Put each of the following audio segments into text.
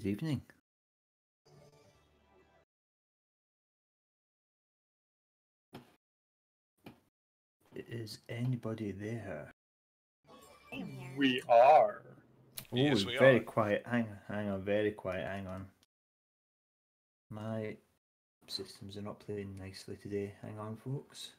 Good evening. Is anybody there? We are. Yes, Ooh, we very are. quiet. Hang on, very quiet. Hang on. My systems are not playing nicely today. Hang on, folks.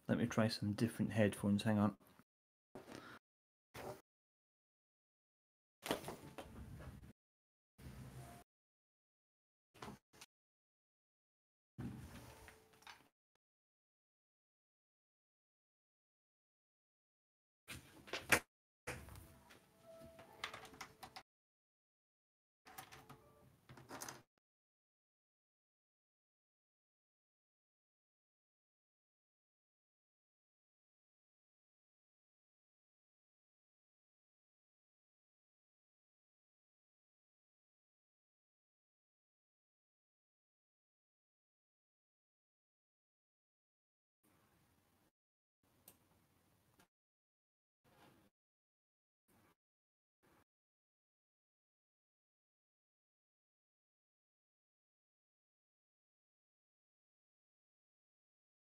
Let me try some different headphones. Hang on.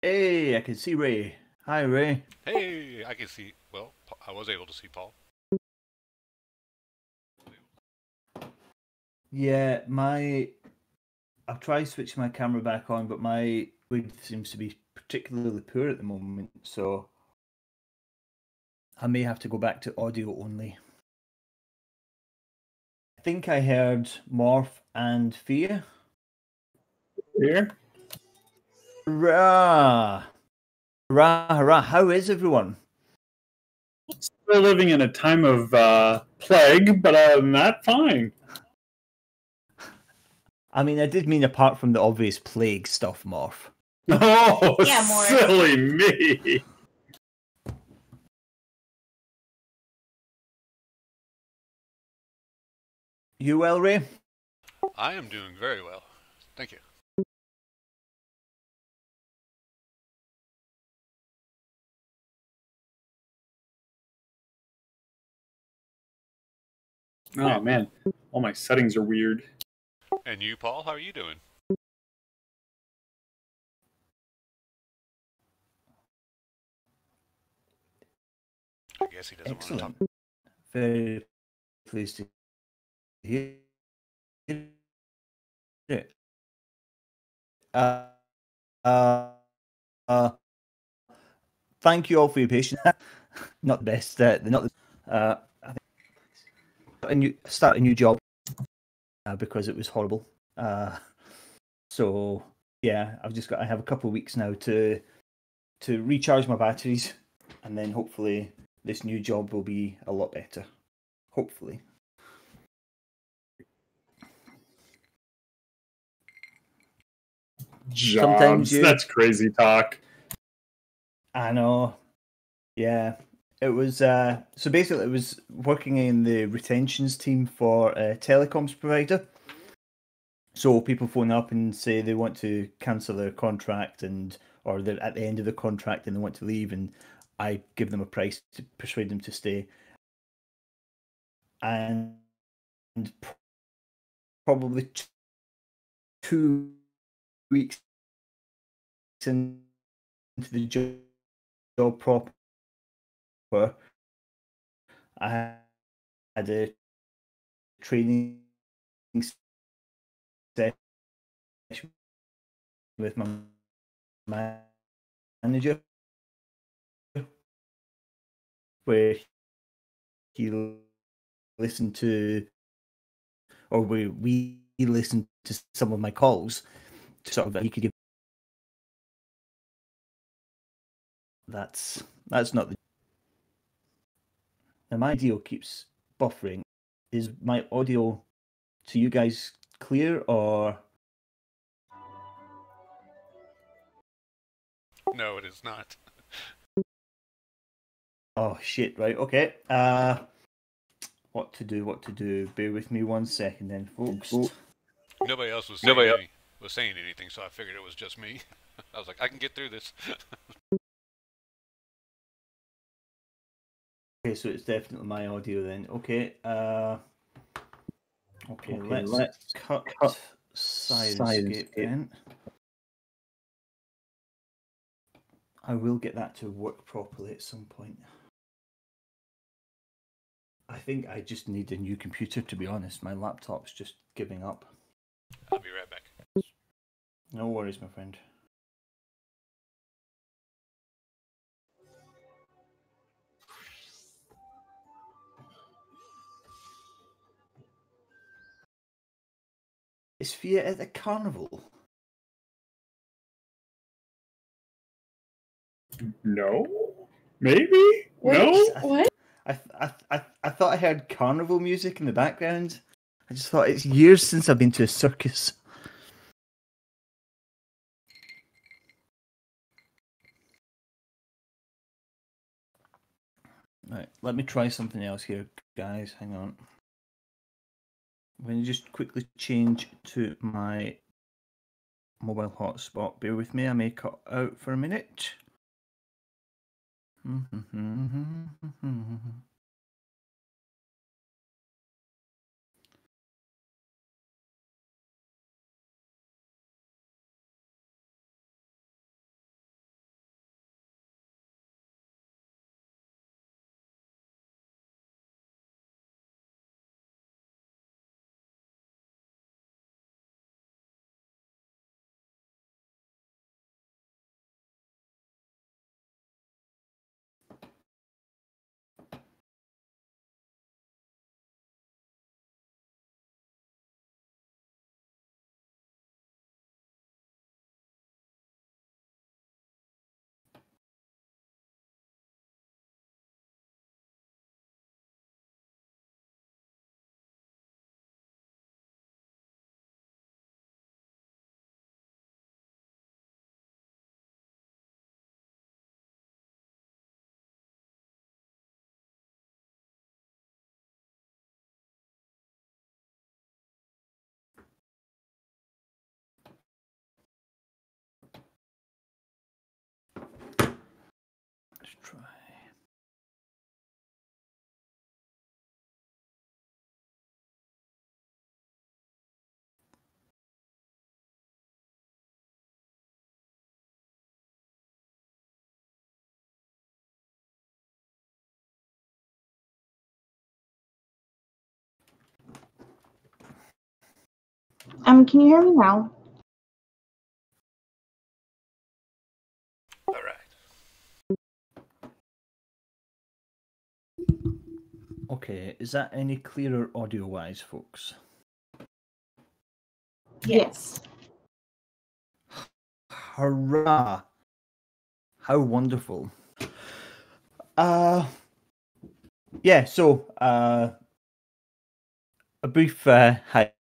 Hey, I can see Ray. Hi, Ray. Hey, I can see. Well, I was able to see Paul. Yeah, I've tried switching my camera back on, but my width seems to be particularly poor at the moment, so I may have to go back to audio only. I think I heard Morph and Fear. Here. Hurrah! Hurrah, hurrah. How is everyone? Still living in a time of plague, but other than that, fine. I mean, I did mean apart from the obvious plague stuff, Morph. Oh, Yeah, more. silly me. You well, Ray? I am doing very well. Thank you. Oh, man. All my settings are weird. And you, Paul, how are you doing? I guess he doesn't Excellent. want to talk. Very pleased to hear it. Thank you all for your patience. Not the best. Not the. I think start a new job because it was horrible. So yeah, I have a couple of weeks now to recharge my batteries, and then hopefully this new job will be a lot better. Hopefully. Jobs. That's crazy talk. I know. Yeah. It was so basically it was working in the retentions team for a telecoms provider. So people phone up and say they want to cancel their contract or they're at the end of the contract and they want to leave, and I give them a price to persuade them to stay. And probably 2 weeks into the job proper, I had a training session with my manager where he listened to, or we listened to some of my calls, sort of he could give. That's not the. Now my audio keeps buffering. Is my audio to you guys clear or? No, it is not. Oh shit! Right. Okay. What to do. Bear with me 1 second then, folks. Nobody else was saying anything, so I figured it was just me. I was like, I can get through this. Okay, so it's definitely my audio then. Okay, let's cut Sirenscape then. I will get that to work properly at some point. I think I just need a new computer, to be honest. My laptop's just giving up. I'll be right back. No worries, my friend. Is Fia at the carnival? No, maybe. Wait, No. what? I thought I heard carnival music in the background. I just thought it's years since I've been to a circus. Right, let me try something else here, guys. Hang on. I'm going to just quickly change to my mobile hotspot. Bear with me, I may cut out for a minute. Let's try. Can you hear me now? All right. Okay, is that any clearer audio-wise, folks? Yes. Hurrah! How wonderful. Yeah, so a brief hiatus.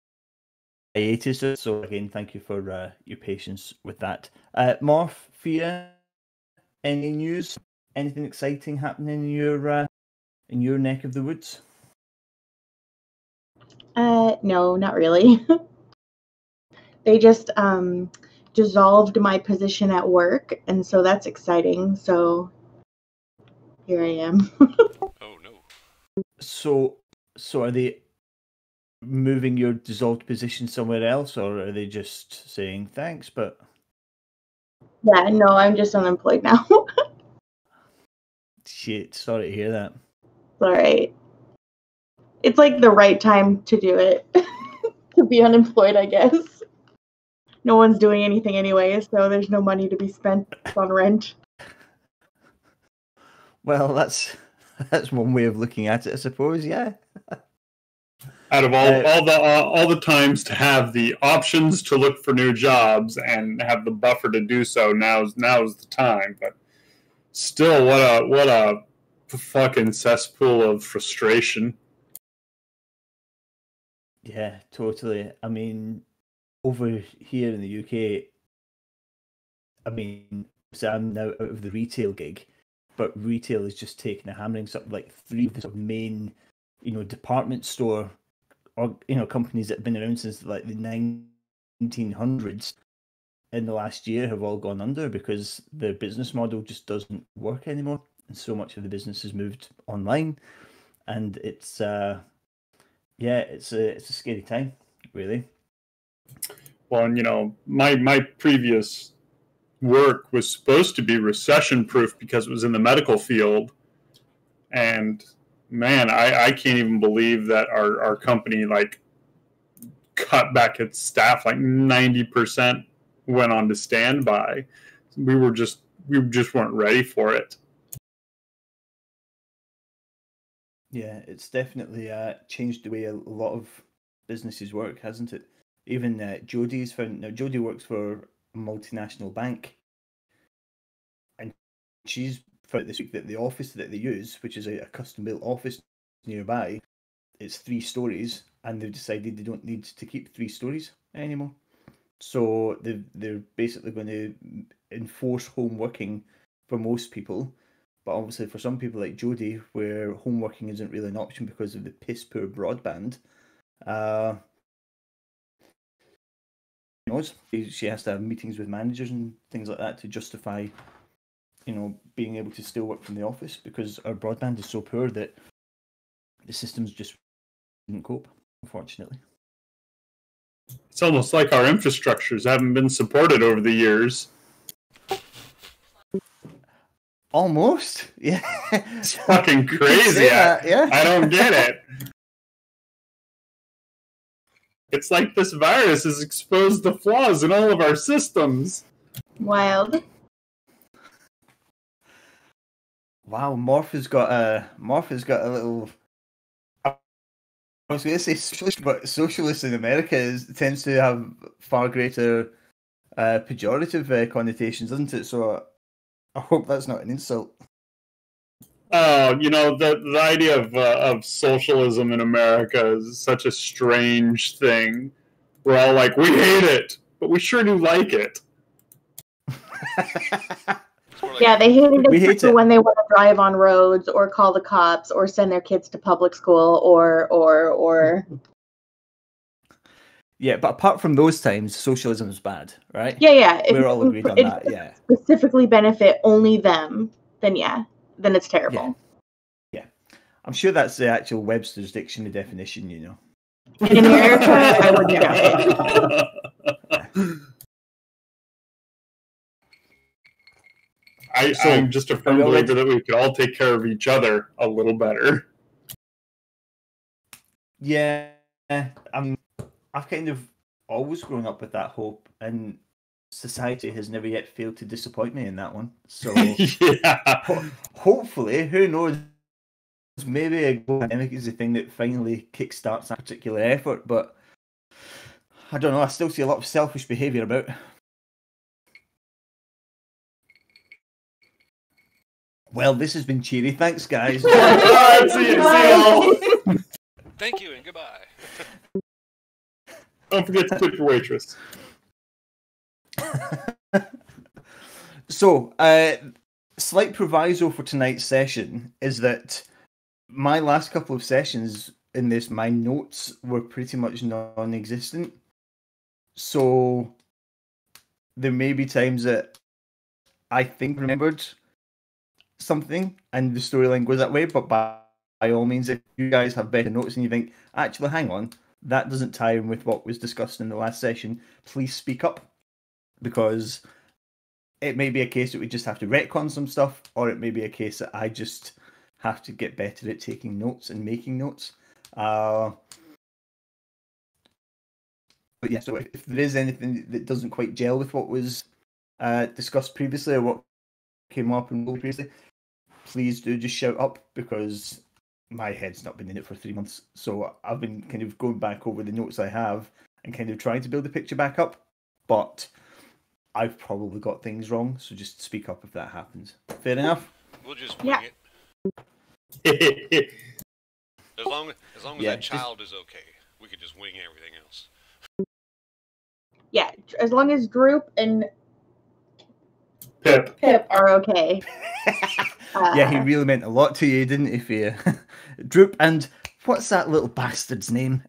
So again, thank you for your patience with that. Morph, Fia, any news? Anything exciting happening in your neck of the woods? No, not really. They just dissolved my position at work, and so that's exciting. So here I am. Oh no. So are they moving your dissolved position somewhere else, or are they just saying thanks? But Yeah, no, I'm just unemployed now. shit, sorry to hear that. It's all right. It's like the right time to do it. To be unemployed, I guess. No one's doing anything anyway, so there's no money to be spent on rent. Well, that's one way of looking at it, I suppose. Yeah. Out of all the times to have the options to look for new jobs and have the buffer to do so, now's the time. But still, what a fucking cesspool of frustration. Yeah, totally. I mean, over here in the UK, I mean, so I'm now out of the retail gig, but retail is just taking a hammering. Sort of like three of the sort of main department store or companies that have been around since like the 1900s in the last year have all gone under because their business model just doesn't work anymore, and so much of the business has moved online, and it's it's a scary time, really. Well, and my previous work was supposed to be recession proof because it was in the medical field, and man, I can't even believe that our company like cut back its staff like 90%. Went on to standby. We just weren't ready for it. Yeah, it's definitely changed the way a lot of businesses work, hasn't it? Even Jodie's found now. Jodie works for a multinational bank, and she's found this week that the office that they use, which is a custom-built office nearby, it's 3 stories, and they've decided they don't need to keep 3 stories anymore. So they're basically going to enforce home working for most people, but obviously for some people like Jodie, where home working isn't really an option because of the piss poor broadband, she has to have meetings with managers and things like that to justify, being able to still work from the office because our broadband is so poor that the systems just didn't cope, unfortunately. It's almost like our infrastructures haven't been supported over the years. Almost, yeah. It's fucking crazy. Yeah. I don't get it. It's like this virus has exposed the flaws in all of our systems. Wild. Wow, Morph has got a little. I was going to say socialist, but socialist in America tends to have far greater pejorative connotations, doesn't it? So I hope that's not an insult. Oh, the idea of socialism in America is such a strange thing. We're all like, we hate it, but we sure do like it. Yeah, they hate it when they want to drive on roads or call the cops or send their kids to public school or. Yeah, but apart from those times, socialism is bad, right? Yeah. We're all agreed on that, yeah. Specifically benefit only them, then it's terrible. Yeah. I'm sure that's the actual Webster's Dictionary definition, In America, I would doubt it. I'm just a firm believer that we could all take care of each other a little better. Yeah, I've kind of always grown up with that hope, and society has never yet failed to disappoint me in that one. So, hopefully, who knows? Maybe a pandemic is the thing that finally kickstarts that particular effort, but I don't know. I still see a lot of selfish behaviour about. Well, this has been cheery. Thanks, guys. See you all. Thank you and goodbye. Don't forget to tip your waitress. So, slight proviso for tonight's session is that my last couple of sessions in this, my notes were pretty much non-existent. So, there may be times that I think remembered something and the storyline goes that way, but by all means, if you guys have better notes and you think, actually, hang on, that doesn't tie in with what was discussed in the last session, please speak up, because it may be a case that we just have to retcon some stuff, or it may be a case that I just have to get better at taking notes and making notes. But yeah, so if there is anything that doesn't quite gel with what was discussed previously or what came up in previously, please do just shout up, because my head's not been in it for 3 months. So I've been kind of going back over the notes I have and kind of trying to build the picture back up. But I've probably got things wrong, so just speak up if that happens. Fair enough? We'll just wing it. As long as that child is okay, we can just wing everything else. Yeah, as long as Droop and Pip are okay. Yeah, he really meant a lot to you, didn't he, Fia? Droop and what's that little bastard's name?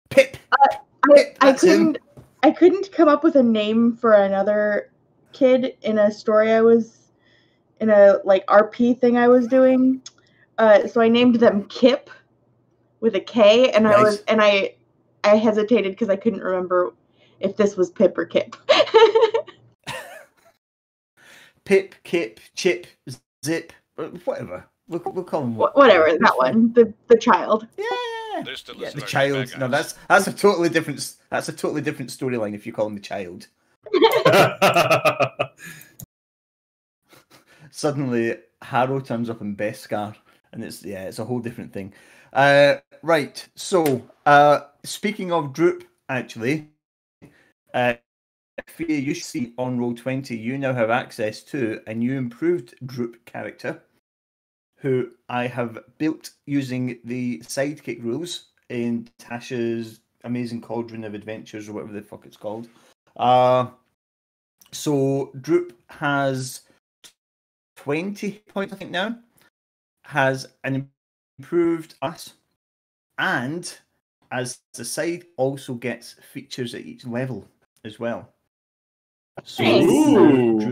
Pip. I couldn't come up with a name for another kid in a story I was in a RP thing I was doing. So I named them Kip with a K, and Nice. I hesitated because I couldn't remember if this was Pip or Kip. Pip, Kip, Chip, Zip, whatever. We'll call him whatever that one. The child. Yeah. They're still The child. No, that's a totally different. That's a totally different storyline if you call him the child. Suddenly, Harrow turns up in Beskar, and it's a whole different thing. Right. So, speaking of Droop, actually, you see on Roll20, you now have access to a new improved Droop character, who I have built using the sidekick rules in Tasha's Amazing Cauldron of Adventures, or whatever the fuck it's called. So Droop has 20 points, I think, now. Has an improved us, and as the side also gets features at each level as well. So, Ooh.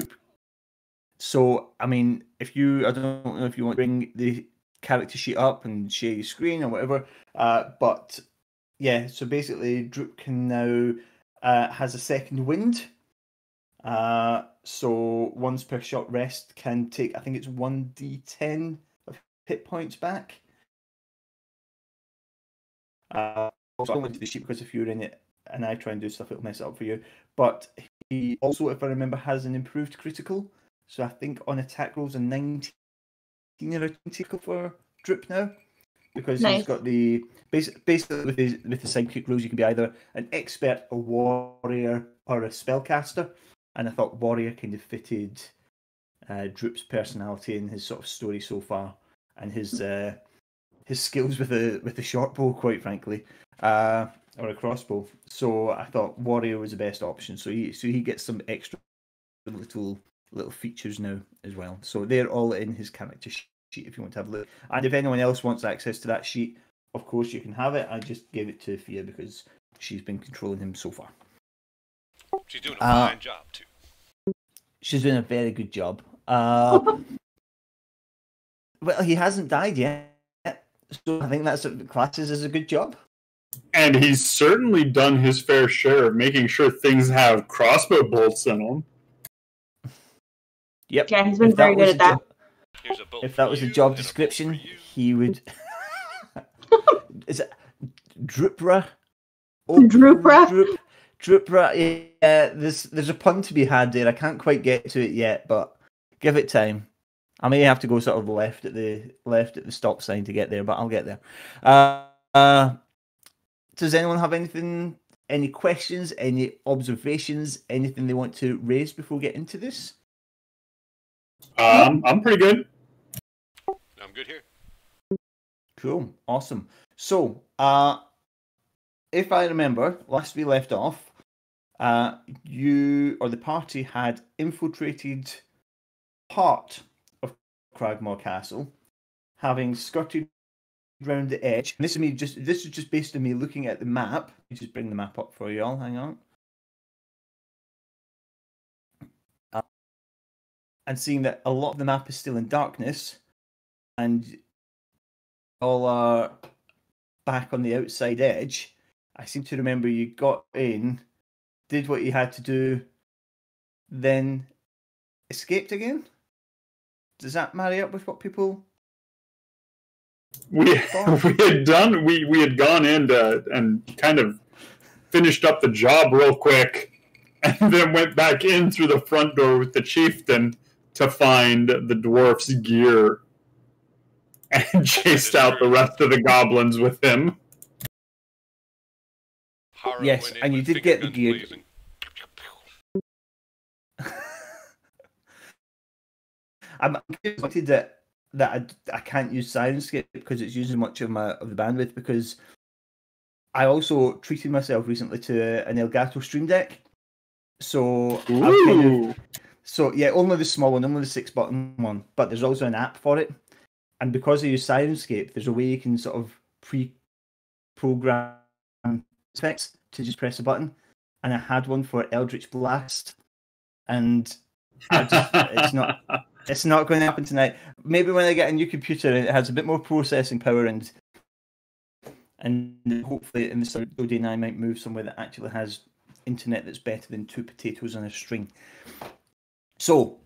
So, I mean, I don't know if you want to bring the character sheet up and share your screen or whatever, but yeah, so basically Droop can now has a second wind. So once per shot rest can take, I think it's 1d10 of hit points back. Also, I don't want to do the sheet because if you're in it and I try and do stuff, it'll mess it up for you. But he also, if I remember, has an improved critical. So I think on attack rolls a 19 or a 20 for Droop now, because Nice. he's got the basically with the sidekick rules, you can be either an expert, a warrior, or a spellcaster. And I thought warrior kind of fitted Droop's personality and his sort of story so far, and his skills with the short bow, quite frankly, or a crossbow. So I thought warrior was the best option. So he gets some extra little features now as well. So they're all in his character sheet if you want to have a look. And if anyone else wants access to that sheet, of course you can have it. I just gave it to Fia because she's been controlling him so far. She's doing a fine job too. She's doing a very good job. Well, he hasn't died yet, so I think that's classes as a good job. And he's certainly done his fair share of making sure things have crossbow bolts in them. Yep. Yeah, he's been very good at that. If that was a job description, he would. Is it Droopra? Oh, Droopra. Droopra. Yeah, there's a pun to be had there. I can't quite get to it yet, but give it time. I may have to go sort of left at the stop sign to get there, but I'll get there. Does anyone have any questions, any observations, anything they want to raise before we get into this? I'm pretty good. I'm good here. Cool. Awesome. So, if I remember, last we left off, you or the party had infiltrated part of Cragmaw Castle, having skirted around the edge. And this is just based on me looking at the map. Let me just bring the map up for you all. Hang on. And seeing that a lot of the map is still in darkness, and all are back on the outside edge. I seem to remember you got in, did what you had to do, then escaped again? Does that marry up with what people we had done? We had gone in and kind of finished up the job real quick, and then went back in through the front door with the chieftain to find the dwarf's gear, and chased out the rest of the goblins with him. Yes, and you did get the gear. I'm disappointed that I can't use Sirenscape because it's using much of the bandwidth, because I also treated myself recently to an Elgato Stream Deck. So yeah, only the small one, only the 6-button one, but there's also an app for it. And because I use Sirenscape, there's a way you can sort of pre-programmed specs to just press a button, and I had one for Eldritch Blast, and it's not going to happen tonight. Maybe when I get a new computer and it has a bit more processing power, and hopefully in the studio day I might move somewhere that actually has internet that's better than 2 potatoes on a string. So,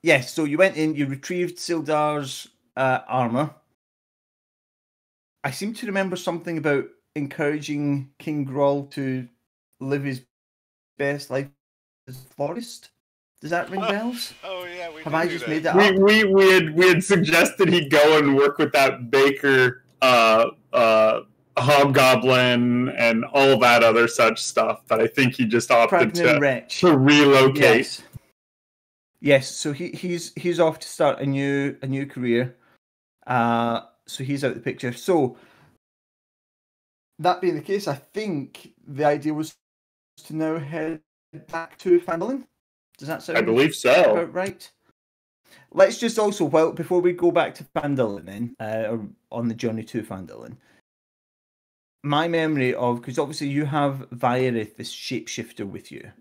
yes, so you went in, you retrieved Sildar's armor. I seem to remember something about encouraging King Groll to live his best life in the forest. Does that ring bells? Oh yeah, have I just made that up? We had suggested he go and work with that baker, hobgoblin, and all that other such stuff. But I think he just opted to relocate. Yes. So he's off to start a new career. So he's out of the picture. So that being the case, I think the idea was to now head back to Phandalin. Does that sound? I believe so. About right. Let's just also, before we go back to Phandalin, then, or on the journey to Phandalin, my memory of, because obviously you have Vairith, this shapeshifter, with you,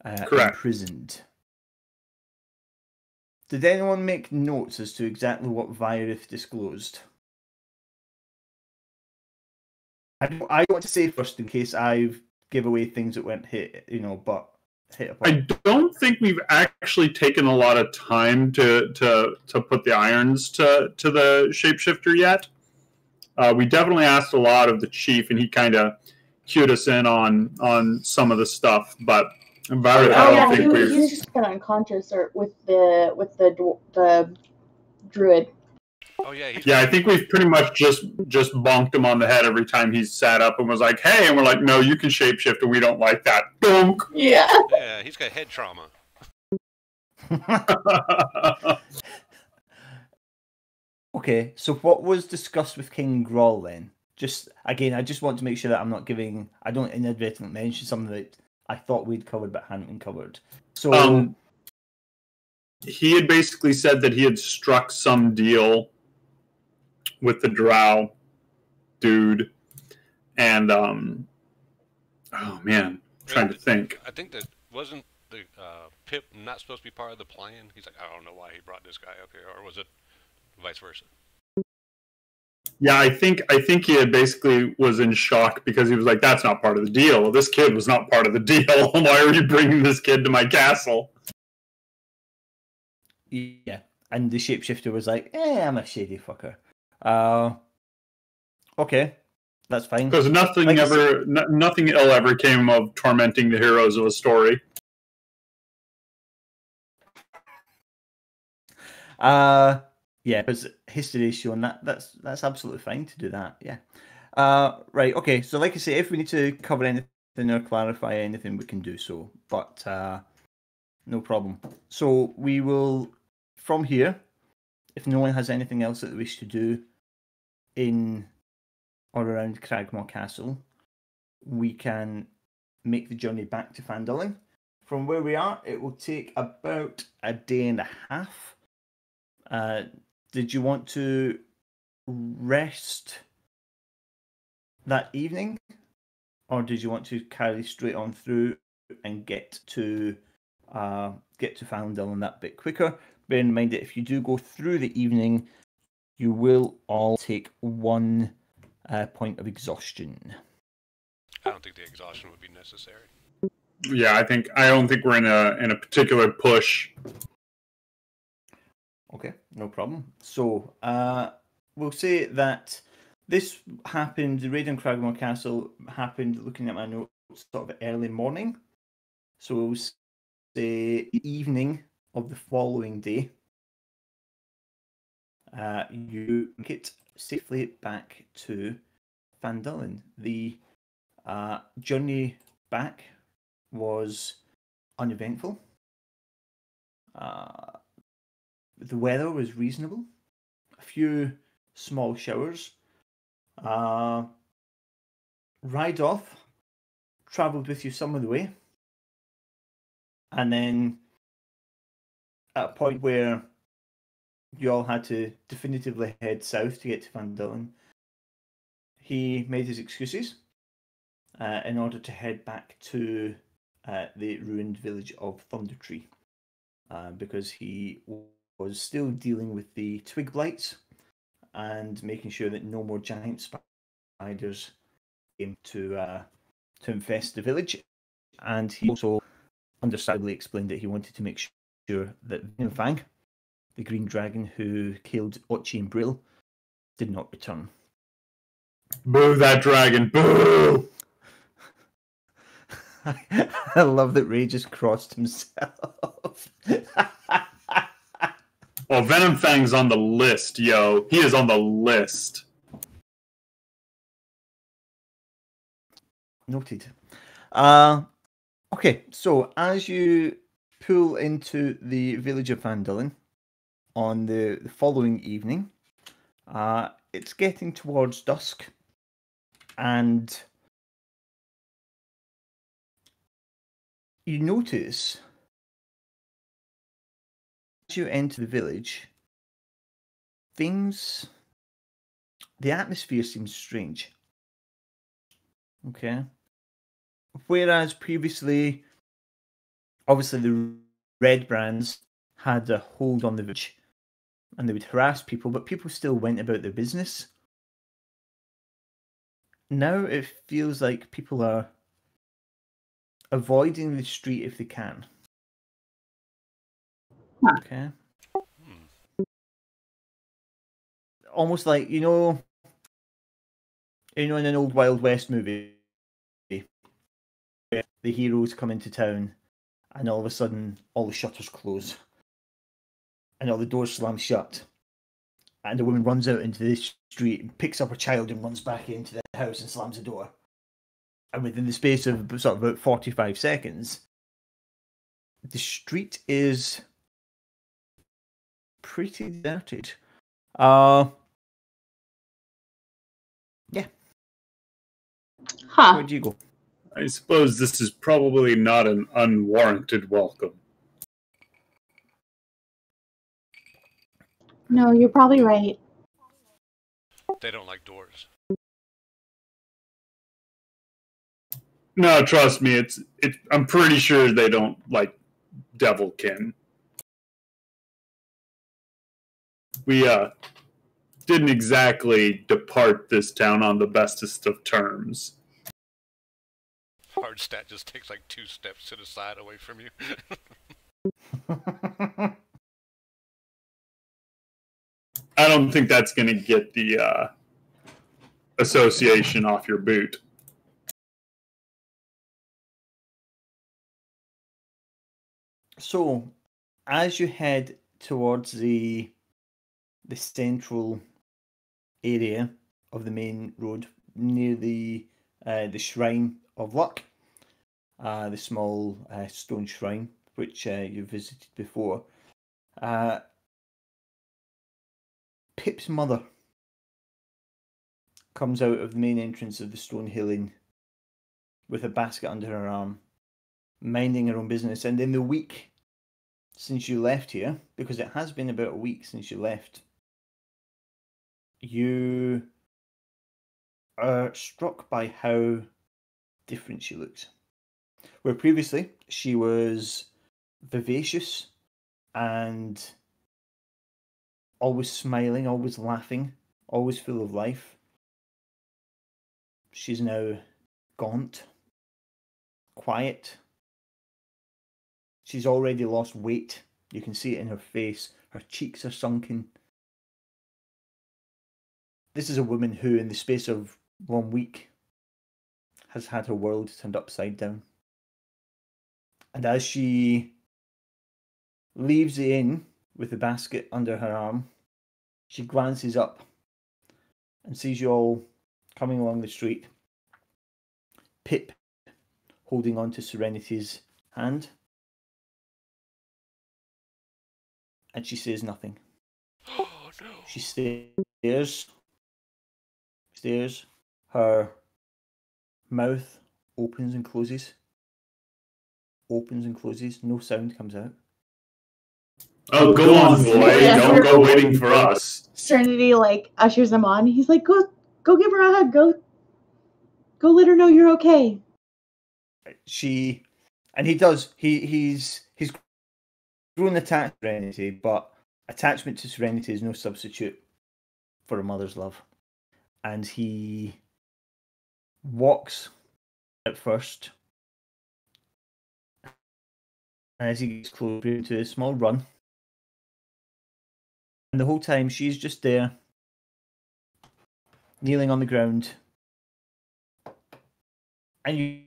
correct, imprisoned. Did anyone make notes as to exactly what Vairith disclosed? I want to say first in case I give away things that went hit apart. I don't think we've actually taken a lot of time to put the irons to the shapeshifter yet. We definitely asked a lot of the chief, and he kind of cued us in on some of the stuff. But Vairith, I don't think he's just been unconscious, or with the druid. Oh yeah. I think we've pretty much just bonked him on the head every time he's sat up and was like, "Hey," and we're like, "No, you can shapeshift, and we don't like that." Bonk. Yeah. Yeah, he's got head trauma. Okay, so what was discussed with King Groll then? Just again, I just want to make sure that I don't inadvertently mention something that I thought we'd covered but hadn't covered. So he had basically said that he had struck some deal with the Drow dude, and oh man, I'm trying to think. I think that wasn't the Pip not supposed to be part of the plan. He's like, I don't know why he brought this guy up here, or was it vice versa? Yeah, I think he had basically was in shock because he was like, "That's not part of the deal. This kid was not part of the deal. Why are you bringing this kid to my castle?" Yeah, and the shapeshifter was like, I'm a shady fucker. Okay, that's fine. Because nothing ill ever came of tormenting the heroes of a story. Yeah, because history is shown that's absolutely fine to do that. Yeah. Right. Okay. So, like I say, if we need to cover anything or clarify anything, we can do so. But no problem. So we will, from here, if no one has anything else that they wish to do in or around Cragmaw Castle, we can make the journey back to Phandalin. From where we are, it will take about a day and a half. Did you want to rest that evening, or did you want to carry straight on through and get to Phandalin that bit quicker? Bear in mind that if you do go through the evening, you will all take 1 point of exhaustion. I don't think the exhaustion would be necessary. Yeah, I don't think we're in a particular push. Okay, no problem. So, we'll say that this happened, the raid on Cragmaw Castle happened, looking at my notes, sort of early morning. So we'll say evening of the following day. You get safely back to Phandalin. The journey back was uneventful. The weather was reasonable. A few small showers. Ride off travelled with you some of the way. And then at a point where you all had to definitively head south to get to Phandalin, he made his excuses in order to head back to the ruined village of Thundertree, because he was still dealing with the twig blights and making sure that no more giant spiders came to infest the village. And he also understandably explained that he wanted to make sure that Fang, the green dragon who killed Ochi and Brill, did not return. Boo that dragon! Boo! I love that Ray just crossed himself. Oh, Venom Fang's on the list, yo. He is on the list. Noted. Okay, so as you pull into the village of Vandalin on the following evening, it's getting towards dusk, and you notice as you enter the village, the atmosphere seems strange. Okay. Whereas previously, obviously the red brands had a hold on the village and they would harass people, but people still went about their business. Now it feels like people are avoiding the street if they can. Okay. Almost like, in an old Wild West movie, the heroes come into town and all of a sudden all the shutters close and all the doors slam shut, and the woman runs out into the street and picks up her child and runs back into the house and slams the door. And within the space of sort of about 45 seconds, the street is pretty deserted. Yeah. Huh. Where'd you go? I suppose this is probably not an unwarranted welcome. No, you're probably right. They don't like doors. No, trust me, I'm pretty sure they don't like Devilkin. We didn't exactly depart this town on the bestest of terms. Hardstat just takes like 2 steps to the side away from you. I don't think that's going to get the association off your boot. So, as you head towards the central area of the main road near the Shrine of Luck, the small stone shrine which you visited before, Pip's mother comes out of the main entrance of the Stone Hill Inn with a basket under her arm, minding her own business. And in the week since you left here, because it has been about a week since you left, you are struck by how different she looks. Where previously she was vivacious and always smiling, always laughing, always full of life, she's now gaunt, quiet. She's already lost weight. You can see it in her face. Her cheeks are sunken. This is a woman who, in the space of 1 week, has had her world turned upside down. And as she leaves the inn with the basket under her arm, she glances up and sees you all coming along the street. Pip holding on to Serenity's hand. And she says nothing. Oh no. She stares. Her mouth opens and closes. No sound comes out. Oh, go on, boy. Yeah. Don't go waiting for us. Serenity ushers him on. He's like, go Go give her a hug. Go let her know you're okay. And he does. He's grown attached to Serenity, but attachment to Serenity is no substitute for a mother's love. And he walks at first, and as he gets closer to a small run, and the whole time she's just there, kneeling on the ground, and you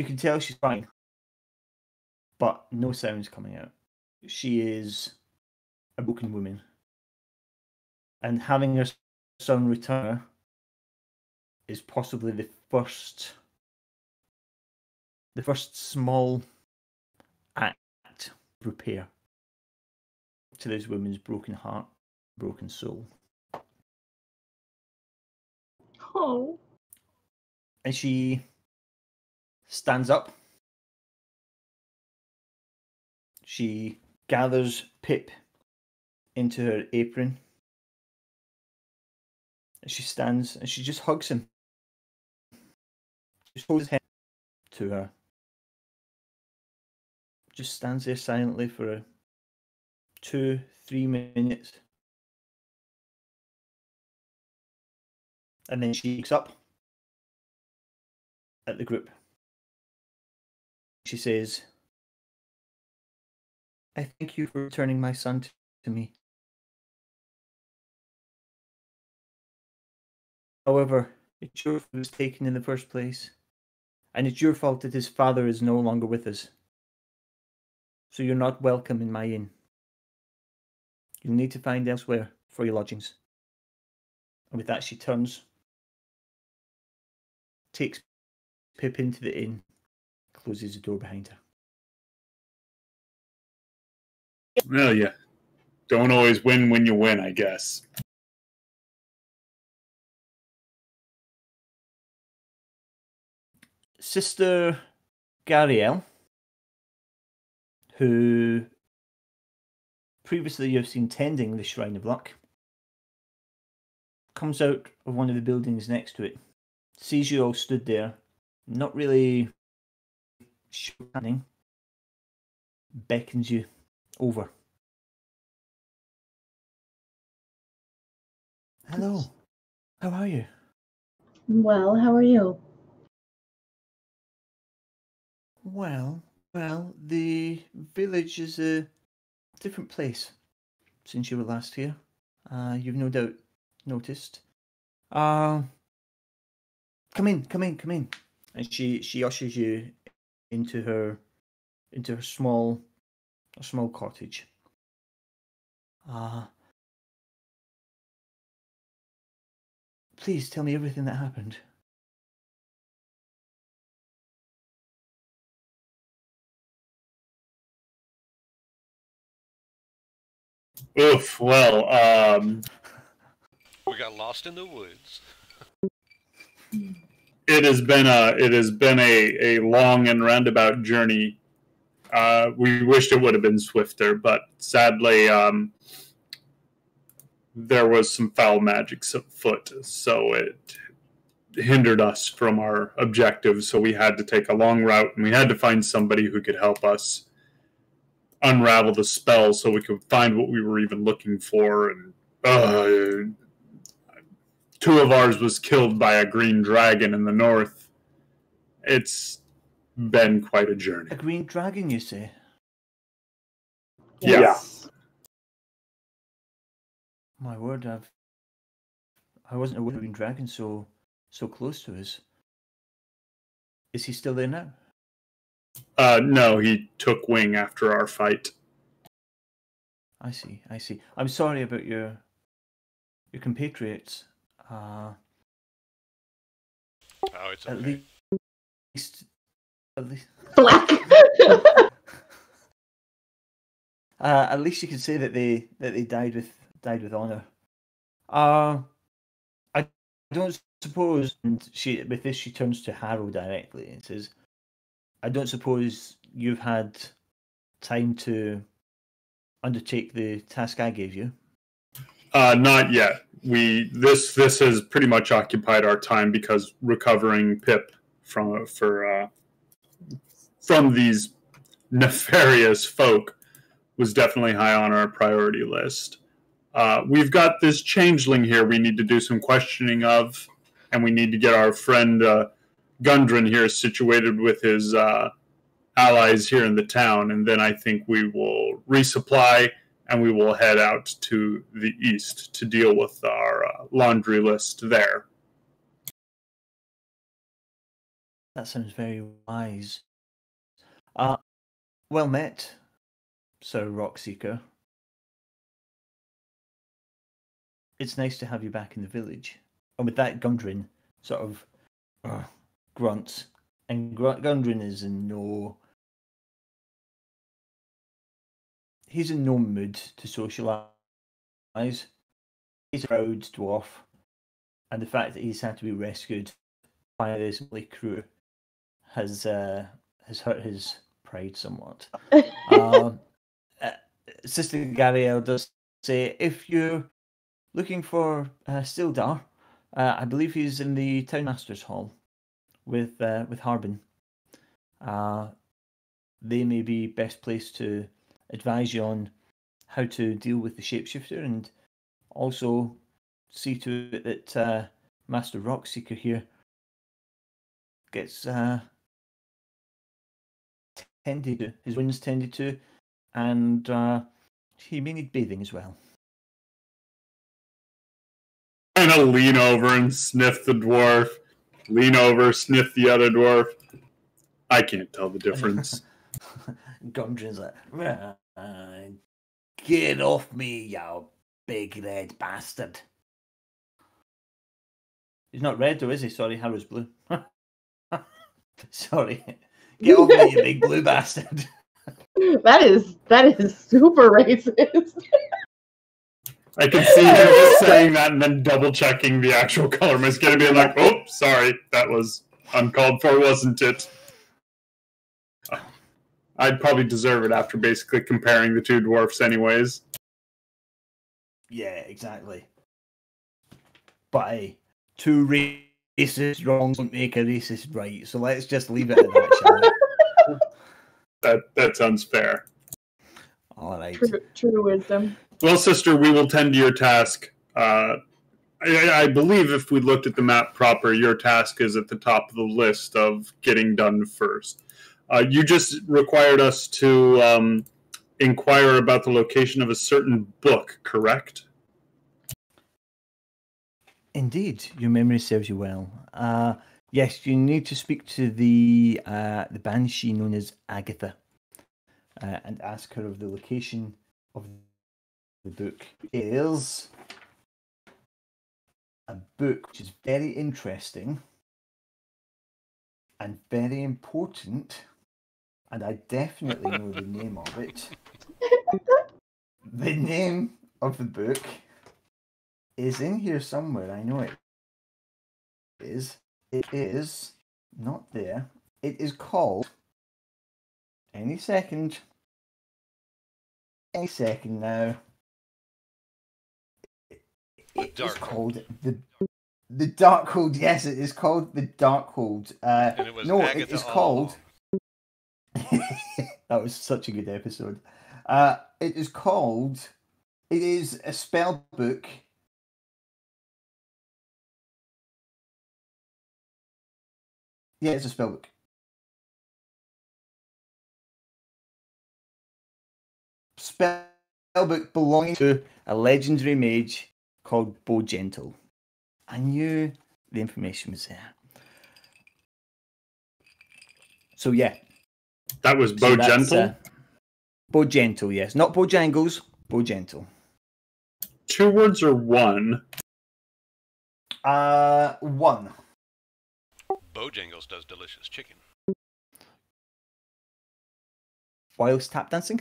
can tell she's fine, but no sound's coming out. She is a broken woman, and having her son return is possibly the first small act of repair to this woman's broken heart, broken soul. Oh. And she stands up. She gathers Pip into her apron. And she stands and she just hugs him. She holds his head to her. Just stands there silently for 2-3 minutes. And then she looks up at the group. She says, "I thank you for returning my son to me. However, it's your fault he was taken in the first place, and it's your fault that his father is no longer with us. So you're not welcome in my inn. You'll need to find elsewhere for your lodgings." And with that, she turns, takes Pip into the inn, closes the door behind her. Well, yeah. Don't always win when you win, I guess. Sister Gariel, who previously you've seen tending the Shrine of Luck, comes out of one of the buildings next to it, sees you all stood there, not really sure what's happening, beckons you over. "Hello, how are you?" Well, how are you? Well, the village is a different place since you were last here. You've no doubt noticed. Come in. And she ushers you into her small cottage. Please tell me everything that happened. Oof. Well, We got lost in the woods. it has been a long and roundabout journey. We wished it would have been swifter, but sadly, there was some foul magic afoot, so it hindered us from our objectives. So we had to take a long route, and we had to find somebody who could help us unravel the spell, so we could find what we were even looking for. And 2 of ours was killed by a green dragon in the north. It's been quite a journey. A green dragon, you say? Yeah. My word, I wasn't aware of a green dragon so close to us. Is he still there now? No, he took wing after our fight. I see. I'm sorry about your compatriots. Oh, it's At okay. least. Black. At least you can say that they died with honor. I don't suppose. And she turns to Harrow directly and says, "I don't suppose you've had time to undertake the task I gave you." Not yet. This has pretty much occupied our time because recovering Pip from these nefarious folk was definitely high on our priority list. We've got this changeling here we need to do some questioning of, and we need to get our friend Gundren here situated with his allies here in the town, and then I think we will resupply and we will head out to the east to deal with our laundry list there. That sounds very wise. Well met, Sir Rockseeker. It's nice to have you back in the village. And with that, Gundren sort of grunts. And Gundren is in no... He's in no mood to socialise. He's a proud dwarf. And the fact that he's had to be rescued by this motley crew has hurt his pride somewhat. Sister Gariel does say, if you're looking for Sildar, I believe he's in the Town Master's Hall with Harbin. They may be best placed to advise you on how to deal with the shapeshifter and also see to it that Master Rockseeker here gets tended to, his wounds tended to, and he may need bathing as well. And I'll lean over and sniff the dwarf. Lean over, sniff the other dwarf. I can't tell the difference. Gundren's like, get off me, you big red bastard. He's not red though, is he? Sorry, Harrow's blue. Sorry. Get off me, you big blue bastard. That is super racist. I can see him just saying that and then double checking the actual color. My skin being like, oh, sorry, that was uncalled for, wasn't it? I'd probably deserve it after basically comparing the two dwarfs anyways. Yeah, exactly. But hey, two racist wrongs don't make a racist right, so let's just leave it at that, shall we? That sounds fair. All right. True wisdom. Well, sister, we will tend to your task. I believe if we looked at the map proper, your task is at the top of the list of getting done first. You just required us to inquire about the location of a certain book, correct? Indeed, your memory serves you well. Yes, you need to speak to the banshee known as Agatha and ask her of the location of the book. It is a book which is very interesting and very important, and I definitely know the name of it. The name of the book is in here somewhere. I know it is. It is not there. It is called. Any second now. It is called the Darkhold. Yes, it is called the Darkhold. And it was no, Agatha it is all called. along. That was such a good episode. It is called. It is a spell book. Yeah, it's a spell book. Spell book belonging to a legendary mage called Bo Gentle. I knew the information was there. So yeah. That was Bo Gentle? Bo Gentle, yes. Not Bojangles, Bo Gentle. 2 words or one? One. Bojangles does delicious chicken. Whilst tap dancing?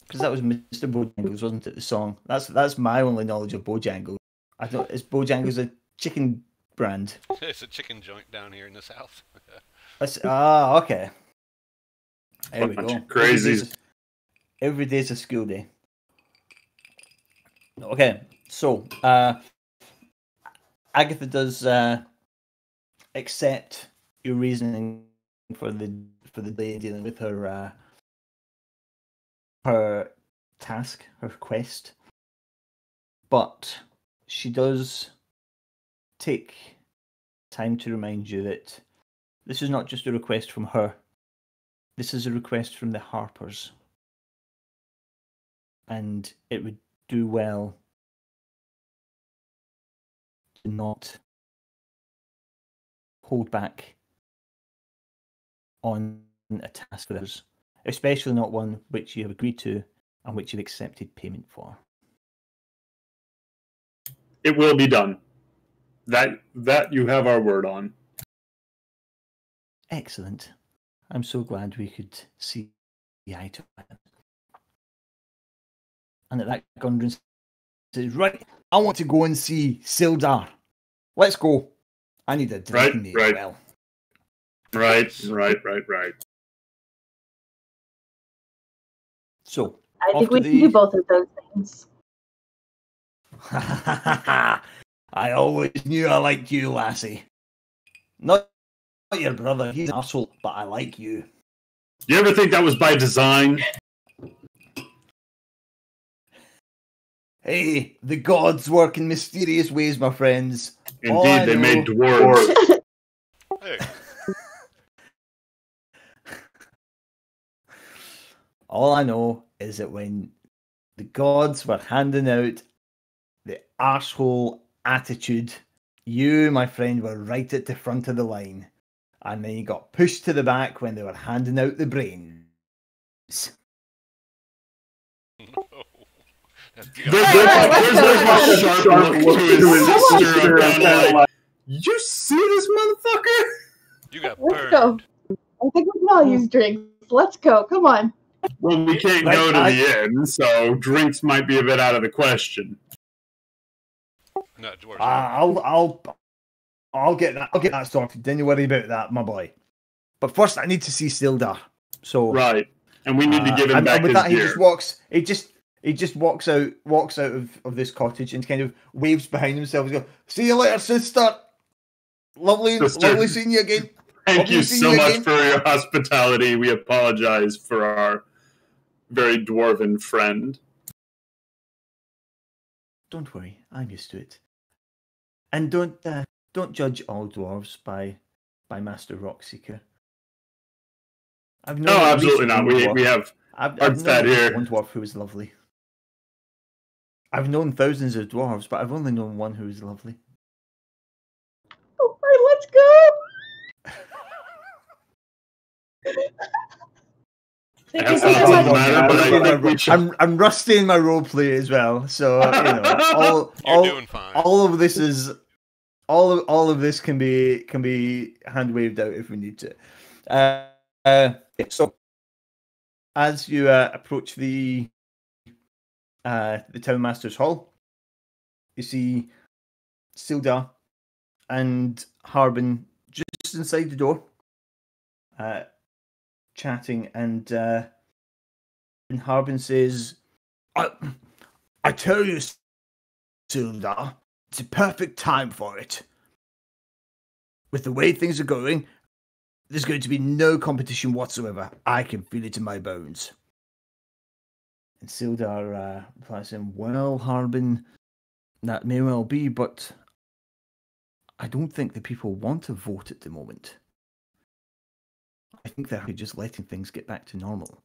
Because that was Mr. Bojangles, wasn't it? The song. That's my only knowledge of Bojangles. I thought is Bojangles a chicken brand? It's a chicken joint down here in the south. Okay. There we go. Crazy. Every day's a school day. Okay, so Agatha does accept your reasoning for the delay dealing with her her task, her quest, but she does take time to remind you that this is not just a request from her. This is a request from the Harpers, and it would do well to not hold back on a task for others, especially not one which you have agreed to and which you've accepted payment for. It will be done. That you have our word on. Excellent. I'm so glad we could see eye to eye. And at that, Gundren says, right, I want to go and see Sildar. Let's go. I need a drink in the well. Right. So, I think we can do both of those things. I always knew I liked you, lassie. Not your brother, he's an arsehole, but I like you. You ever think that was by design? Hey, the gods work in mysterious ways, my friends. Indeed, they made dwarves. Hey, All I know is that when the gods were handing out the arsehole attitude, you, my friend, were right at the front of the line. And then you got pushed to the back when they were handing out the brains. no. That's There's like a sharp look to his sister, like, you see this motherfucker? You got Let's burned. go. I think we can all use drinks. Let's go. Come on. Well, we can't go to the inn, so drinks might be a bit out of the question. No, dwarves. I'll get that sorted. Don't you worry about that, my boy. But first, I need to see Sildar. So right, and we need to give him back with his that, gear. He just walks out of this cottage and kind of waves behind himself. He goes, "See you later, sister. Lovely seeing you again." Thank you so much for your hospitality. We apologize for our very dwarven friend. Don't worry, I'm used to it. And don't judge all dwarves by Master Rockseeker. No, absolutely not. We have I've known here. One dwarf who was lovely. I've known thousands of dwarves, but I've only known one who was lovely. All right, let's go. I'm rusty in my role play as well, so doing fine. All of this is all of this can be hand waved out if we need to. So as you approach the Town Master's Hall, you see Sildar and Harbin just inside the door, chatting, and Harbin says, I tell you, Sildar, it's a perfect time for it. With the way things are going, there's going to be no competition whatsoever. I can feel it in my bones. And Sildar replies saying, well, Harbin, that may well be, but I don't think the people want to vote at the moment. I think they're just letting things get back to normal.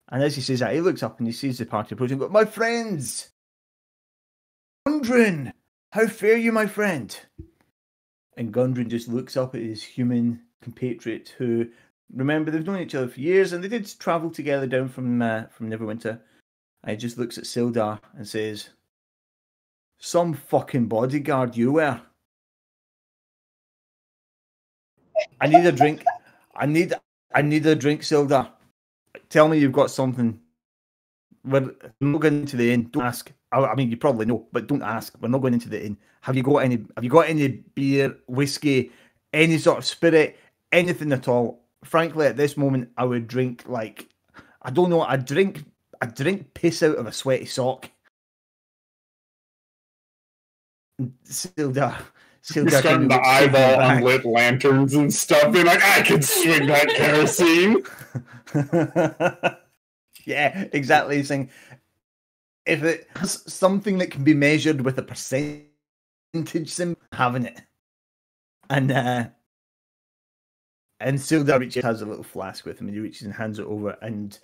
And as he says that, he looks up and he sees the party approaching. But my friends! Gundren! How fare you, my friend? And Gundren just looks up at his human compatriot who, remember, they've known each other for years and they did travel together down from Neverwinter. And he just looks at Sildar and says, some fucking bodyguard you were. I need a drink. I need a drink, Sildar. Tell me you've got something. We're not going into the inn. Don't ask. I mean, you probably know, but don't ask. We're not going into the inn. Have you got any beer, whiskey, any sort of spirit, anything at all? Frankly, at this moment, I would drink I drink piss out of a sweaty sock. Sildar Starting to eyeball unlit lanterns and stuff. Being like, I can swing that kerosene. Yeah, exactly. Saying if it has something that can be measured with a percentage symbol, having it. And Sildar reaches, has a little flask with him, and he reaches and hands it over, and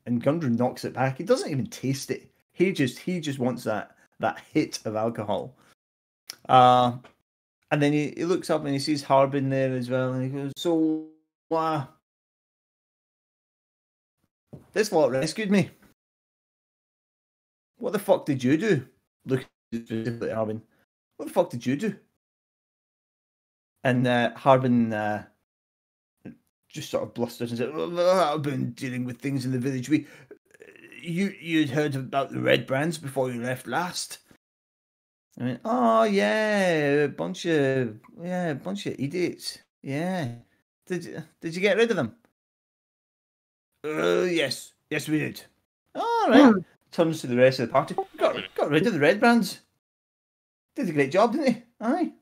Gundren knocks it back. He doesn't even taste it. He just wants that hit of alcohol. And then he looks up and he sees Harbin there as well, and he goes, "So, this lot rescued me. What the fuck did you do?" Look specifically at Harbin. "What the fuck did you do?" And Harbin just sort of blusters and said, "I've been dealing with things in the village. You'd heard about the Red Brands before you left last." I mean, "Oh yeah, a bunch of idiots. Yeah. Did you get rid of them?" Yes, we did." "All right." Turns to the rest of the party. Got rid of the Red Brands. Did a great job, didn't he? Aye.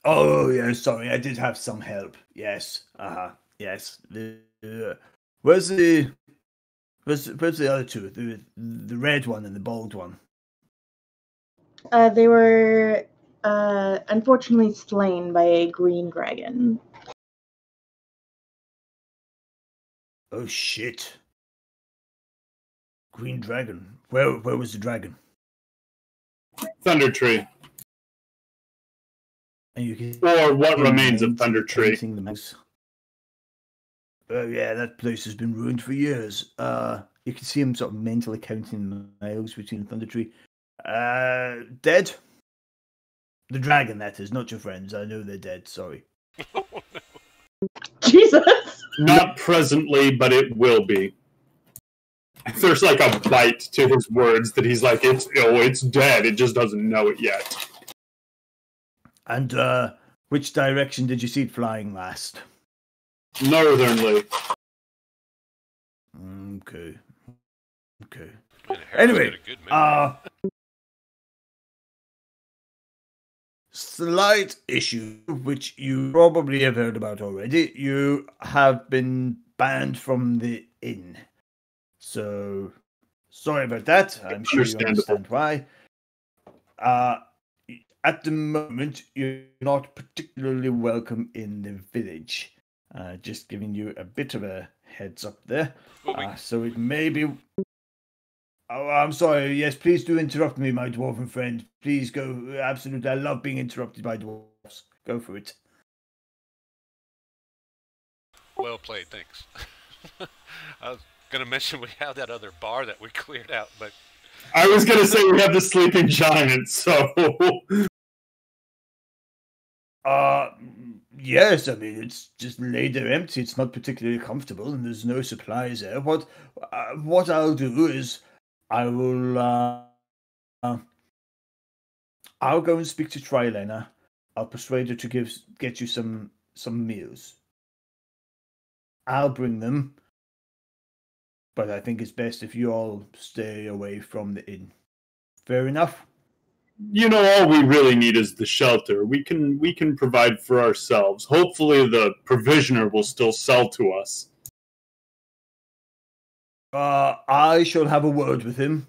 "Oh yeah, sorry, I did have some help. Yes, yes. Where's the other two? The red one and the bald one?" They were unfortunately slain by a green dragon. "Oh shit. Green dragon. Where was the dragon?" Thunder Tree. And you can Or what remains of Thunder Tree. The mouse. "Oh yeah, that place has been ruined for years." You can see him sort of mentally counting the miles between Thunder Tree. Dead? The dragon, that is, not your friends. I know they're dead, sorry." Jesus! Not presently, but it will be. There's like a bite to his words that he's like, it's dead. It just doesn't know it yet. "And which direction did you see it flying last?" Northernly. Okay. Man, Harold's Anyway, got a good memory. Slight issue, which you probably have heard about already. You have been banned from the inn. So, sorry about that. I'm sure you understand why. At the moment, you're not particularly welcome in the village. Just giving you a bit of a heads up there. So it may be... Oh, I'm sorry. Yes, please do interrupt me, my dwarven friend. Please go. Absolutely. I love being interrupted by dwarves. Go for it. Well played, thanks. I was going to mention we have that other bar that we cleared out, but... I was going to say we have the sleeping giant, so... Yes, I mean, it's just laid there empty. It's not particularly comfortable, and there's no supplies there. What I'll do is I'll go and speak to Trilena. I'll persuade her to get you some meals. I'll bring them, but I think it's best if you all stay away from the inn. Fair enough? All we really need is the shelter. We can provide for ourselves. Hopefully the provisioner will still sell to us. I shall have a word with him.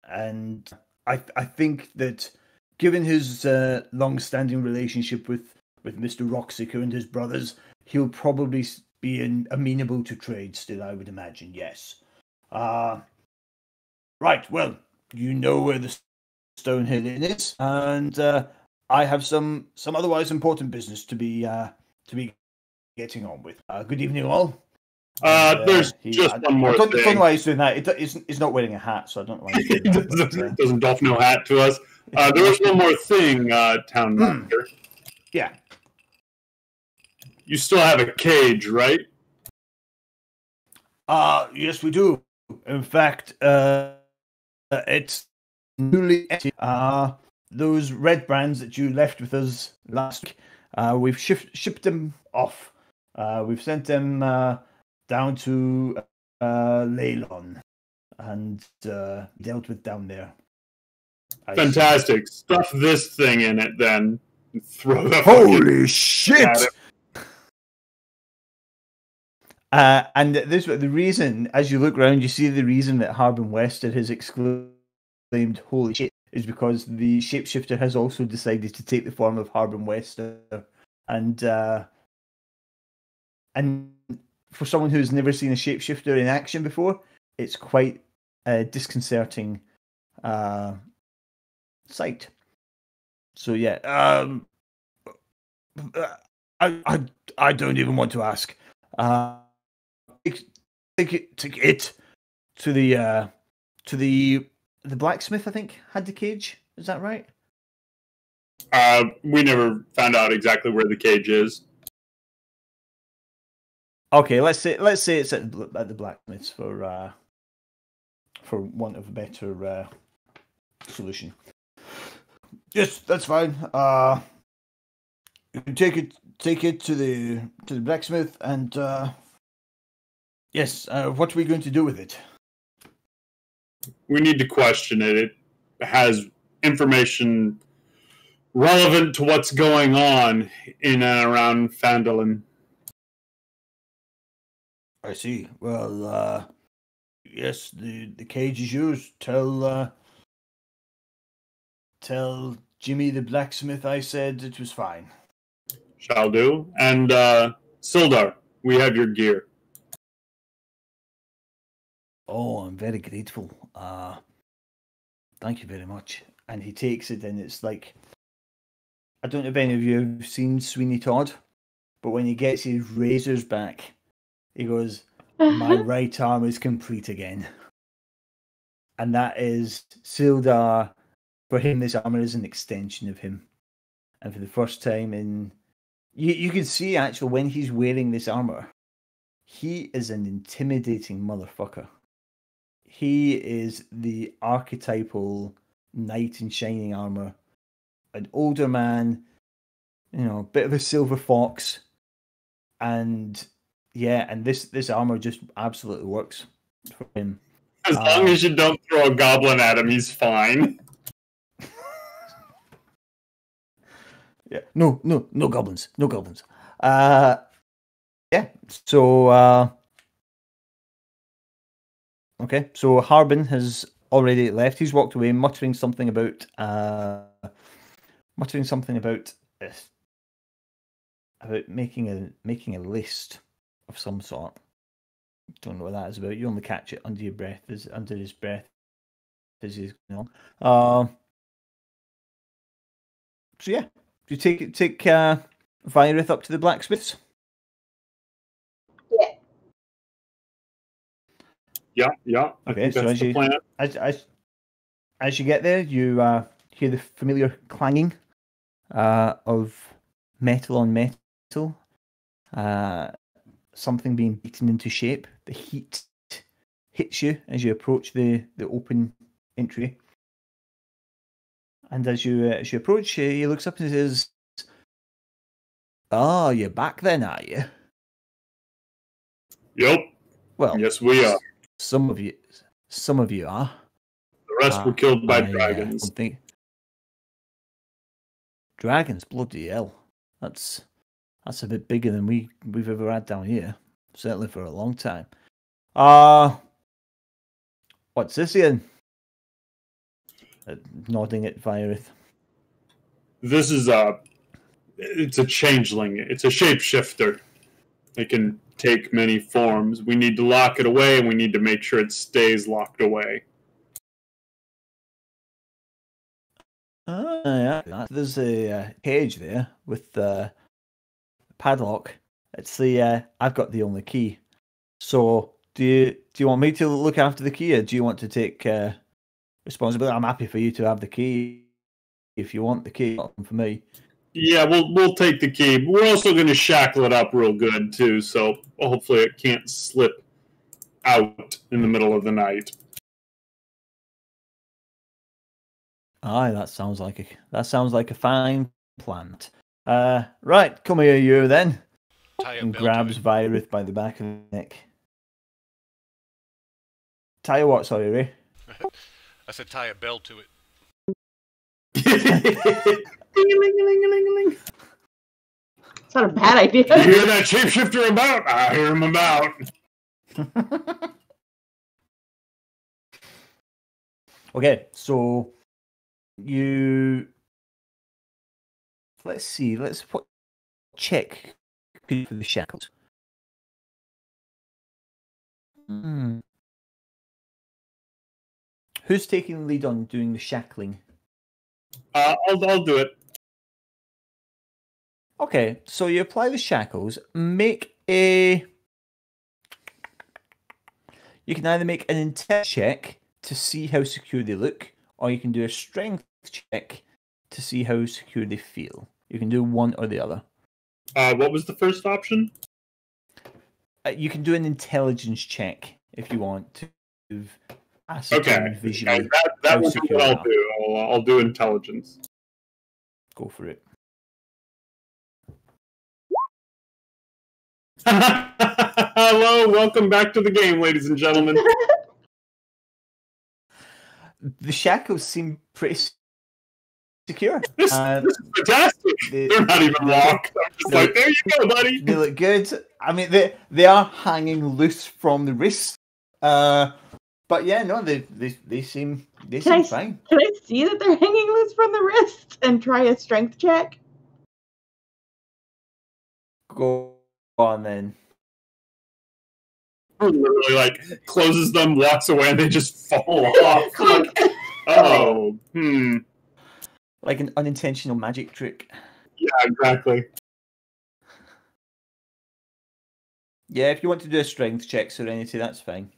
And I think that given his long-standing relationship with Mr. Rockseeker and his brothers, he'll probably be amenable to trade still, I would imagine, yes. Right, well, you know where the Stonehill Inn is, and I have some otherwise important business to be getting on with. Good evening, all. There's just one more thing. I don't know why he's doing that. He's not wearing a hat, so I don't know why he's doing that. Doesn't doff no hat to us. There was one more thing, Town Master. Yeah. You still have a cage, right? Yes, we do. In fact, it's newly empty. Those Red Brands that you left with us last week, we've shipped them off. We've sent them down to Leylon and dealt with down there. Fantastic. Stuff this thing in it, then. Throw the Holy shit! And this the reason, as you look around, you see the reason that Harbin Wester has exclaimed "Holy shit" is because the shapeshifter has also decided to take the form of Harbin Wester, and for someone who's never seen a shapeshifter in action before, it's quite a disconcerting sight. So yeah, I don't even want to ask. Take it to the blacksmith. I think had the cage. Is that right? We never found out exactly where the cage is. Okay, let's say it's at the blacksmith's for want of a better solution. Yes, that's fine. You can take it to the blacksmith, and yes. What are we going to do with it? We need to question it. It has information relevant to what's going on in and around Phandalin. I see. Well, yes, the cage is yours. Tell Jimmy the blacksmith I said it was fine. Shall do. And Sildar, we have your gear. Oh, I'm very grateful. Thank you very much. And he takes it, and it's like, I don't know if any of you have seen Sweeney Todd, but when he gets his razors back, he goes, "My right arm is complete again." And that is Sildar. For him, this armor is an extension of him. And for the first time in... You can see, actually, when he's wearing this armor, he is an intimidating motherfucker. He is the archetypal knight in shining armor. An older man, bit of a silver fox. And yeah, and this armor just absolutely works for him. As long as you don't throw a goblin at him, he's fine. Yeah, no goblins, no goblins. Yeah, so okay, so Harbin has already left. He's walked away, muttering something about making a list of some sort. Don't know what that is about. You only catch it under your breath, under his breath as he's going on. So yeah. Do you take Virith up to the blacksmiths? Yeah. Okay, so that's the plan. As you get there, you hear the familiar clanging of metal on metal. Something being beaten into shape. The heat hits you as you approach the open entry. And as you approach, he looks up and says, "Oh, you're back then, are you?" Yep. Well, yes, we are. Some of you are. The rest were killed by dragons. Dragons, bloody hell! That's a bit bigger than we've ever had down here. Certainly for a long time. What's this, Ian? Nodding at Virith. This is it's a changeling. It's a shapeshifter. It can take many forms. We need to lock it away, and we need to make sure it stays locked away. Yeah. There's a cage there with the padlock. It's the I've got the only key. So do you want me to look after the key, or do you want to take responsibility? I'm happy for you to have the key if you want the key. Not for me. Yeah, we'll take the key. We're also going to shackle it up real good too, so hopefully it can't slip out in the middle of the night. Aye, that sounds like a fine plan. Right, come here, you then. Tie a And belt grabs to it. Virith by the back of the neck. Tie a what? Sorry, Ray. I said tie a bell to it. Ding-a-ling-a-ling-a-ling-a-ling. It's not a bad idea. You hear that shapeshifter about? I hear him about. Okay, so you let's see. Let's check for the shackles. Who's taking the lead on doing the shackling? I'll do it. Okay, so you apply the shackles. Make a. You can either make an intelligence check to see how secure they look, or you can do a strength check to see how secure they feel. You can do one or the other. What was the first option? You can do an intelligence check if you want to ascertain visually. Okay, that one's what I'll do. I'll do intelligence. Go for it. Hello, welcome back to the game, ladies and gentlemen. The shackles seem pretty secure. This is fantastic. They're not even locked. I'm just like, there you go, buddy. They look good. I mean, they are hanging loose from the wrist. But yeah, no, they seem fine. Can I see that they're hanging loose from the wrist and try a strength check? Go on then. Literally, like, closes them, walks away, and they just fall off. Like an unintentional magic trick. Yeah, exactly. Yeah, if you want to do a strength check, Serenity, that's fine.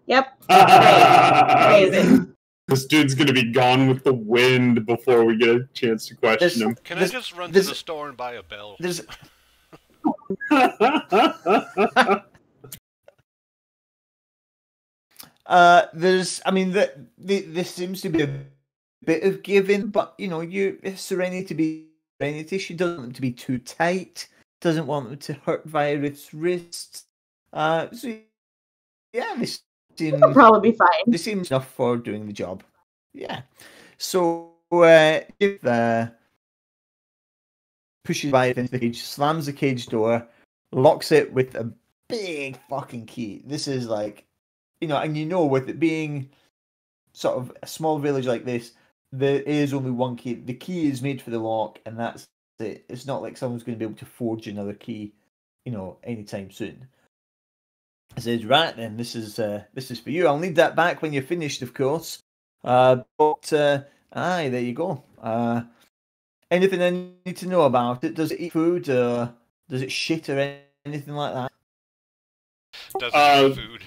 Yep. Amazing. This dude's gonna be gone with the wind before we get a chance to question him. Can I just run to the store and buy a bell? There's I mean, this seems to be a bit of giving, but you know, Serenity to be Serenity. She doesn't want them to be too tight. Doesn't want them to hurt Violet's wrists. So yeah, this seems It'll probably be fine. This seems enough for doing the job. Yeah. So if pushes Violet into the cage, slams the cage door, locks it with a big fucking key. This is like, you know, and you know, with it being sort of a small village like this, there is only one key. The key is made for the lock, and that's it. It's not like someone's going to be able to forge another key, you know, anytime soon. It says, right then, this is for you. I'll need that back when you're finished, of course. But aye, there you go. Anything I need to know about it? Does it eat food? Does it shit or anything like that? Does it eat food?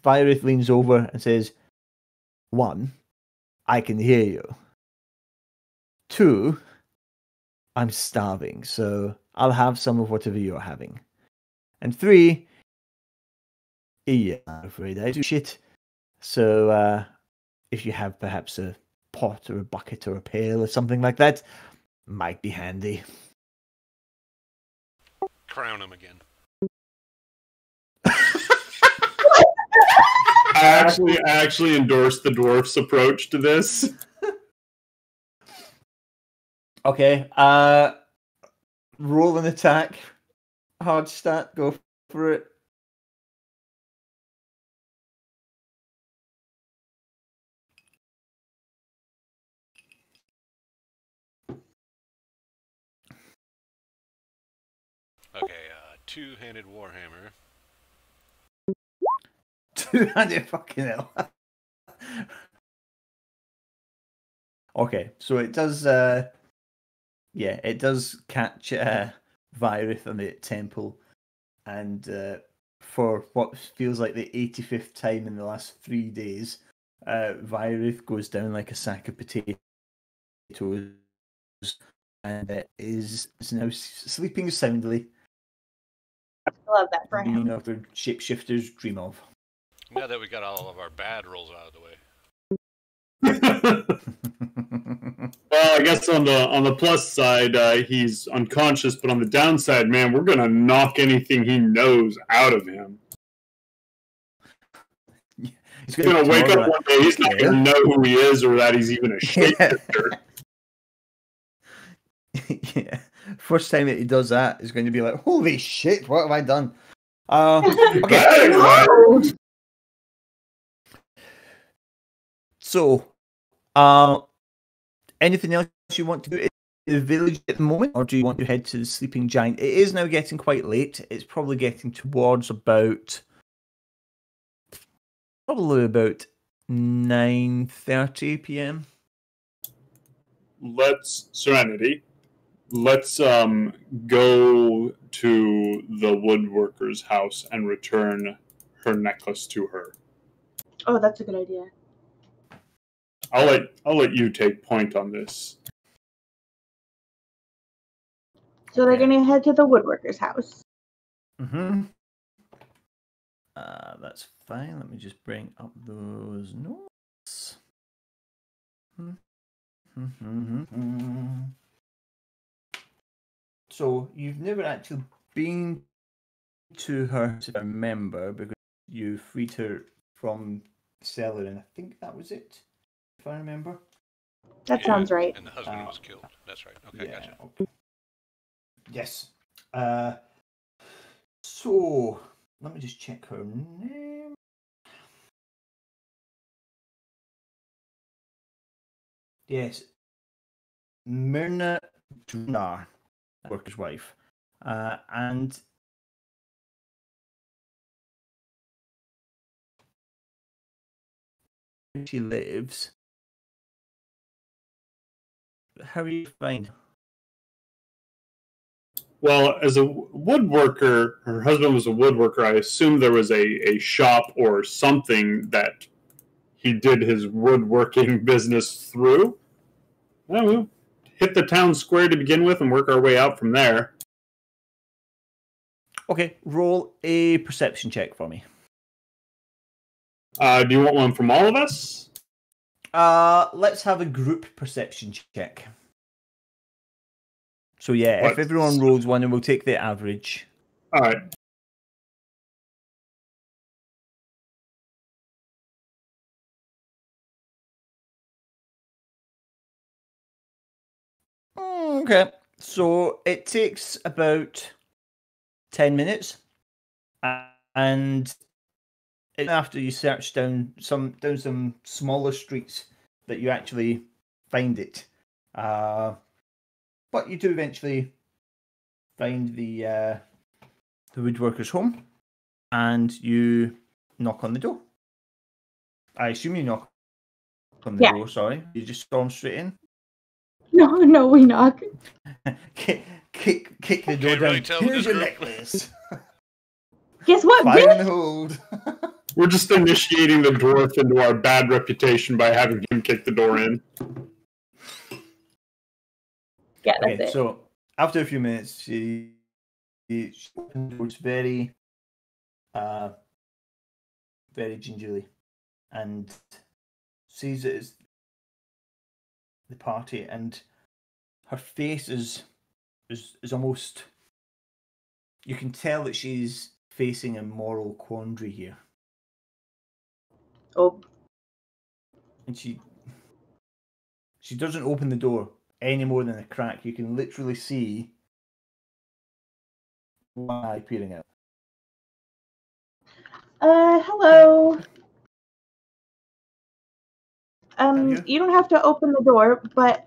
Virith leans over and says, 1, I can hear you. 2, I'm starving, so I'll have some of whatever you're having. And 3, yeah, I'm afraid I do shit. So if you have perhaps a pot or a bucket or a pail or something like that, might be handy. Crown him again. I actually endorse the dwarf's approach to this. Okay, roll an attack. Hard stat, go for it. Okay, two-handed warhammer. Two-handed fucking hell. Okay, so it does. It does catch Virith on the temple, and for what feels like the 85th time in the last 3 days, Virith goes down like a sack of potatoes, and is now sleeping soundly. I love that for him. Being other shapeshifters dream of. Now that we got all of our bad rolls out of the way. Well, I guess on the plus side, he's unconscious, but on the downside, man, we're gonna knock anything he knows out of him. He's gonna wake up one day. He's not gonna know who he is or that he's even a shapeshifter. Yeah. First time that he does that is going to be like, holy shit, what have I done? Okay. So, anything else you want to do in the village at the moment, or do you want to head to the Sleeping Giant? It is now getting quite late. It's probably getting towards about 9:30 p.m. Serenity. Let's go to the woodworker's house and return her necklace to her. Oh, that's a good idea. I'll let you take point on this. So they're gonna head to the woodworker's house. Mm-hmm. That's fine. Let me just bring up those notes. So you've never actually been to her to remember because you freed her from the cellar, and I think that was it, if I remember. That sounds right. And the husband was killed. That's right. Okay, yeah, gotcha. Okay. Yes. So let me just check her name. Yes, Myrna Dunar, worker's wife, and she lives. How are you find? Well, as a woodworker, her husband was a woodworker. I assume there was a shop or something that he did his woodworking business through. Well, we'll hit the town square to begin with and work our way out from there. Okay, roll a perception check for me. Do you want one from all of us? Let's have a group perception check. So yeah, if everyone rolls one, and we'll take the average. All right. Okay, so it takes about 10 minutes, and after you search down some smaller streets that you actually find it. But you do eventually find the woodworker's home, and you knock on the door. I assume you knock on the door. Sorry, you just storm straight in. No, we knock. kick the door down. Here's your necklace. Guess what? Fire in the hold. We're just initiating the dwarf into our bad reputation by having him kick the door in. Yeah, that's it. So after a few minutes, she opens the doors very gingerly and sees it as the party, and her face is almost, you can tell that she's facing a moral quandary here. Oh. And she doesn't open the door any more than a crack. You can literally see one eye peering out. Hello. You don't have to open the door, but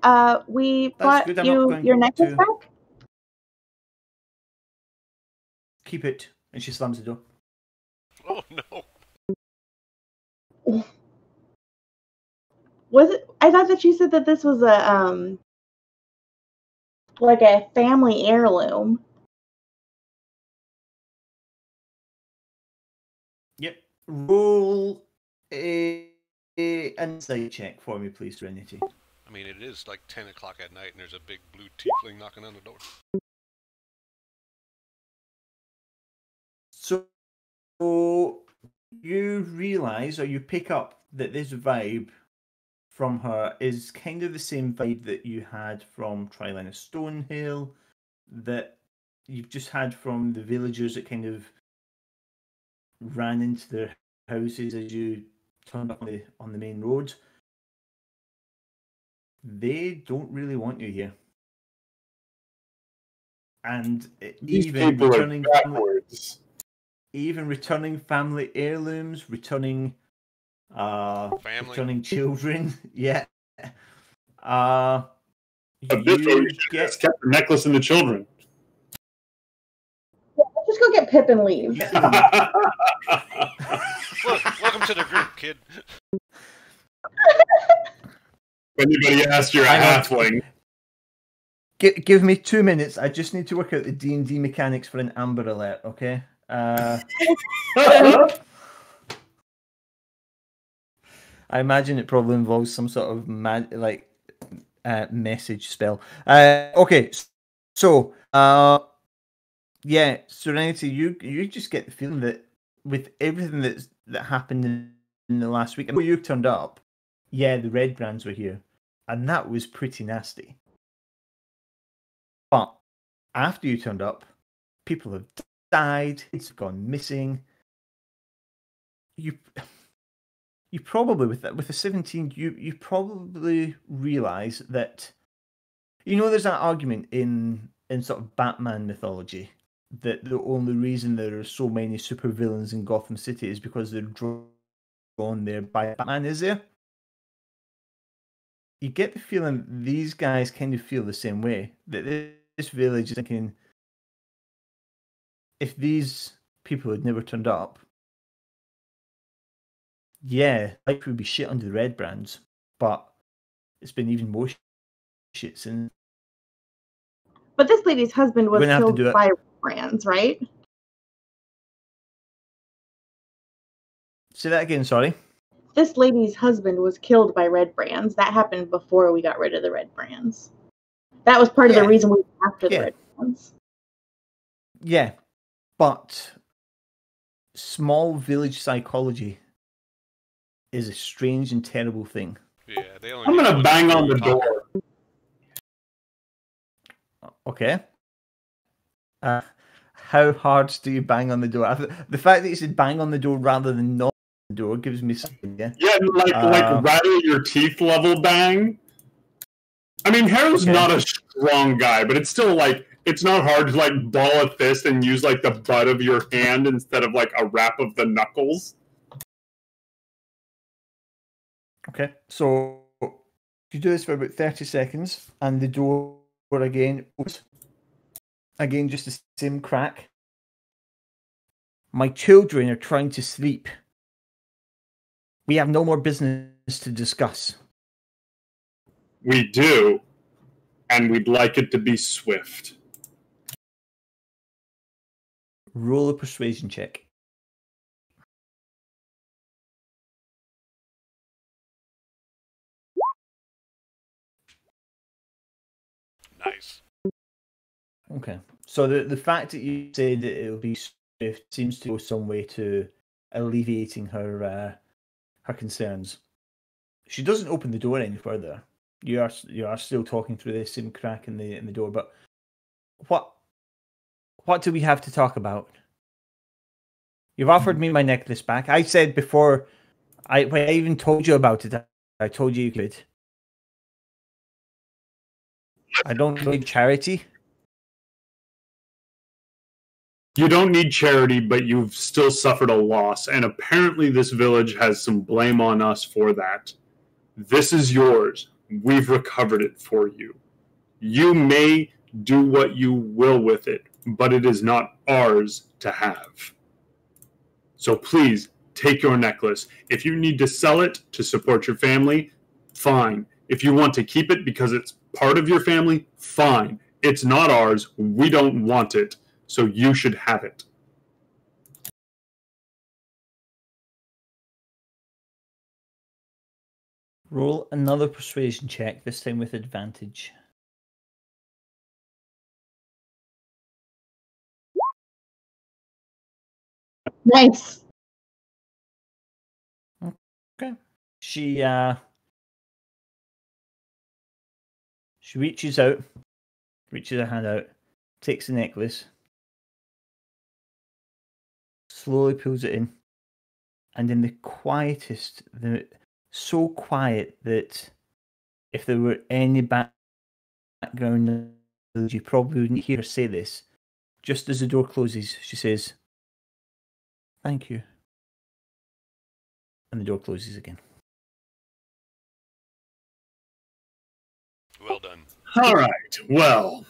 we brought you your necklace back. Keep it. And she slams the door. Oh no. Was it? I thought that you said that this was a like a family heirloom. Yep. Roll an insight check for me, please, Serenity. I mean, it is like 10 o'clock at night, and there's a big blue tiefling knocking on the door. So you realize, or you pick up, that this vibe from her is kind of the same vibe that you had from Triline of Stonehill, that you've just had from the villagers that kind of ran into their houses as you turned up on the main road. They don't really want you here. And These even people returning are backwards. even returning family heirlooms, returning returning children, yeah. You kept the necklace and the children. Yeah, let's just go get Pip and leave. Welcome to the group, kid. If anybody asked, you're a halfling. Give me 2 minutes. I just need to work out the D&D mechanics for an Amber Alert, okay? I imagine it probably involves some sort of message spell. Okay, so yeah, Serenity, you just get the feeling that with everything that happened in the last week, and when you turned up, yeah, the Red Brands were here, and that was pretty nasty. But after you turned up, people have died, it's gone missing. You probably with the 17, you probably realize that, you know, there's that argument in sort of Batman mythology that the only reason there are so many supervillains in Gotham City is because they're drawn there by Batman, is there? You get the feeling these guys kind of feel the same way, that this village is thinking, if these people had never turned up, yeah, life would be shit under the Red Brands, but it's been even more shit since. But this lady's husband was killed by Brands, right? Say that again, sorry. This lady's husband was killed by Red Brands. That happened before we got rid of the Red Brands. That was part of the reason we were after the Red Brands. Yeah, but small village psychology is a strange and terrible thing. Yeah, I'm gonna bang on the door. Okay. How hard do you bang on the door? The fact that you said bang on the door rather than knock on the door gives me something. Yeah, like rattle your teeth level bang. I mean, Harrow's not a strong guy, but it's still like, it's not hard to like ball a fist and use like the butt of your hand instead of like a wrap of the knuckles. Okay, so you do this for about 30 seconds, and the door again opens. Again, just the same crack. My children are trying to sleep. We have no more business to discuss. We do, and we'd like it to be swift. Roll a persuasion check. Nice. Okay. So the fact that you say that it'll be swift seems to go some way to alleviating her her concerns. She doesn't open the door any further. You are still talking through the same crack in the door, but what do we have to talk about? You've offered me my necklace back. I said before, I even told you about it. I told you could. I don't need charity. You don't need charity, but you've still suffered a loss, and apparently this village has some blame on us for that. This is yours. We've recovered it for you. You may do what you will with it, but it is not ours to have. So please, take your necklace. If you need to sell it to support your family, fine. If you want to keep it because it's part of your family, fine. It's not ours. We don't want it. So you should have it. Roll another persuasion check, this time with advantage. Nice. Okay. She She reaches her hand out, takes the necklace, slowly pulls it in, and in the quietest, so quiet that if there were any background, you probably wouldn't hear her say this. Just as the door closes, she says, "Thank you." And the door closes again. Well done. All right. Well,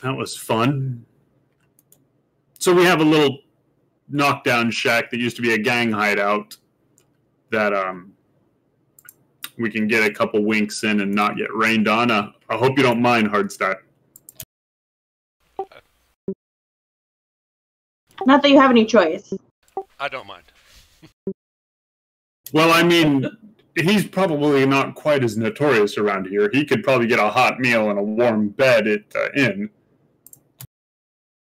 that was fun. So we have a little knockdown shack that used to be a gang hideout that we can get a couple winks in and not get rained on. I hope you don't mind, Hardstadt. Not that you have any choice. I don't mind. Well, I mean, he's probably not quite as notorious around here. He could probably get a hot meal and a warm bed at the inn.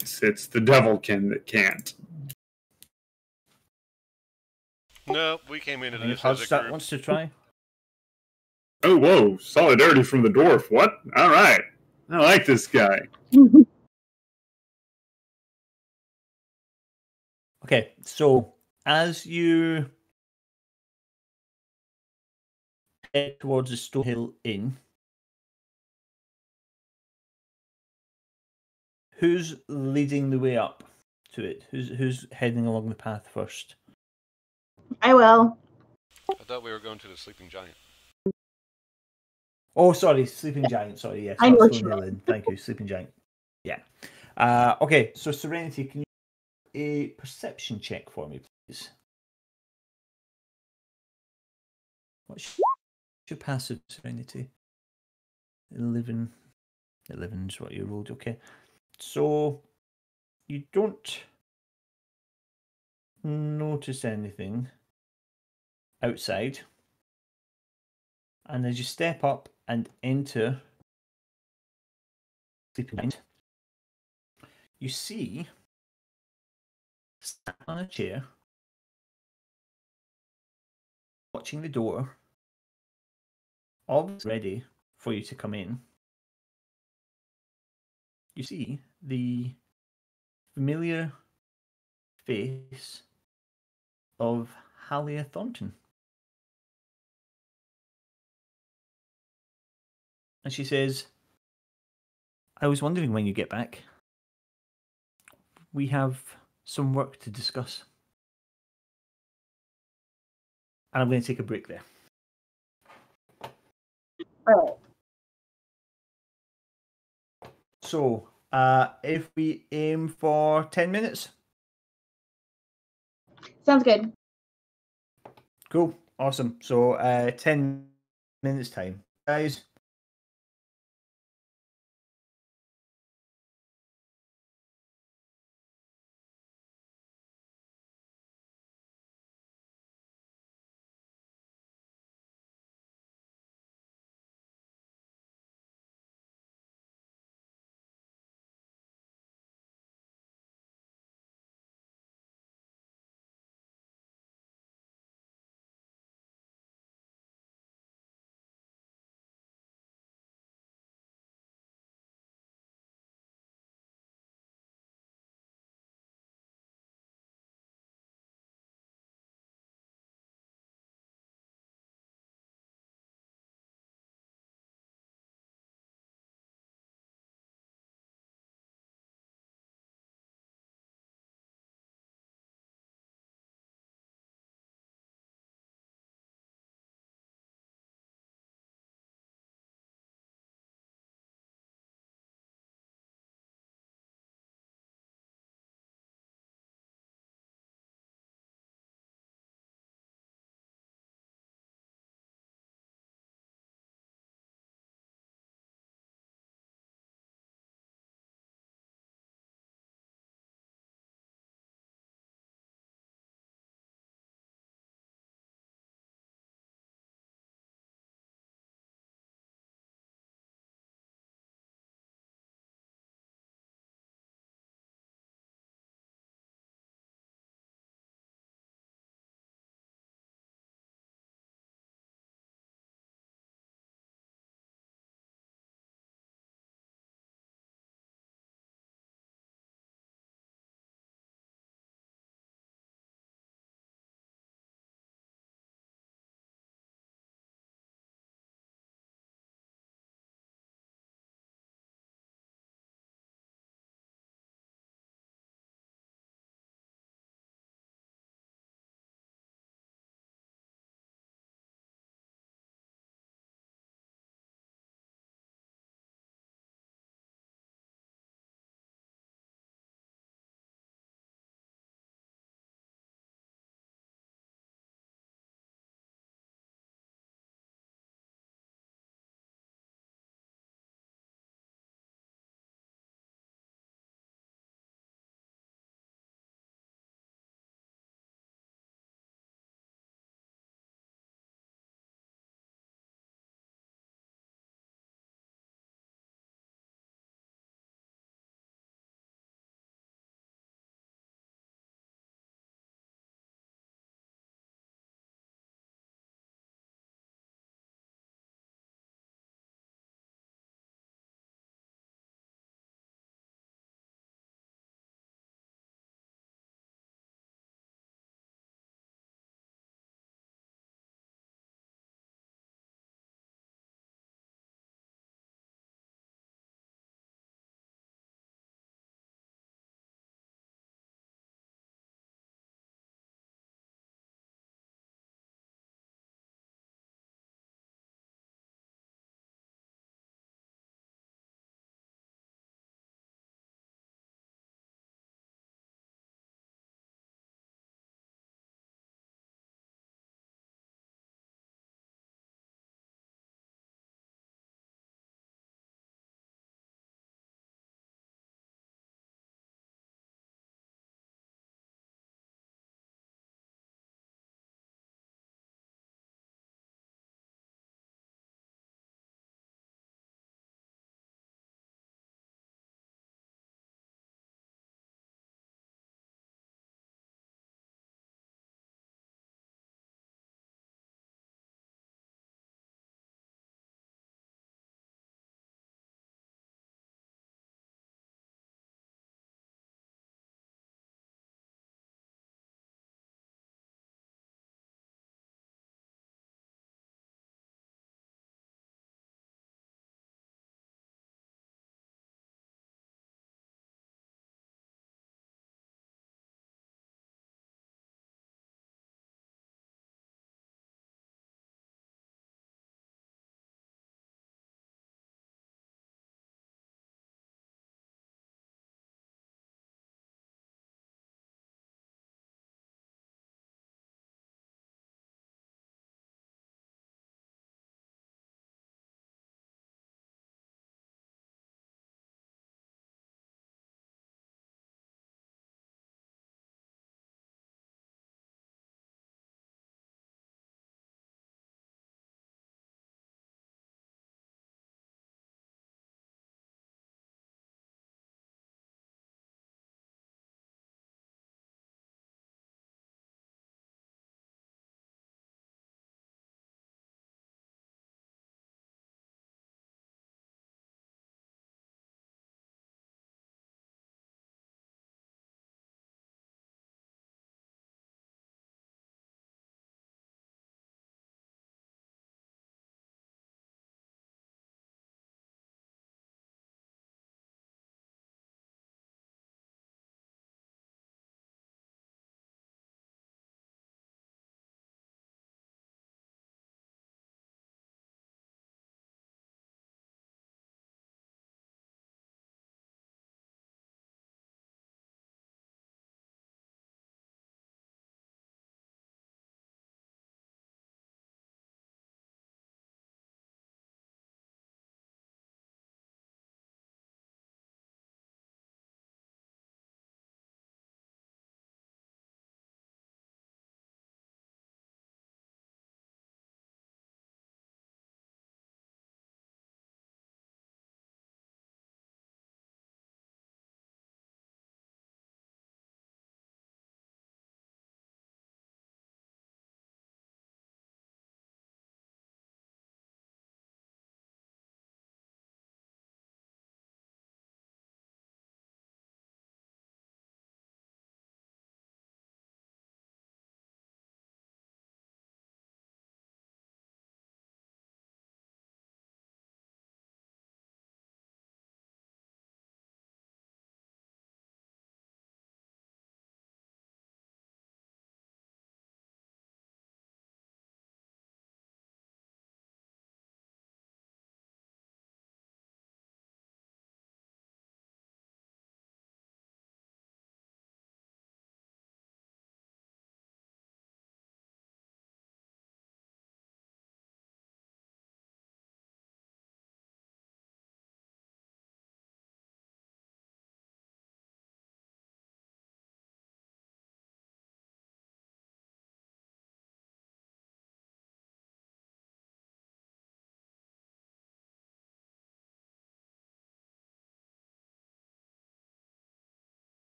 It's the Devilkin that can't. No, we came into And if this as a Hardstadt group. wants to try, Oh, whoa. Solidarity from the dwarf. What? All right. I like this guy. okay. So as you head towards the Stonehill Inn, who's leading the way up to it? Who's heading along the path first? I will. I thought we were going to the Sleeping Giant. Oh, sorry, Sleeping Giant. Sorry, yes, I know what you Stonehill Inn. Thank you, Sleeping Giant. Yeah. Okay, so Serenity, can you do a perception check for me, please? What's your passive, Serenity? 11. 11 is what you rolled. Okay, so you don't notice anything outside, and as you step up and enter Sleeping Giant, you see sat on a chair, watching the door, all ready for you to come in. You see the familiar face of Halia Thornton. And she says, "I was wondering when you get back. We have some work to discuss." And I'm going to take a break there. All So, if we aim for 10 minutes. right. Sounds good. Cool. Awesome. So, 10 minutes time. Guys,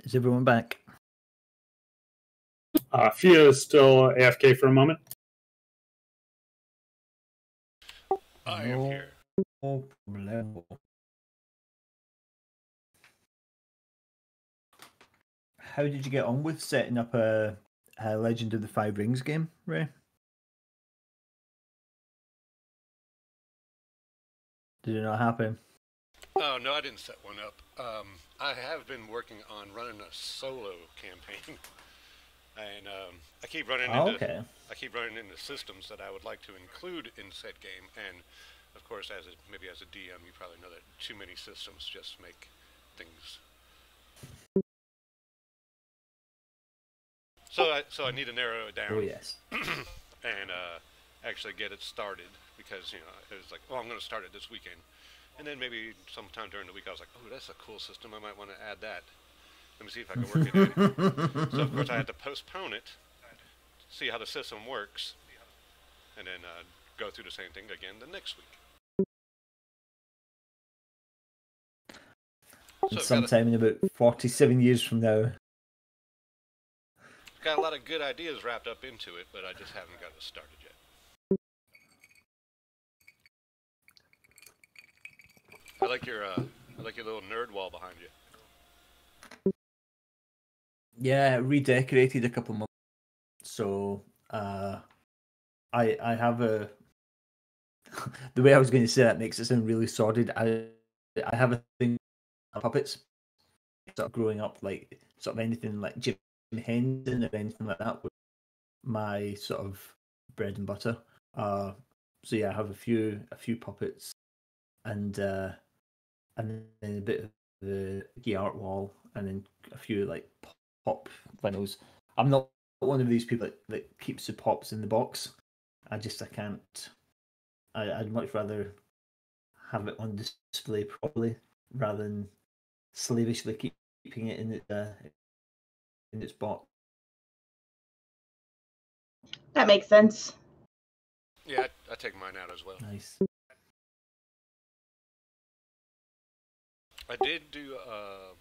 Is everyone back? Fia is still AFK for a moment. I am here. No problemo. How did you get on with setting up a Legend of the Five Rings game, Ray? Did it not happen? Oh, no, I didn't set one up. I have been working on running a solo campaign. And I keep running into systems that I would like to include in said game. And of course, maybe as a DM, you probably know that too many systems just make things. So I need to narrow it down. Oh yes. And actually get it started, because it was like, oh, I'm going to start it this weekend, and then maybe sometime during the week I was like, oh, that's a cool system, I might want to add that. Let me see if I can work it in. So of course I had to postpone it, see how the system works, and then go through the same thing again the next week. So sometime in about 47 years from now. Got a lot of good ideas wrapped up into it, but I just haven't got it started yet. I like your little nerd wall behind you. Yeah, redecorated a couple months. So I have a the way I was going to say that makes it sound really sordid. I have a thing of puppets. Sort of growing up, like sort of anything like Jim Henson or anything like that was my sort of bread and butter. So yeah, I have a few puppets, and then a bit of the art wall, and then a few like pop vinyls. I'm not one of these people that keeps the pops in the box. I can't. I'd much rather have it on display properly rather than slavishly keeping it in its box. That makes sense. Yeah, I take mine out as well. Nice. I did do, I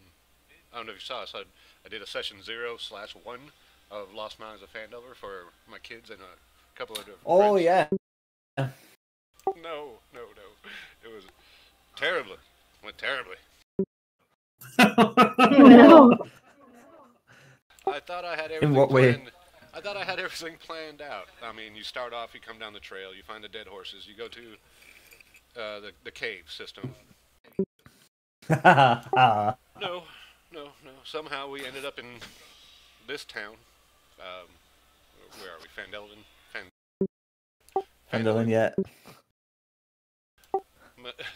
don't know if you saw, so I did a session 0/1 of Lost Mines of Phandelver for my kids and a couple of different Oh, friends. yeah. No. It was terribly. Went terribly. No. I thought I had everything In what way? planned. I thought I had everything planned out. I mean, you start off, you come down the trail, you find the dead horses, you go to the cave system. No. Somehow we ended up in this town. Where are we? Phandelver? Phandelver, yeah.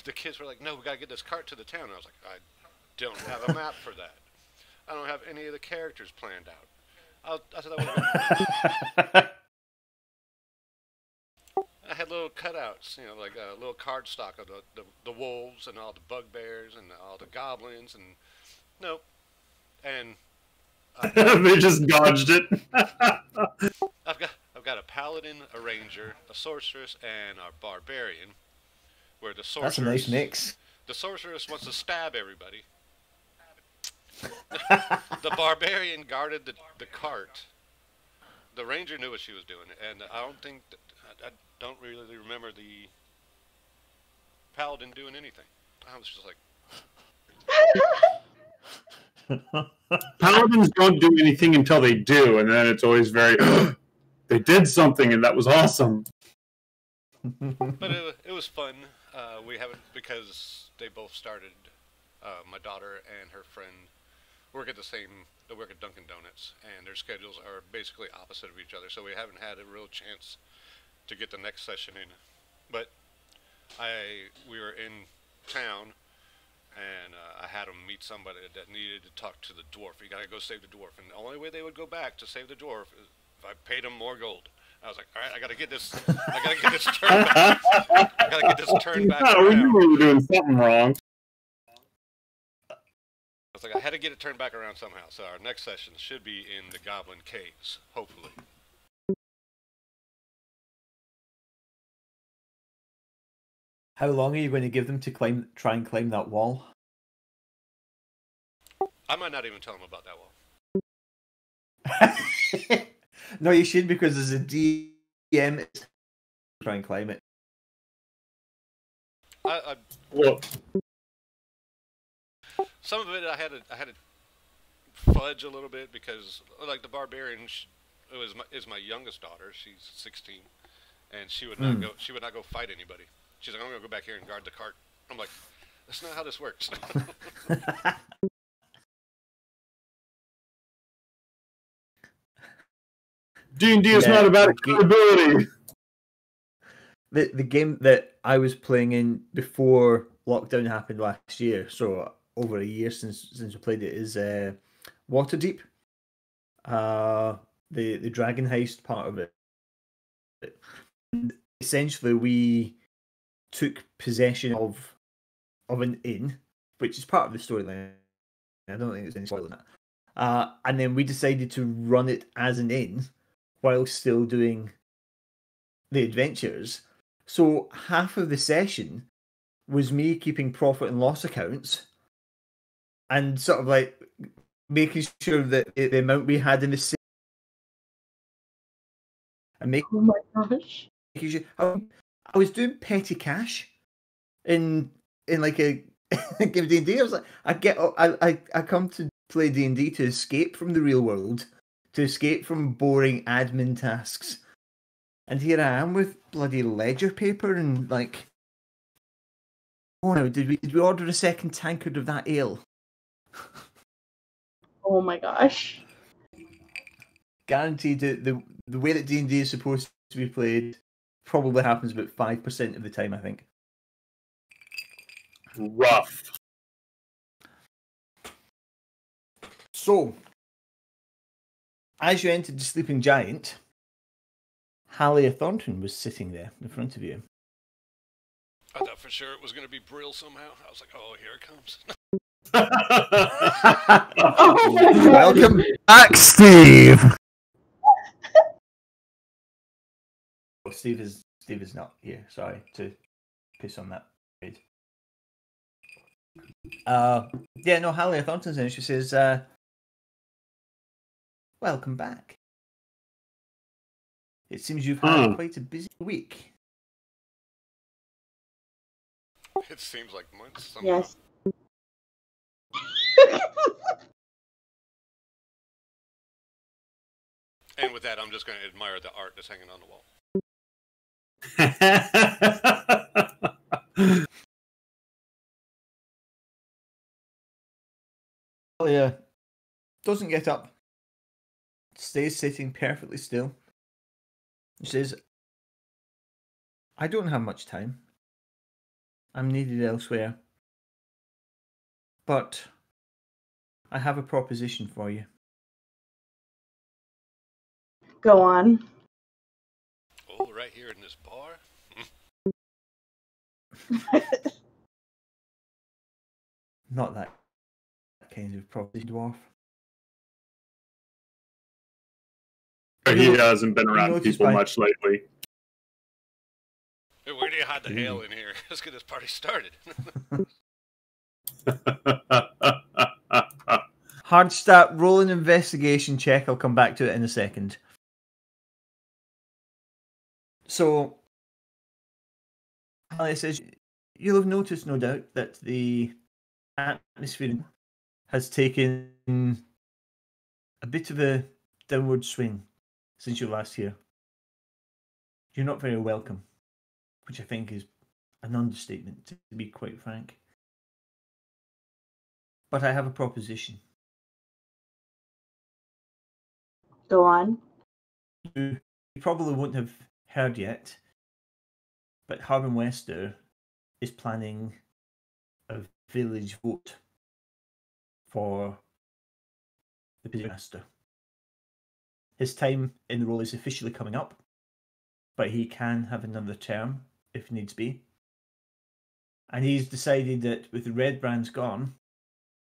The kids were like, no, we gotta get this cart to the town. And I was like, I don't have a map for that. I don't have any of the characters planned out. I said that I had little cutouts, like a little card stock of the wolves and all the bugbears and all the goblins, and nope. And they just dodged it. I've got a paladin, a ranger, a sorceress, and a barbarian. Where the sorceress, that's a nice mix. The sorceress wants to stab everybody. The barbarian guarded the cart. The ranger knew what she was doing, and I don't really remember the paladin doing anything. I was just like, Paladins don't do anything until they do, and then it's always very they did something and that was awesome. But it was fun. We haven't, because they both started. My daughter and her friend work at they work at Dunkin' Donuts, and their schedules are basically opposite of each other, so we haven't had a real chance to get the next session in. But we were in town, and I had them meet somebody that needed to talk to the dwarf. You gotta go save the dwarf, and the only way they would go back to save the dwarf is if I paid them more gold. I was like, all right, I gotta get this turned back. I gotta get this turned back We around. knew we were doing something wrong. I was like, I had to get it turned back around somehow. So our next session should be in the Goblin Caves, hopefully. How long are you going to give them to try and climb that wall? I might not even tell him about that one. No, you should, because as a DM, it's try and climb it. Well, Some of it I had to fudge a little bit because, like, the barbarian is my youngest daughter. She's 16, and she would not go. She would not go fight anybody. She's like, I'm gonna go back here and guard the cart. I'm like, that's not how this works. D&D is not about accountability. The game that I was playing in before lockdown happened last year, so over a year since we played it, is Waterdeep. The dragon heist part of it. And essentially, we took possession of an inn, which is part of the storyline. I don't think there's any spoiler in that. And then we decided to run it as an inn while still doing the adventures. So half of the session was me keeping profit and loss accounts and sort of like making sure that the amount we had in the sale and making. Oh my gosh! I was doing petty cash in like a game of D&D. I was like, I come to play D&D to escape from the real world, to escape from boring admin tasks. And here I am with bloody ledger paper and like, oh no, did we order a second tankard of that ale? Oh my gosh! Guaranteed the way that D&D is supposed to be played probably happens about 5% of the time, I think. Rough. So, as you entered the Sleeping Giant, Halia Thornton was sitting there in front of you. I thought for sure it was going to be Brill somehow. I was like, oh, here it comes. Welcome back, Steve. Oh, Steve is not here. Sorry to piss on that. Yeah, no, Halia Thornton's in. She says, welcome back. It seems you've had quite a busy week. It seems like months somehow. Yes. And with that, I'm just going to admire the art that's hanging on the wall. Halia doesn't get up. Stays sitting perfectly still. She says, I don't have much time. I'm needed elsewhere. But I have a proposition for you. Go on. Oh, right here in this bar? Not that kind of proposition, dwarf. He hasn't been around people much lately. Hey, where do you hide the ale in here? Let's get this party started. Hard stat, roll an investigation check. I'll come back to it in a second. So, Halia says, you'll have noticed, no doubt, that the atmosphere has taken a bit of a downward swing since you were last here. You're not very welcome, which I think is an understatement, to be quite frank. But I have a proposition. Go on. You probably won't have heard yet, but Harbin Wester is planning a village vote for the position of master. His time in the role is officially coming up, but he can have another term if needs be. And he's decided that with the red brands gone,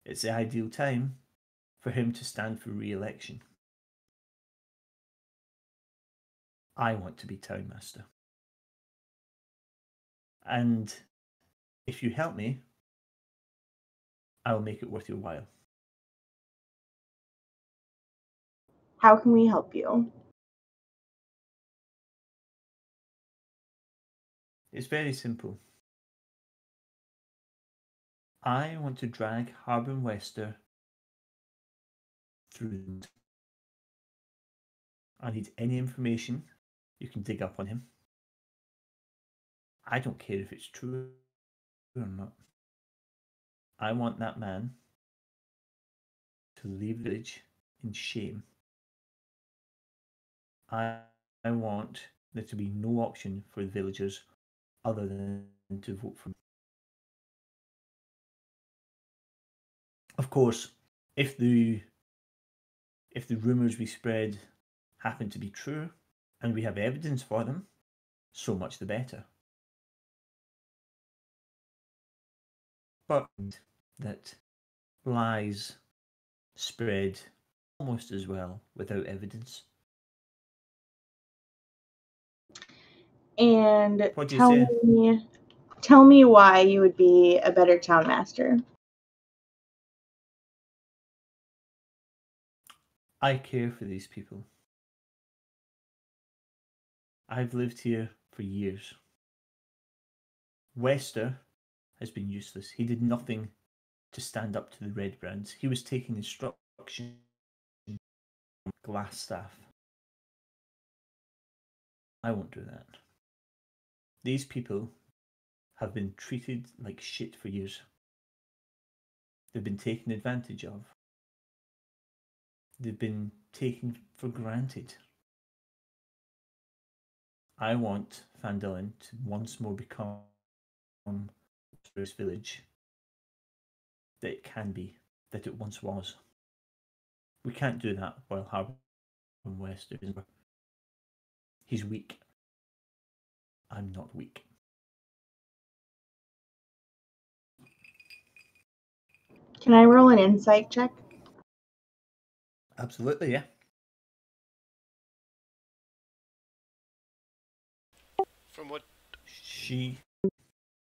it's the ideal time for him to stand for re-election. I want to be town master. And if you help me, I'll make it worth your while. How can we help you? It's very simple. I want to drag Harbin Wester through. I need any information you can dig up on him. I don't care if it's true or not. I want that man to leave the village in shame. I want there to be no option for the villagers other than to vote for him. Of course, if the rumours we spread happen to be true and we have evidence for them, so much the better. But that lies spread almost as well without evidence. And What do you say? tell me why you would be a better town master. I care for these people. I've lived here for years. Wester has been useless. He did nothing to stand up to the Red Brands. He was taking instruction from Glassstaff. I won't do that. These people have been treated like shit for years. They've been taken advantage of. They've been taken for granted. I want Phandalin to once more become this village that it can be, that it once was. We can't do that while Harbin Wester is. He's weak. I'm not weak. Can I roll an insight check? Absolutely, yeah. From what? She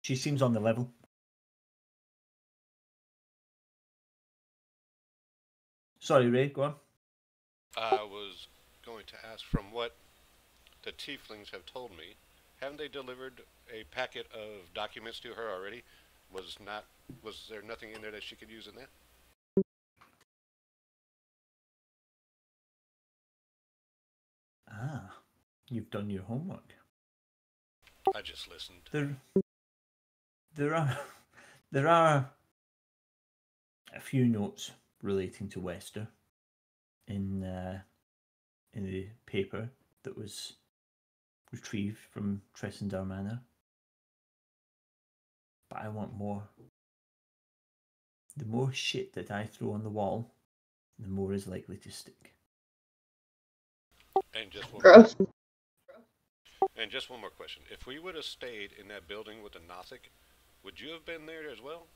seems on the level. Sorry, Ray, go on. I was going to ask, from what the tieflings have told me, haven't they delivered a packet of documents to her already? Was there nothing in there that she could use in that? Ah, you've done your homework. I just listened. There are a few notes relating to Wester in the paper that was retrieved from Tressendar Manor. But I want more. The more shit that I throw on the wall, the more is likely to stick. And just one Gross. And just one more question. If we would have stayed in that building with the Nothic, would you have been there as well?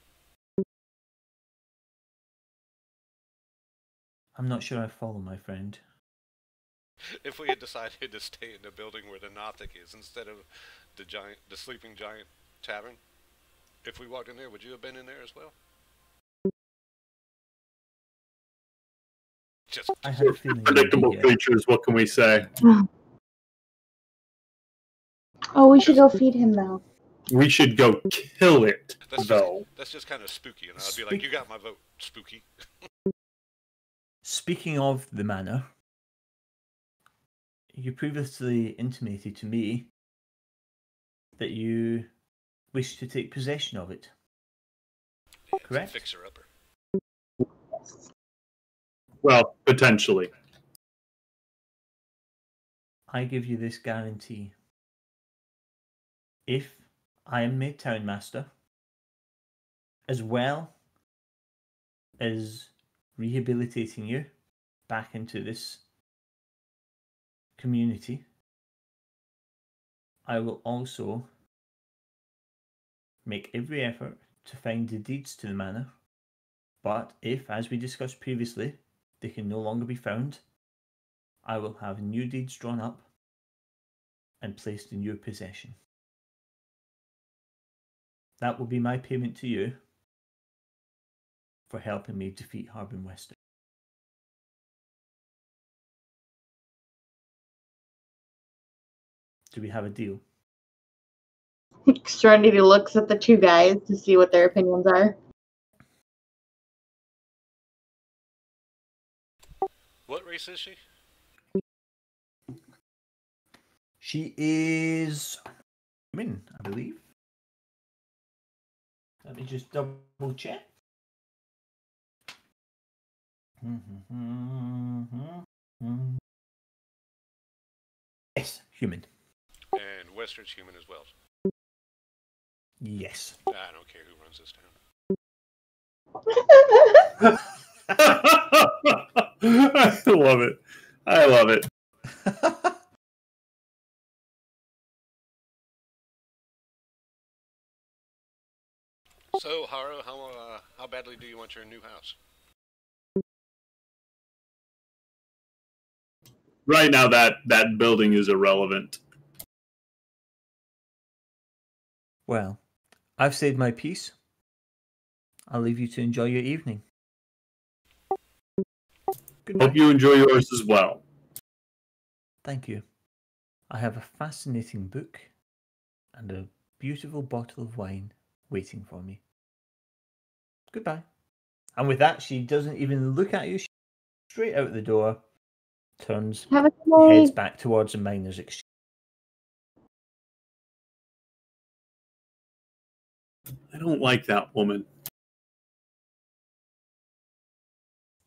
I'm not sure I follow, my friend. If we had decided to stay in the building where the Nothic is instead of the Sleeping Giant Tavern, if we walked in there, would you have been in there as well? I had a feeling. Predictable creatures, what can we say? Oh, we should go feed him now. We should go kill it, though. That's just kind of spooky, and I'd be like, you got my vote, spooky. Speaking of the manor, you previously intimated to me that you wish to take possession of it. Yeah, correct? Fixer-upper. Well, potentially. I give you this guarantee. If I am made town master, as well as rehabilitating you back into this community, I will also make every effort to find the deeds to the manor. But if, as we discussed previously, they can no longer be found, I will have new deeds drawn up and placed in your possession. That will be my payment to you for helping me defeat Harbin Wester. Do we have a deal? Serenity looks at the two guys to see what their opinions are. What race is she? She is human, I believe. Let me just double check. Yes, human. And Western's human as well. Yes. I don't care who runs this town. I love it. I love it. So, Haro, how badly do you want your new house? Right now, that building is irrelevant. Well, I've said my piece. I'll leave you to enjoy your evening. Goodbye. Hope you enjoy yours as well. Thank you. I have a fascinating book and a beautiful bottle of wine waiting for me. Goodbye. And with that, she doesn't even look at you. She's straight out the door, turns, Have a good heads night. back towards the miners' exchange. I don't like that woman.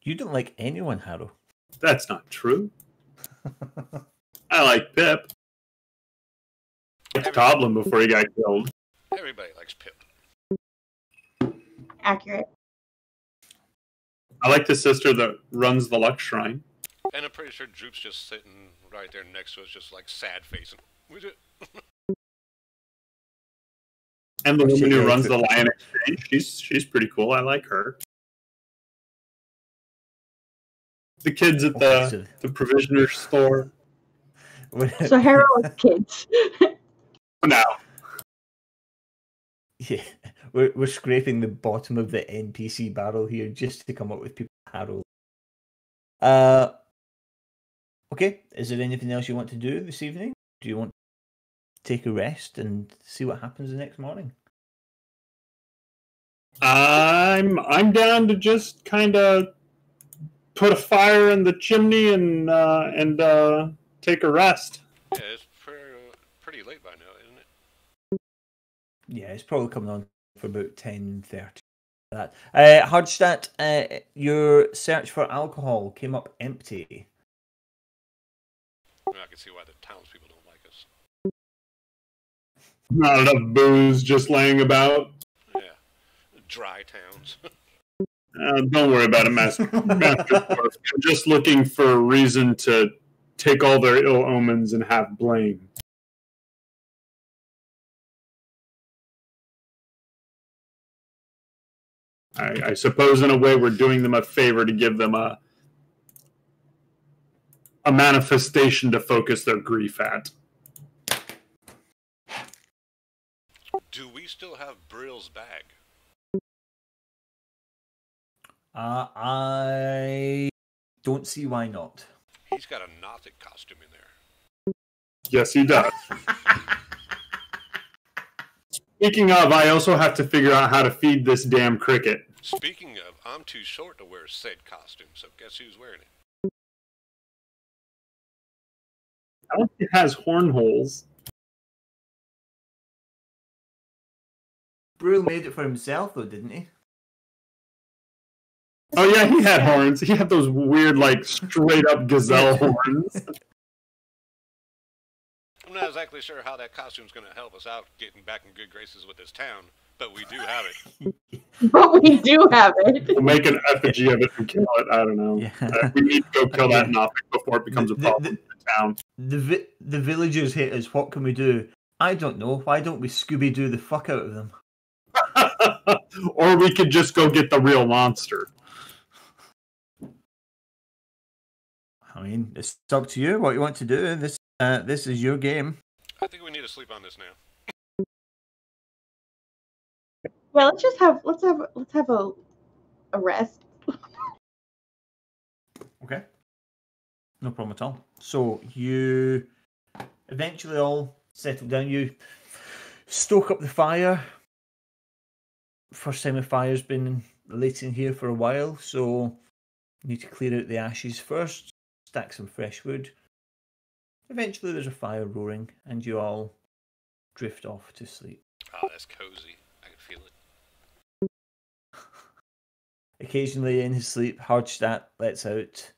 You don't like anyone, Harrow. That's not true. I like Pip. I liked Goblin before he got killed. Everybody likes Pip. Accurate. I like the sister that runs the Lux Shrine. And I'm pretty sure Droop's just sitting right there next to us, just like sad facing. And the woman who Yeah, runs the Lion Exchange, she's pretty cool. I like her. The kids at the provisioner store. So Harrow is kids. Now. Yeah, we're scraping the bottom of the NPC barrel here just to come up with people Harrow. Okay, is there anything else you want to do this evening? Do you want to take a rest and see what happens the next morning? I'm down to just kind of put a fire in the chimney and take a rest. Yeah, it's pretty late by now, isn't it? Yeah, it's probably coming on for about 10:30. That Hardstadt, your search for alcohol came up empty. I can see why the townspeople don't like us. Not enough booze just laying about. Yeah, dry towns. Don't worry about it, Master. I'm just looking for a reason to take all their ill omens and have blame. I suppose in a way we're doing them a favor to give them a manifestation to focus their grief at. Do we still have Brill's bag? I don't see why not. He's got a Nothic costume in there. Yes, he does. Speaking of, I also have to figure out how to feed this damn cricket. Speaking of, I'm too short to wear said costume, so guess who's wearing it? I don't think it has horn holes. Brill made it for himself, though, didn't he? Oh yeah, he had horns. He had those weird, like, straight-up gazelle horns. I'm not exactly sure how that costume's going to help us out getting back in good graces with this town, but we do have it. But we do have it. We'll make an effigy of it and kill it. I don't know. Yeah. We need to go kill that Nothic before it becomes a problem in the town. The villagers hate us. What can we do? I don't know. Why don't we Scooby-Doo the fuck out of them? Or we could just go get the real monster. I mean, it's up to you what you want to do. This is your game. I think we need to sleep on this now. Yeah, let's have a rest. Okay. No problem at all. So you eventually all settle down. You stoke up the fire. First time a fire's been lit in here for a while, so you need to clear out the ashes first, stack some fresh wood. Eventually there's a fire roaring, and you all drift off to sleep. Oh, that's cozy. I can feel it. Occasionally in his sleep, Hardstadt lets out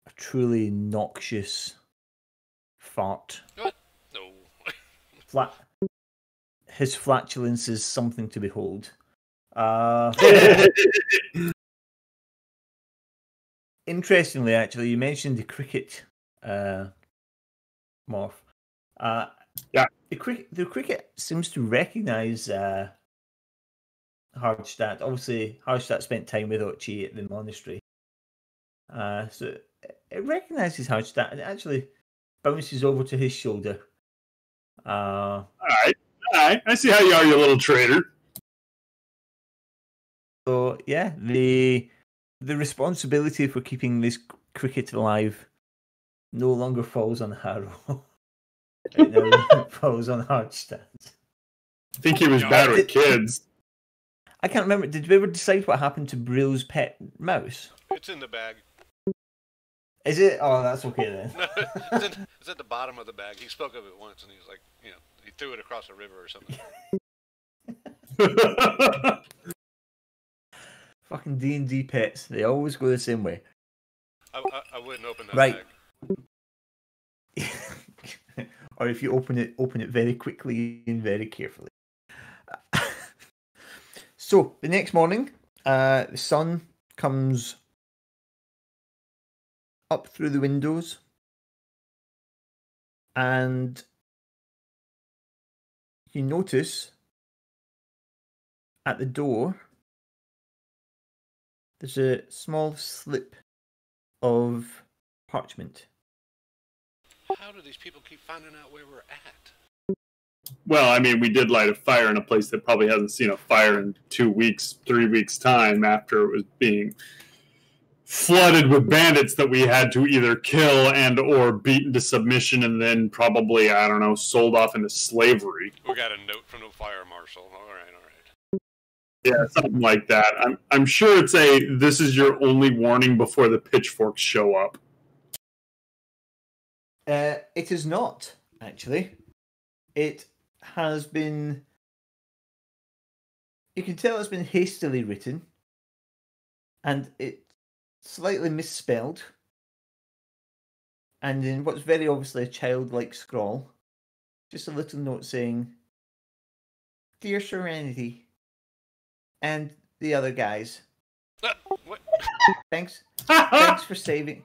a truly noxious fart. What? No. His flatulence is something to behold. Interestingly, actually, you mentioned the cricket, Morph. Yeah. The cricket seems to recognise Hardstadt. Obviously, Hardstadt spent time with Ochi at the monastery. So it recognises Hardstadt and it actually bounces over to his shoulder. All right. I see how you are, you little traitor. So yeah, the responsibility for keeping this cricket alive no longer falls on Harrow. It now falls on Hardstadt. I think he was bad with kids. I can't remember. Did we ever decide what happened to Brill's pet mouse? It's in the bag. Is it? Oh, that's okay then. It's at the bottom of the bag. He spoke of it once, and he's like, he threw it across a river or something. Fucking D&D pets. They always go the same way. I wouldn't open that Right. bag. Or if you open it very quickly and very carefully. So, the next morning, the sun comes up through the windows and you notice at the door there's a small slip of parchment. How do these people keep finding out where we're at? Well, I mean, we did light a fire in a place that probably hasn't seen a fire in 2 weeks, 3 weeks' time after it was being flooded with bandits that we had to either kill and or beat into submission and then probably, I don't know, sold off into slavery. We got a note from the fire marshal. All right. Yeah, something like that. I'm sure it's this is your only warning before the pitchforks show up. It is not, actually. It has been... You can tell it's been hastily written. And it's slightly misspelled. And in what's very obviously a childlike scrawl, just a little note saying, "Dear Serenity, and the other guys. What? Thanks for saving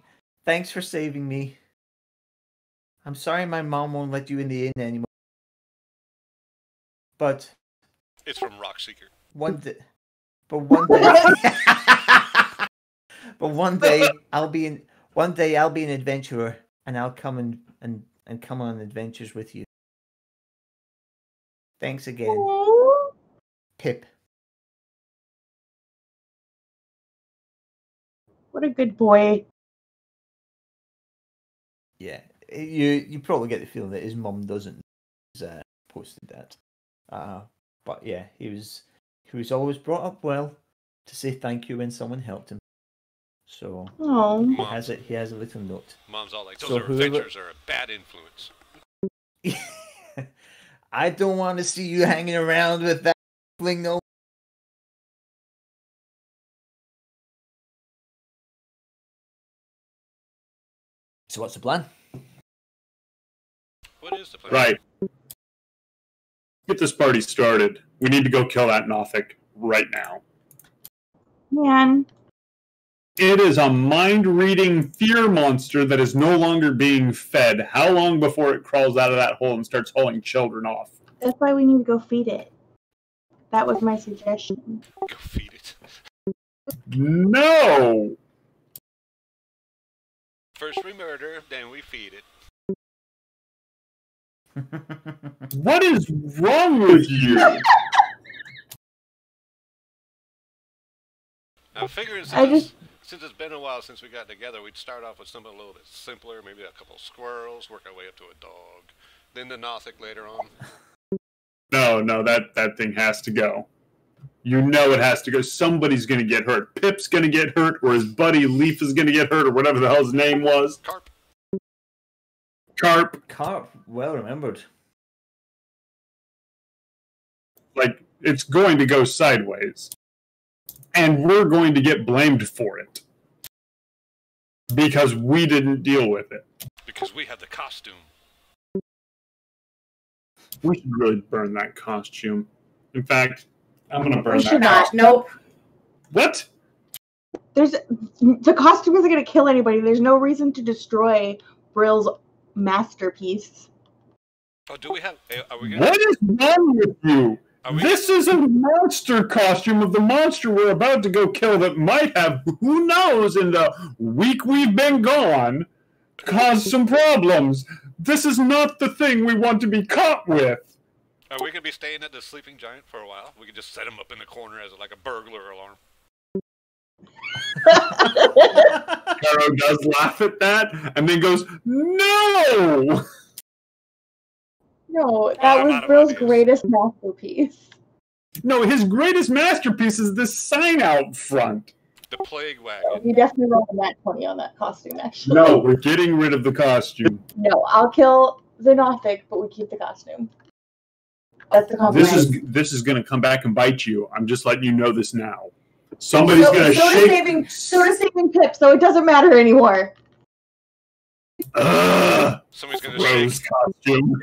me. I'm sorry my mom won't let you in the inn anymore. But It's from Rockseeker. one day I'll be an adventurer and I'll come and come on adventures with you. Thanks again. Pip." What a good boy. Yeah, you probably get the feeling that his mum doesn't posted that. But yeah, he was always brought up well to say thank you when someone helped him. So Oh. he has a little note. Mom's all like, those So adventures are a bad influence. I don't want to see you hanging around with that fling no. So what's the plan? What is the plan? Right. Get this party started. We need to go kill that Nothic right now. Man. It is a mind-reading fear monster that is no longer being fed. How long before it crawls out of that hole and starts hauling children off? That's why we need to go feed it. That was my suggestion. Go feed it. No! First we murder, then we feed it. What is wrong with you? I'm figuring I since since it's been a while since we got together, we'd start off with something a little bit simpler, maybe a couple of squirrels, work our way up to a dog, then the Nothic later on. No, that thing has to go. You know it has to go. Somebody's going to get hurt. Pip's going to get hurt, or his buddy Leaf is going to get hurt, or whatever the hell his name was. Carp, well remembered. Like, it's going to go sideways. And we're going to get blamed for it. Because we didn't deal with it. Because we have the costume. We should really burn that costume. In fact, I'm going to burn We that should not. costume. Nope. What? The costume isn't going to kill anybody. There's no reason to destroy Brill's masterpiece. Oh, do we have... Are we gonna... What is wrong with you? This is a monster costume of the monster we're about to go kill that might have, who knows, in the week we've been gone, caused some problems. This is not the thing we want to be caught with. Are we going to be staying at the Sleeping Giant for a while? We could just set him up in the corner as like a burglar alarm. Caro does laugh at that and then goes, no! No, that was Brill's greatest masterpiece. No, his greatest masterpiece is this sign out front. The plague wagon. We definitely rolled a nat 20 on that costume, actually. No, we're getting rid of the costume. No, I'll kill the Nothic, but we keep the costume. That's the compromise. This is going to come back and bite you. I'm just letting you know this now. Somebody's going to shake. So does saving Pip, so it doesn't matter anymore. Somebody's going to shake. Costume.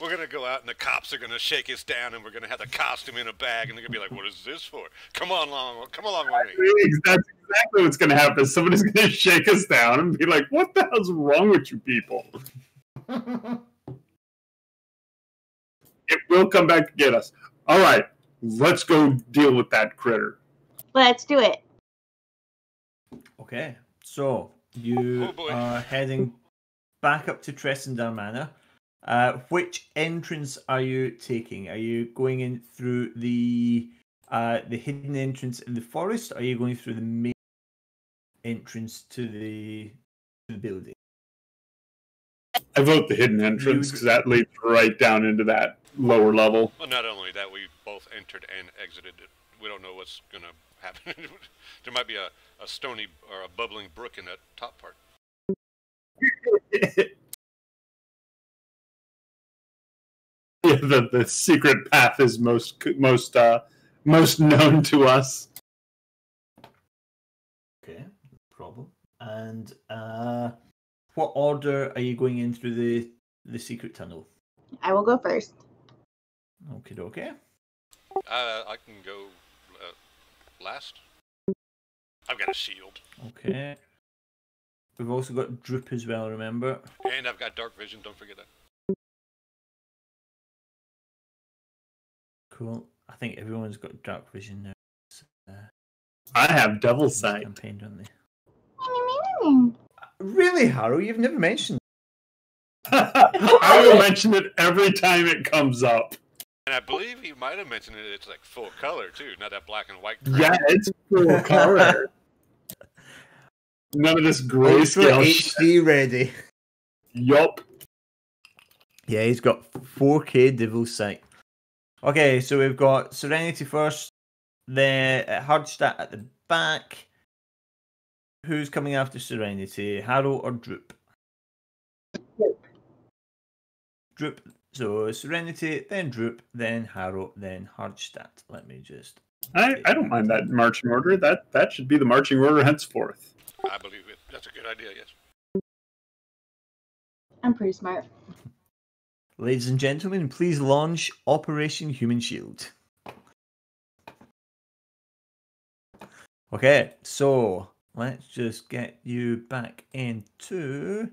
We're going to go out and the cops are going to shake us down and we're going to have the costume in a bag and they're going to be like, what is this for? Come along with me. That's exactly what's going to happen. Somebody's going to shake us down and be like, what the hell's wrong with you people? It will come back to get us. All right, let's go deal with that critter. Let's do it. Okay, so you are heading back up to Tressendar Manor. Which entrance are you taking? Are you going in through the hidden entrance in the forest? Or are you going through the main entrance to the building? I vote the hidden entrance because that leads right down into that lower level. Well, not only that, we both entered and exited it. We don't know what's going to happen. There might be a stony or a bubbling brook in that top part. Yeah, the secret path is most known to us. Okay, no problem. And what order are you going in through the secret tunnel? I will go first. Okay. I can go last. I've got a shield. Okay. We've also got Droop as well, remember? And I've got dark vision, don't forget that. Cool. I think everyone's got dark vision now. I have devil sight. Campaign, don't they? Really, Harold? You've never mentioned I will mention it every time it comes up. And I believe he might have mentioned it. It's like full color too, not that black and white. Yeah, it's full color. None of this grayscale HD ready. Yup. Yeah, he's got 4K Devil Sight. Okay, so we've got Serenity first, then Hardstadt at the back. Who's coming after Serenity, Harrow or Droop? Droop. So Serenity, then Droop, then Harrow, then Hardstadt. Let me just... I don't mind that marching order. That should be the marching order henceforth. I believe it. That's a good idea, yes. I'm pretty smart. Ladies and gentlemen, please launch Operation Human Shield. Okay, so let's just get you back into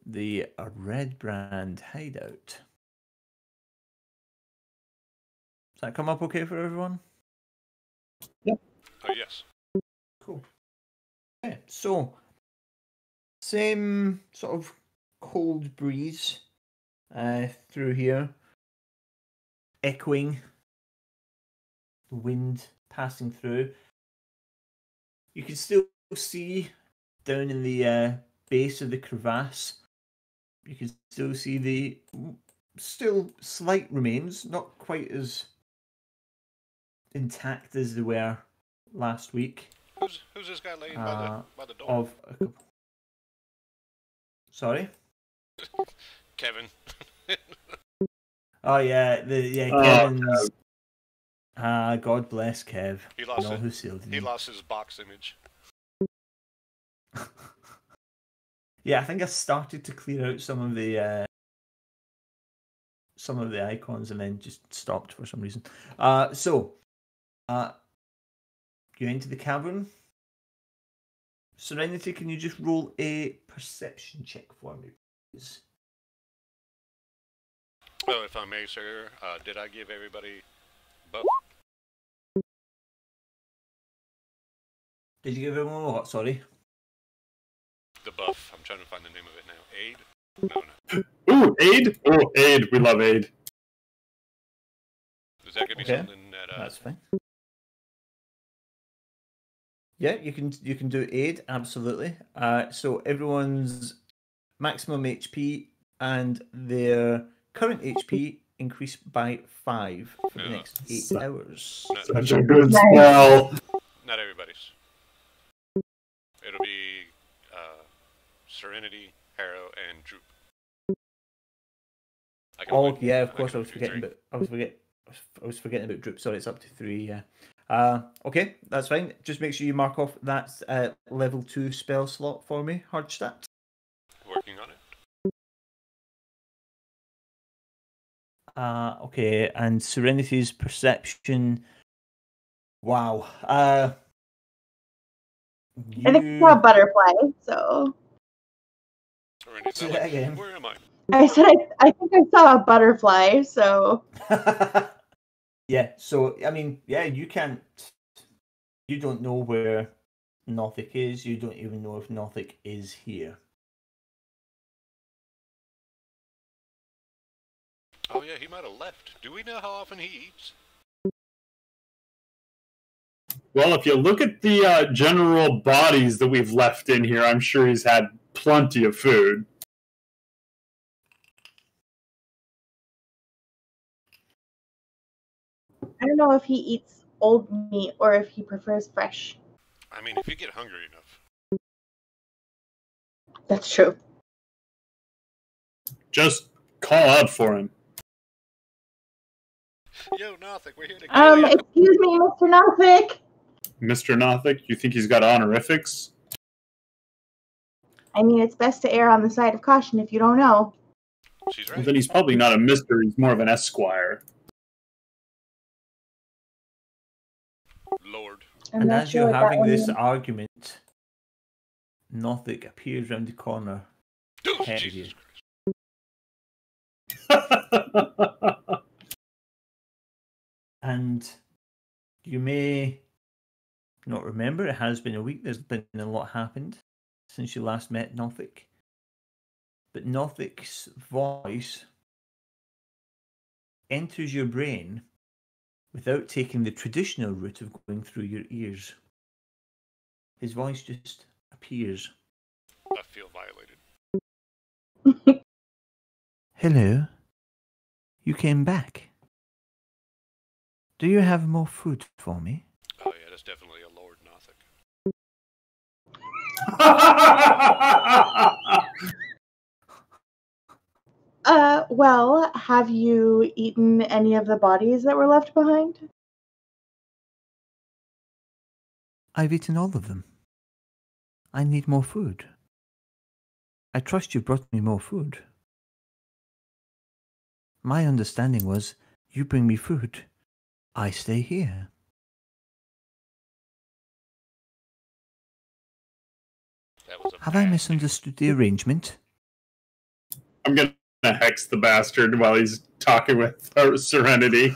the Red Brand hideout. Does that come up okay for everyone? Yep. Oh, yes. Cool. Okay, so same sort of cold breeze through here, echoing, wind passing through. you can still see down in the base of the crevasse. You can still see the still slight remains, not quite as intact as they were last week. Who's this guy laying by the door? Of a couple... Sorry, Kevin. Oh yeah, Kevin's. God bless Kev. He lost who sealed he lost his box image. Yeah, I think I started to clear out some of the icons and then just stopped for some reason. So you enter the cavern. Serenity, can you just roll a perception check for me, please? Well, if I may, sir, did I give everybody buff? Did you give everyone what? Sorry. The buff. I'm trying to find the name of it now. Aid? No. Ooh, aid? Oh, aid. We love aid. Is that gonna be something that? That's fine. Yeah, you can do aid, absolutely. So everyone's maximum HP and their current HP increase by 5 for the next 8 hours. Such a good spell. Not everybody's. It'll be Serenity, Harrow, and Droop. Yeah, of course. I was forgetting about Droop. Sorry, it's up to 3. Yeah. Okay, that's fine. Just make sure you mark off that level 2 spell slot for me, Hardstadt. Working on it. Okay, and Serenity's perception. Wow. I think I saw a butterfly, so. Serenity's Say that again. Where am I? I said I think I saw a butterfly, so. Yeah, so I mean, yeah, you don't know where Nothic is. You don't even know if Nothic is here. Oh yeah, he might have left. Do we know how often he eats? Well, if you look at the general bodies that we've left in here, I'm sure he's had plenty of food. I don't know if he eats old meat or if he prefers fresh. I mean, if you get hungry enough. That's true. Just call out for him. Yo, Nothic, we're here to kill you. Excuse me, Mr. Nothic. Mr. Nothic, you think he's got honorifics? I mean, it's best to err on the side of caution if you don't know. She's right. Well, then he's probably not a mister, he's more of an esquire. Lord. And as you're having this argument, Nothic appears round the corner. Dude, Jesus Christ. And you may not remember, it has been a week, there's been a lot happened since you last met Nothic. But Nothic's voice enters your brain without taking the traditional route of going through your ears. His voice just appears. I feel violated. Hello. You came back. Do you have more food for me? Oh yeah, that's definitely a Lord Nothic. Well, have you eaten any of the bodies that were left behind? I've eaten all of them. I need more food. I trust you brought me more food. My understanding was, you bring me food, I stay here. Have I misunderstood the arrangement? I'm gonna hex the bastard while he's talking with Serenity.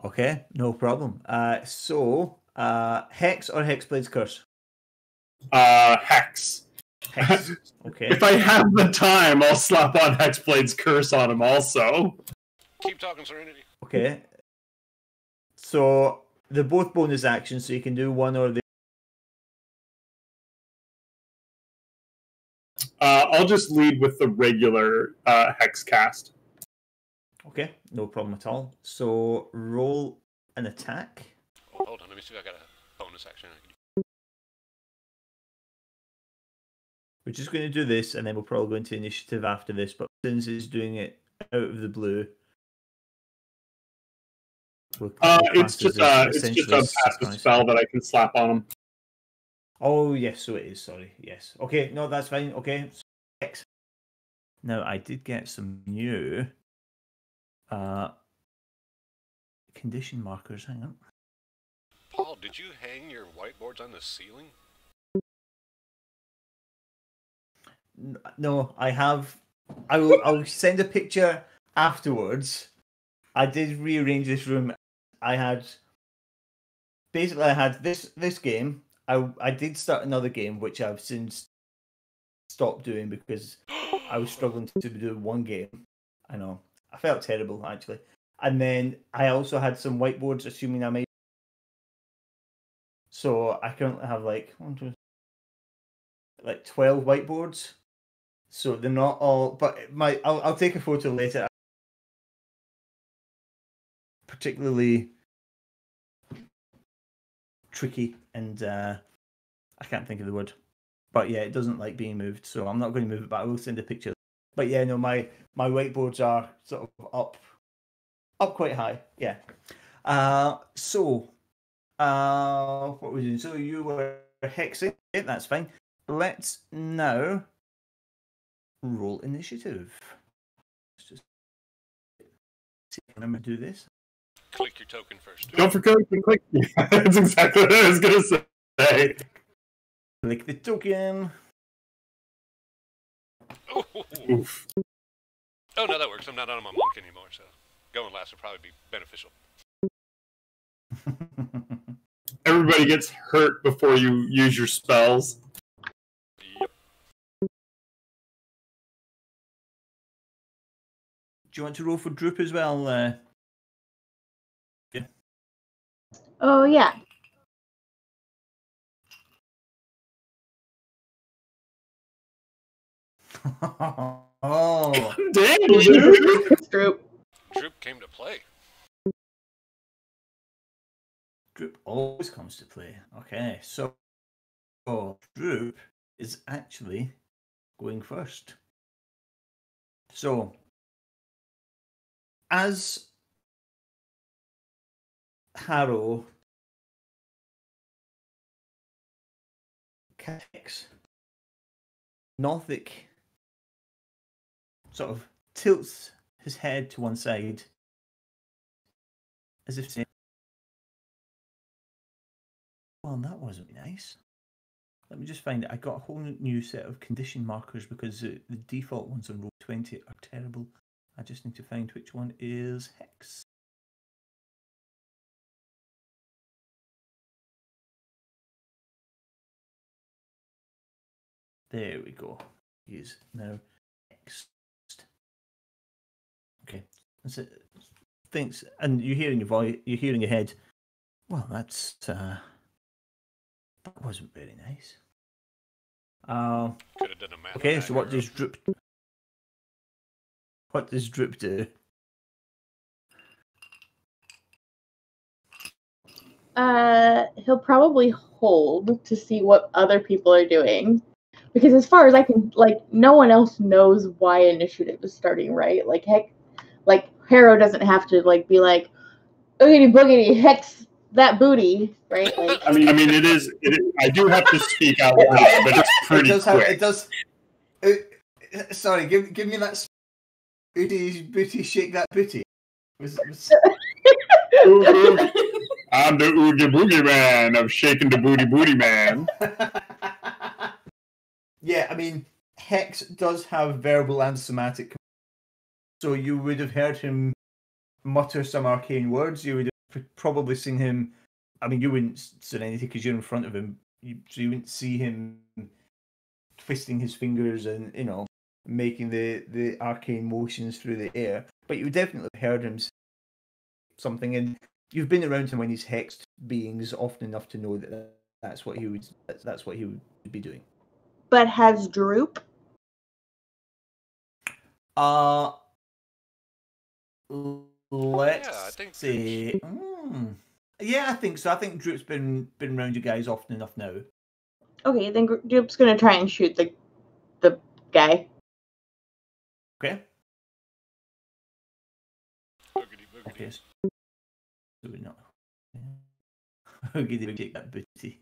Okay, no problem. Hex or Hexblade's Curse? Hex. Hex. Okay. If I have the time, I'll slap on Hexblade's Curse on him also. Keep talking, Serenity. Okay. So they're both bonus actions, so you can do one or the I'll just lead with the regular hex cast. Okay, no problem at all. So roll an attack. Oh, hold on, let me see if I got a bonus action. We're just going to do this, and then we'll probably go into initiative after this. But since it's doing it out of the blue, it's just a passive spell that I can slap on him. Oh yes, so it is. Sorry, yes. Okay, no, that's fine. Okay, so, now I did get some new condition markers. Hang on. Paul, did you hang your whiteboards on the ceiling? No, I have. I'll send a picture afterwards. I did rearrange this room. I had this game. I did start another game, which I've since stopped doing because I was struggling to do one game. I know. I felt terrible, actually. And then I also had some whiteboards, assuming I made. So I currently have like 12 whiteboards. So they're not all, but I'll take a photo later. Particularly tricky, and I can't think of the word. But yeah, it doesn't like being moved, so I'm not going to move it, but I will send a picture. But yeah, no, my whiteboards are sort of up quite high. Yeah. So what were we doing? So you were hexing. Yeah, that's fine. Let's now roll initiative. Let's just see if I remember to do this. Click your token first. Don't forget to click. That's exactly what I was going to say. Click the token. Oof. Oh, no, that works. I'm not on my monk anymore, so going last would probably be beneficial. Everybody gets hurt before you use your spells. Yep. Do you want to roll for Droop as well? Yeah. Oh, yeah. Oh. Damn, dude. Droop. Droop came to play. Droop always comes to play. Okay, so Droop is actually going first. So, as Harrow kicks, Nothic sort of tilts his head to one side as if saying, well, that wasn't nice. Let me just find it. I got a whole new set of condition markers because the default ones on Roll20 are terrible. I just need to find which one is Hex. There we go. He is now Hexed. Okay. That's it. Thanks. And you hear in your voice, you hear in your head, well, that wasn't very nice. Could have done a math. Okay, so what does Droop do? He'll probably hold to see what other people are doing. Because as far as I can, like, no one else knows why initiative is starting, right? Like, heck, like, Harrow doesn't have to, like, be like, oogity boogity, hex that booty, right? Like, I mean, it is. I do have to speak out loud, but it's pretty quick. It does. Sorry, give me that booty, shake that booty. I'm the Oogie Boogie Man of Shaking the Booty Man. Yeah, I mean, Hex does have verbal and somatic. So you would have heard him mutter some arcane words. You would have probably seen him. I mean, you wouldn't say anything because you're in front of him. So you wouldn't see him twisting his fingers and, you know, making the arcane motions through the air. But you definitely heard him say something, and you've been around him when he's hexed beings often enough to know that that's what he would be doing. but has Droop Let's I think say. Yeah, I think so. I think Droop's been around you guys often enough now. Okay, then Droop's gonna try and shoot the guy. Okay. Boogity, boogity. Okay. So we're not. Boogity, take that booty.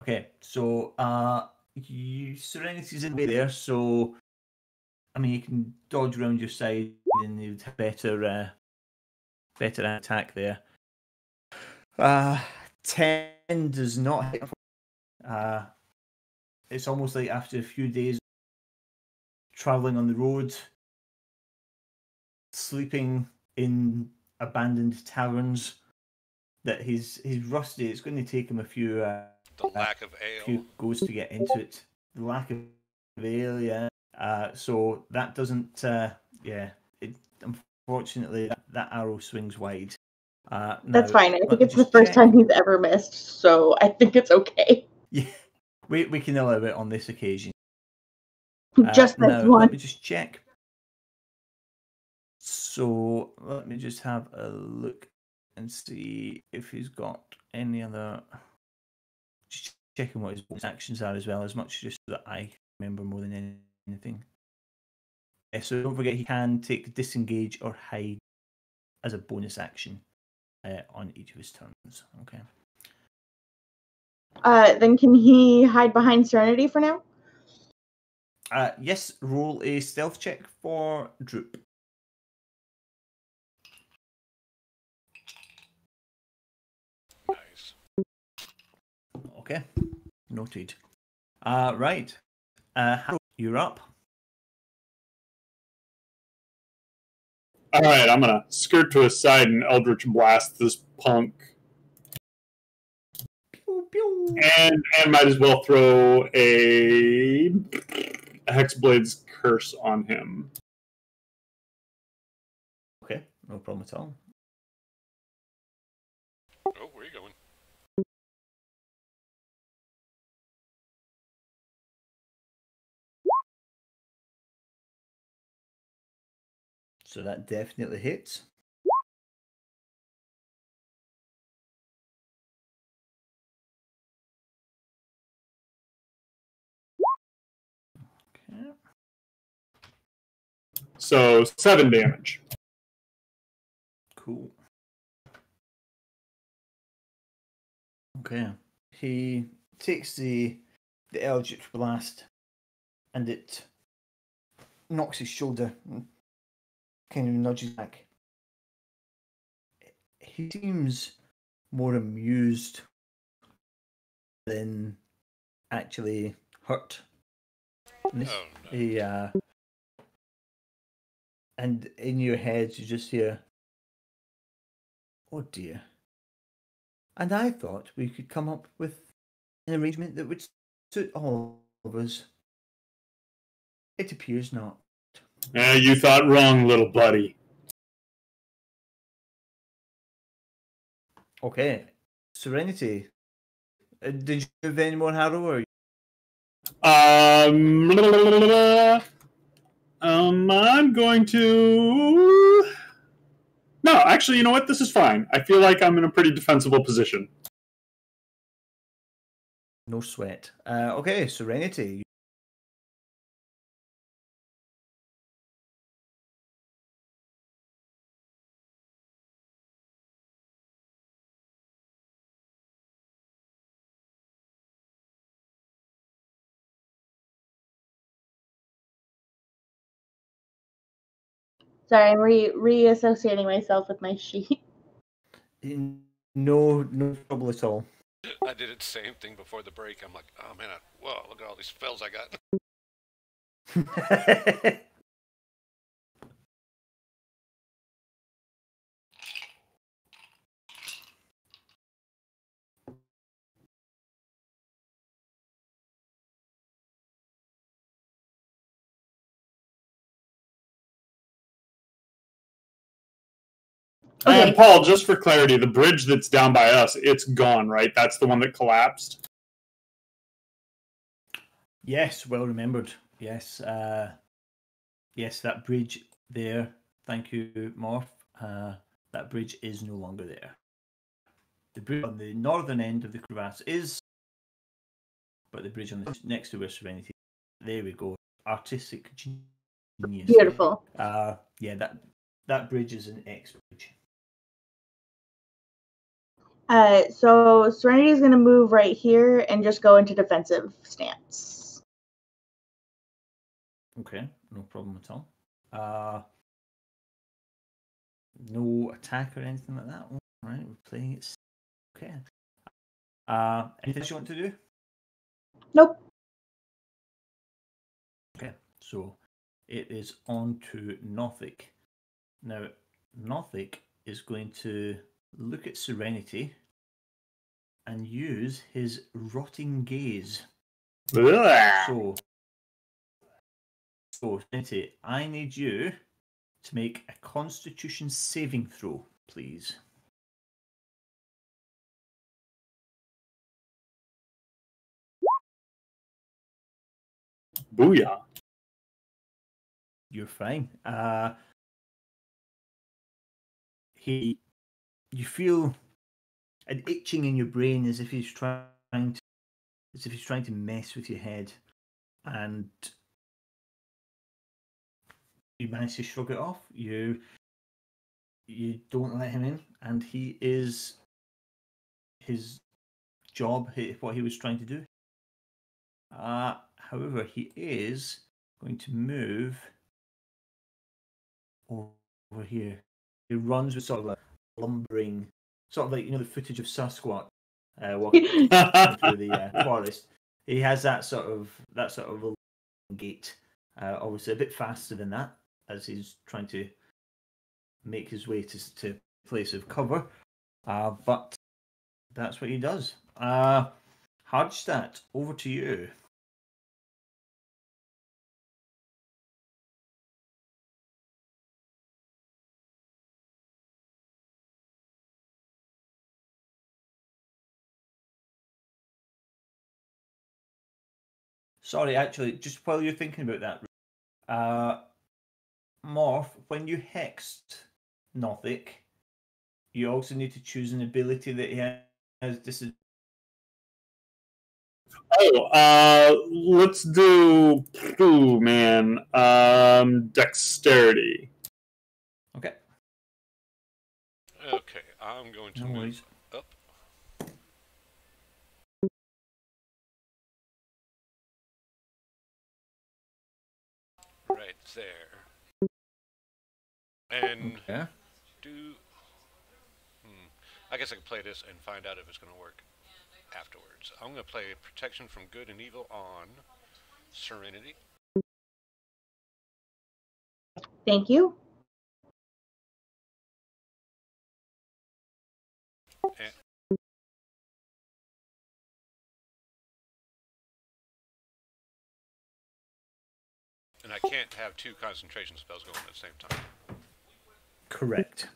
Okay, so Serenity's in the way there, so I mean you can dodge around your side and you'd have better attack there. 10 does not hit. It's almost like after a few days traveling on the road, sleeping in abandoned taverns, that he's rusty. It's going to take him a few The lack of ale. few goes to get into it. The lack of ale, yeah. So that doesn't, unfortunately, that arrow swings wide. That's fine. I let think me it's the just first check. time he's ever missed, so I think it's okay. Yeah, we can allow it on this occasion. Just this now, one. let me just check. So let me just have a look and see if he's got any other. Just checking what his bonus actions are as well, as much just so that I remember more than anything. So don't forget he can take disengage or hide as a bonus action on each of his turns. Okay. Then can he hide behind Serenity for now? Yes, roll a stealth check for Droop. Nice. Okay, noted. Right. Harold, you're up. All right, I'm gonna skirt to his side and Eldritch blast this punk, Pew, pew. and might as well throw a Hexblade's curse on him. Okay, no problem at all. Oh, where are you going? So that definitely hits. Okay. So 7 damage. Cool. Okay. He takes the Eldritch Blast and it knocks his shoulder and kind of nudges back. He seems more amused than actually hurt. And this, Oh, no. and in your head you just hear, "Oh dear." And I thought we could come up with an arrangement that would suit all of us. It appears not. You thought wrong, little buddy. Okay. Serenity. Did you have any more Harrow? Or... I'm going to. No, actually, you know what? This is fine. I feel like I'm in a pretty defensible position. No sweat. Okay, Serenity. Sorry, I'm reassociating myself with my sheet. No trouble at all. I did the same thing before the break. I'm like, oh man, whoa, look at all these spells I got. Okay. And Paul, just for clarity, the bridge that's down by us, it's gone, right? That's the one that collapsed? Yes, well remembered. Yes. Yes, that bridge there. Thank you, Morph. That bridge is no longer there. The bridge on the northern end of the crevasse is, but the bridge on the next to where Serenity. There we go. Artistic genius. Beautiful. Yeah, that bridge is an X bridge. So Serenity is going to move right here and just go into defensive stance. Okay, no problem at all. No attack or anything like that. All right, we're playing it. Okay. Anything else you want to do? Nope. Okay, so it is on to Nothic. Now, Nothic is going to look at Serenity and use his rotting gaze. So, Serenity, I need you to make a Constitution saving throw, please. Booyah. You're fine. You feel an itching in your brain as if he's trying to mess with your head, and you manage to shrug it off. You don't let him in, and he is his job, what he was trying to do. However, he is going to move over here. He runs with sort of a lumbering, sort of like, the footage of Sasquatch walking through the forest. He has that sort of gait. Obviously, a bit faster than that, as he's trying to make his way to place of cover. But that's what he does. Hardstadt, over to you. Sorry, actually, just while you're thinking about that, Morph, when you hexed Nothic, you also need to choose an ability that he has disadvantage. Let's do dexterity. Okay. Okay, I'm going to move up. Right there. And I guess I can play this and find out if it's going to work afterwards. I'm going to play Protection from Good and Evil on Serenity. Thank you. And I can't have two concentration spells going at the same time. Correct.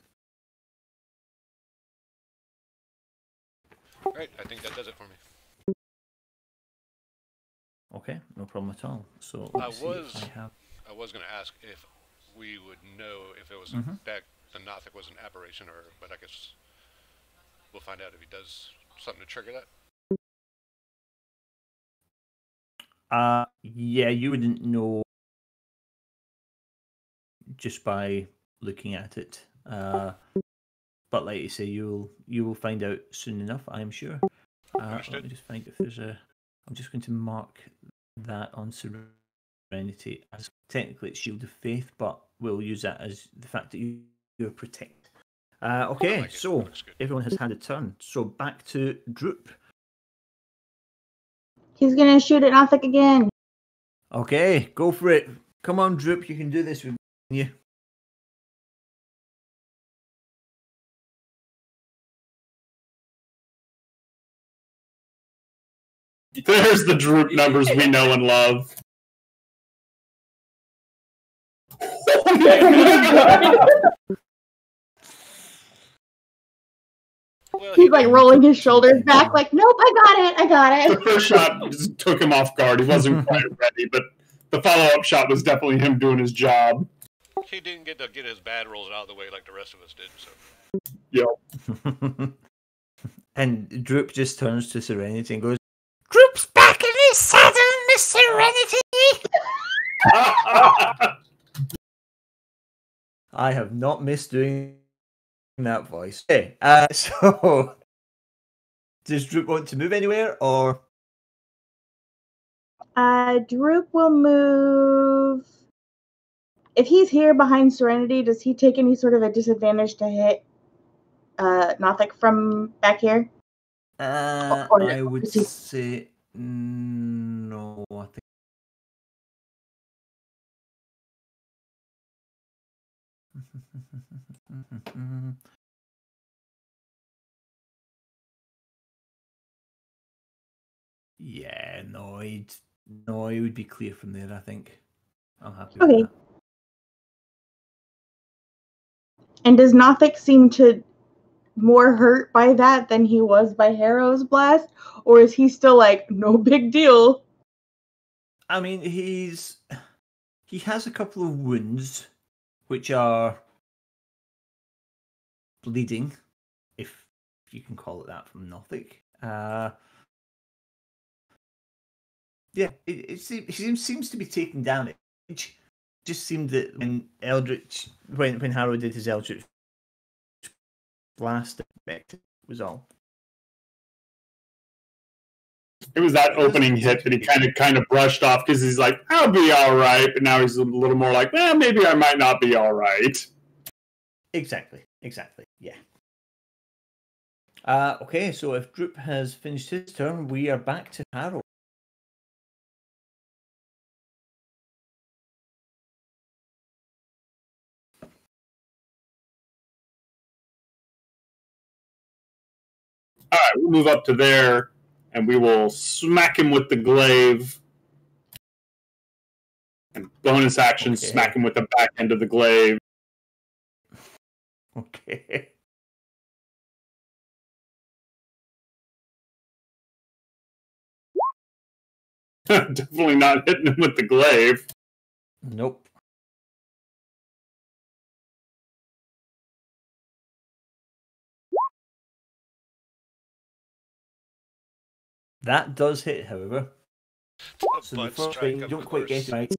Right, I think that does it for me. Okay, no problem at all. So I was going to ask if we would know if it was that the Nothic was an aberration, but I guess we'll find out if he does something to trigger that. Yeah, you wouldn't know just by looking at it. But like you say, you will find out soon enough, I'm sure. Let me just find if there's a. I'm just going to mark that on Serenity as technically it's Shield of Faith, but we'll use that as the fact that you're protect. Okay, so everyone has had a turn. So back to Droop. He's gonna shoot at Nothic again. Okay, go for it. Come on, Droop, you can do this with you. There's the Droop numbers we know and love. Oh my God. He's like rolling his shoulders back, like, nope, I got it. The first shot just took him off guard. He wasn't quite ready, but the follow-up shot was definitely him doing his job. He didn't get to get his bad rolls out of the way like the rest of us did. So. Yep. And Droop just turns to Serenity and goes, "Droop's back in his saddle, Miss Serenity." I have not missed doing that voice. Okay, so does Droop want to move anywhere, or? Droop will move. If he's here behind Serenity, does he take any sort of a disadvantage to hit Nothic from back here? I would say no. I think. Yeah, no, he would be clear from there. I think. I'm happy with that. And does Nothic seem to more hurt by that than he was by Harrow's blast, or is he still like no big deal? I mean, he has a couple of wounds, which are bleeding, if you can call it that, from Nothic. Yeah, he seems to be taking damage. Just seemed that when Eldritch, when Harrow did his Eldritch blast effect, was all. It was that opening hit that he kind of brushed off because he's like, "I'll be all right," but now he's a little more like, "Well, maybe I might not be all right." Exactly. Yeah. Okay, so if Droop has finished his turn, we are back to Harrow. All right, we'll move up to there, and we will smack him with the glaive. And bonus action, smack him with the back end of the glaive. Okay. Definitely not hitting him with the glaive. Nope. That does hit, however. So the first thing, you don't quite get it right.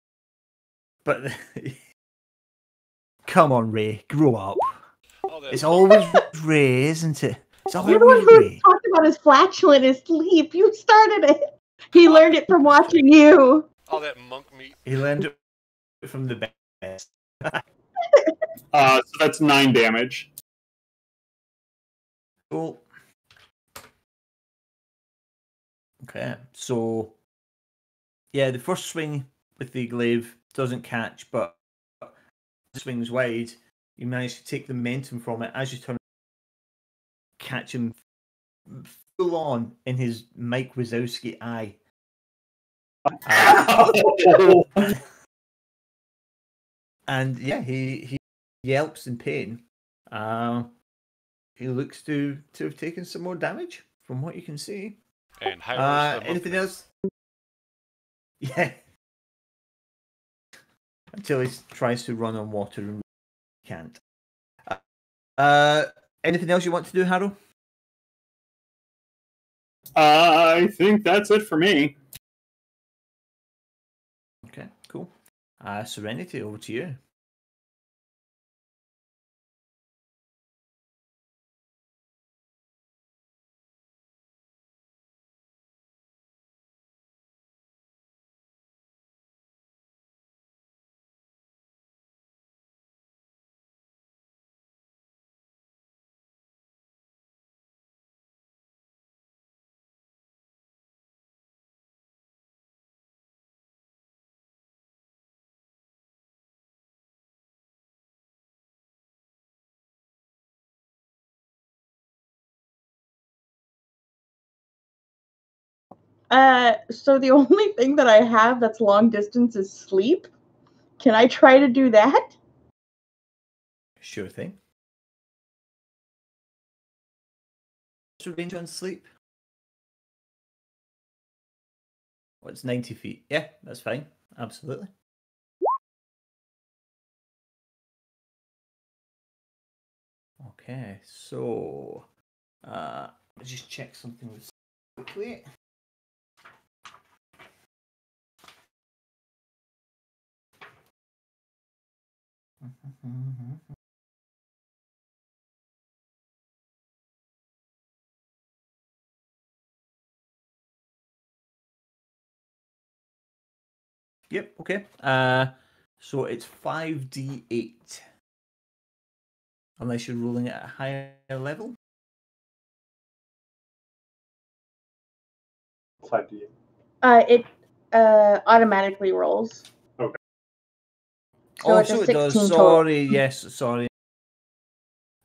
But come on, Ray, grow up. It's always Ray, isn't it? It's always You're the one Ray. who talked about his flatulent in his sleep. You started it. He learned it from watching you. All that monk meat. He learned it from the best. So that's 9 damage. Cool. Okay, so yeah, the first swing with the glaive doesn't catch, but swings wide. You manage to take the momentum from it as you turn, catch him full on in his Mike Wazowski eye. And yeah, he yelps in pain. He looks to have taken some more damage from what you can see. And anything else? Yeah. Until he tries to run on water and can't. Anything else you want to do, Harrow? I think that's it for me. Okay, cool. Serenity, over to you. So the only thing that I have that's long distance is sleep. Can I try to do that? Sure thing. What's your range on sleep? What's 90 feet? Yeah, that's fine. absolutely. Okay, so let's just check something quickly. Yep, okay. So it's 5d8. Unless you're rolling at a higher level. 5d8. It automatically rolls. Okay. So it's so a it does. 16 Sorry, total. yes, sorry.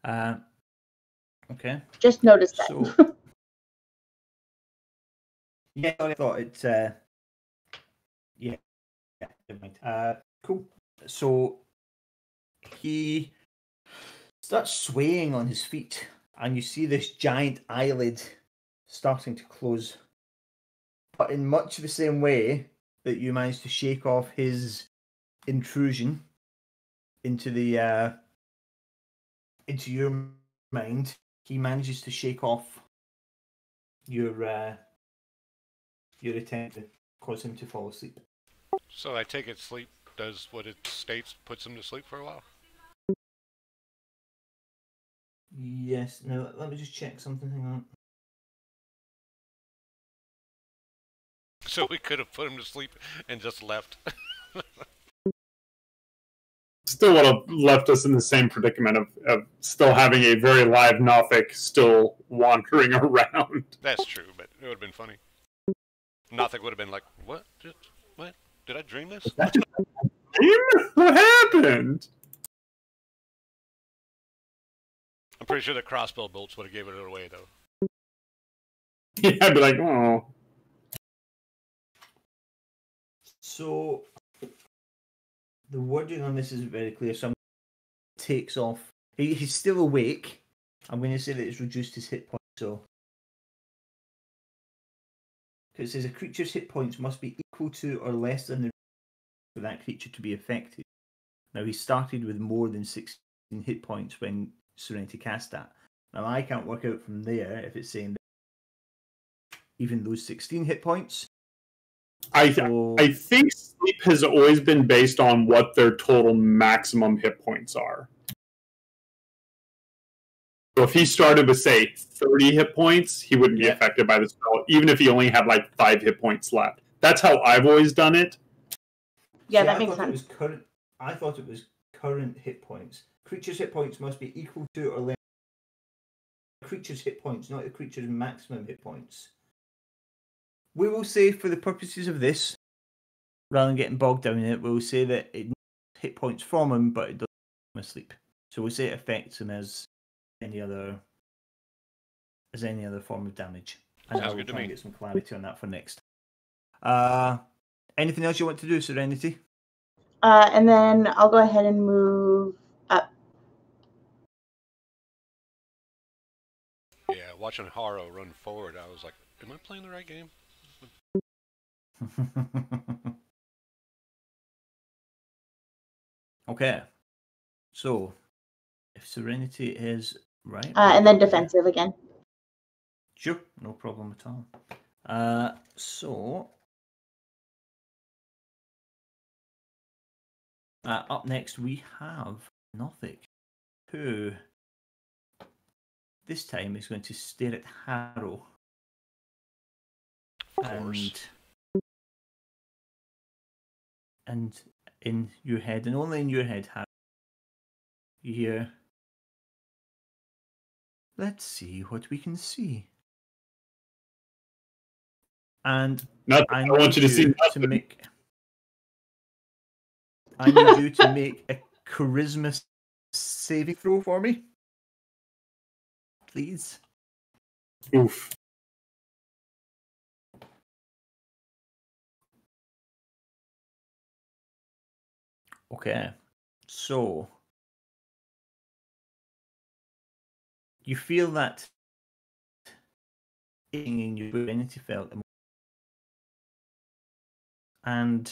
Okay. Just noticed that. So yeah, I thought it. Yeah, never mind. Cool. So he starts swaying on his feet, and you see this giant eyelid starting to close. But in much the same way that you managed to shake off his intrusion into the into your mind, he manages to shake off your attempt to cause him to fall asleep. So I take it sleep does what it states, puts him to sleep for a while? Yes. No, let me just check something. Hang on. So we could have put him to sleep and just left. Still would have left us in the same predicament of still having a very live Nothic still wandering around. That's true, but it would have been funny. Nothic would have been like, what? What? Did I dream this? What happened? I'm pretty sure the crossbow bolts would have given it away, though. Yeah, I'd be like, oh. So the wording on this isn't very clear. So takes off. He's still awake. I'm going to say that it's reduced his hit points. So it says a creature's hit points must be equal to or less than the for that creature to be affected. Now he started with more than 16 hit points when Serenity cast that. Now I can't work out from there if it's saying that even those 16 hit points. I think sleep has always been based on what their total maximum hit points are. So if he started with, say, 30 hit points, he wouldn't be affected by the spell, even if he only had like 5 hit points left. That's how I've always done it. Yeah, that makes sense. I thought it was current hit points. Creature's hit points must be equal to or less. Creature's hit points, not the creature's maximum hit points. We will say, for the purposes of this, rather than getting bogged down in it, we'll say that it hit points from him, but it doesn't put him asleep. So we'll say it affects him as any other form of damage. And Sounds I will good to try and me. get some clarity on that for next. Anything else you want to do, Serenity? And then I'll go ahead and move up. Yeah, watching Haro run forward, I was like, am I playing the right game? Okay. So, if Serenity is right. And then defensive again. Sure, no problem at all. So, up next we have Nothic, who this time is going to stare at Haro. Of course. And in your head, and only in your head, Haro, you hear, let's see what we can see. And I want you to see nothing. I need you to make a charisma saving throw for me, please. Oof. Okay, so you feel that in your identity felt, and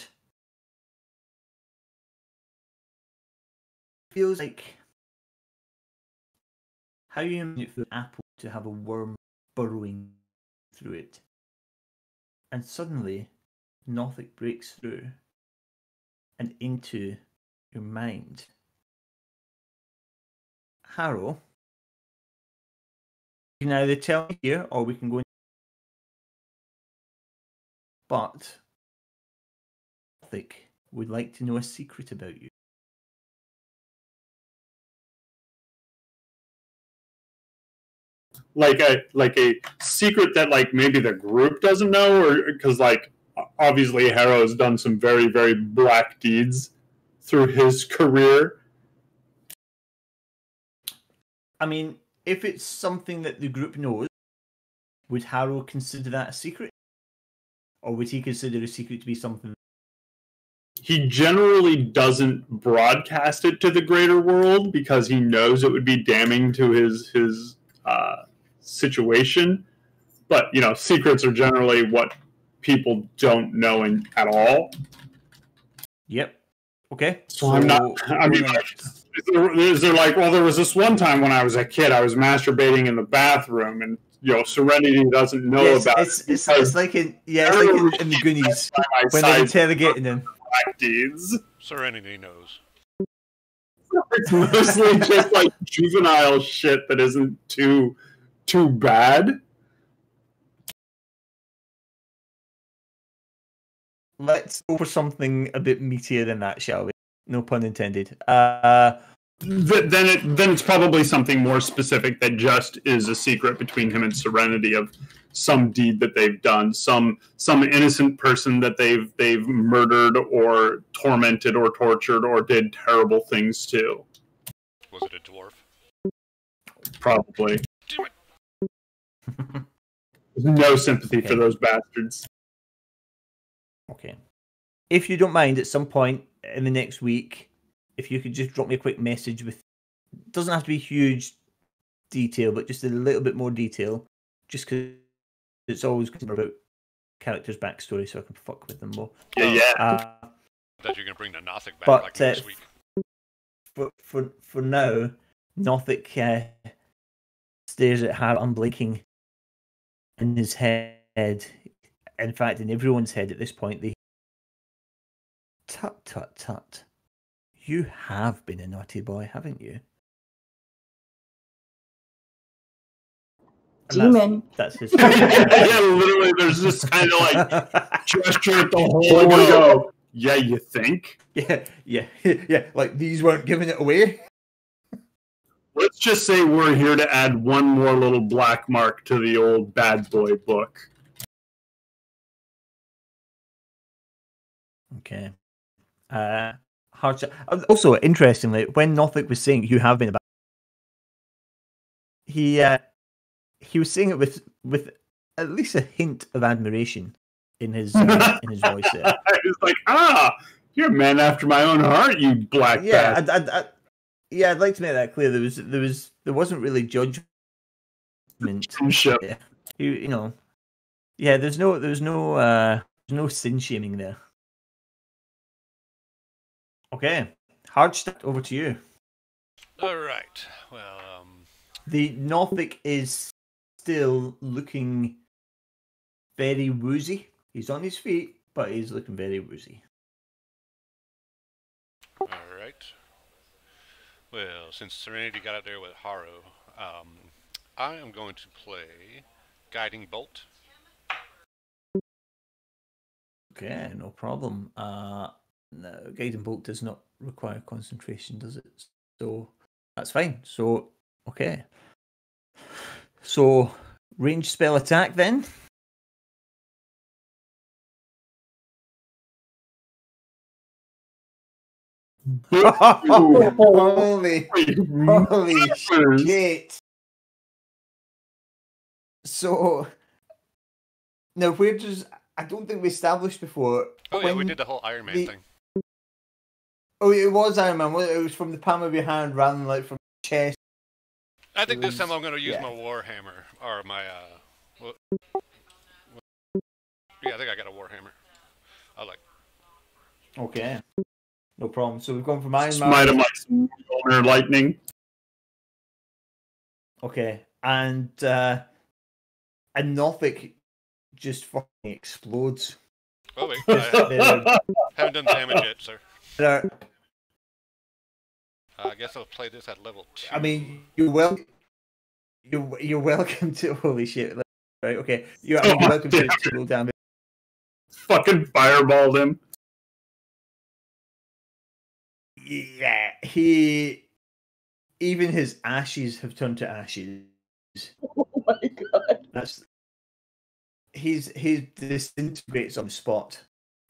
feels like how you imagine for an apple to have a worm burrowing through it, and suddenly Nothic breaks through and into your mind. Harrow, you can either tell me here or we can go in. But Nothic would like to know a secret about you. Like a secret that like maybe the group doesn't know, or because like obviously Harrow's done some very, very black deeds through his career. I mean, if it's something that the group knows, would Harrow consider that a secret? Or would he consider a secret to be something? He generally doesn't broadcast it to the greater world because he knows it would be damning to his situation. But, you know, secrets are generally what people don't know at all. Yep. Okay. So I'm not. I mean, like, is there like, well, there was this one time when I was a kid, I was masturbating in the bathroom, and you know, Serenity doesn't know about it. It's like in in the Goonies when they're interrogating him. Black deeds. Serenity knows. It's mostly just like juvenile shit that isn't too bad. Let's go for something a bit meatier than that, shall we? No pun intended. Then it's probably something more specific that just is a secret between him and Serenity of some deed that they've done, some innocent person that they've murdered or tormented or tortured or did terrible things to. Was it a dwarf? Probably. No sympathy for those bastards. Okay. If you don't mind, at some point in the next week, if you could just drop me a quick message with, it doesn't have to be huge detail, but just a little bit more detail, just because it's always good about characters' backstory, so I can fuck with them more. Yeah. That you're gonna bring the Nothic back like next week. For now, Nothic stares at Harrow unblinking in his head. In fact, in everyone's head at this point, they tut. You have been a naughty boy, haven't you? Demon. That's his. Yeah, literally, there's this kind of like gesture at the whole go. Yeah, you think? Yeah. Like these weren't giving it away. Let's just say we're here to add one more little black mark to the old bad boy book. Okay. Also, interestingly, when Nothic was saying "you have been about," he was saying it with at least a hint of admiration in his voice. There. It's like, you're a man after my own heart, you black bastard. I'd like to make that clear. There wasn't really judgment. Yeah. There's no sin shaming there. Okay, Hardstadt, over to you. All right. Well, the Nothic is still looking very woozy. He's on his feet, but he's looking very woozy. all right. Well, since Serenity got out there with Harrow, I am going to play Guiding Bolt. Okay, no problem. No, Guiding Bolt does not require concentration, does it? So that's fine. So, okay. So, range spell attack then. Holy shit. So, now where does... I don't think we established before. Oh yeah, we did the whole Iron Man thing. Oh, it was Iron Man. It was from the palm of your hand rather than like from the chest. I think this time I'm going to use my Warhammer or my. Yeah, I think I got a Warhammer. I like. Okay. No problem. So we've gone from Iron Smite him Man. like some Mjolnir lightning. Okay, and Nothic just fucking explodes. Oh wait, There- I haven't done damage yet, sir. there- I guess I'll play this at level 2. I mean, you're welcome to holy shit. Right? Okay, you're welcome to roll damage. Fucking fireballed him. Yeah, even his ashes have turned to ashes. Oh my god. That's he disintegrates on the spot.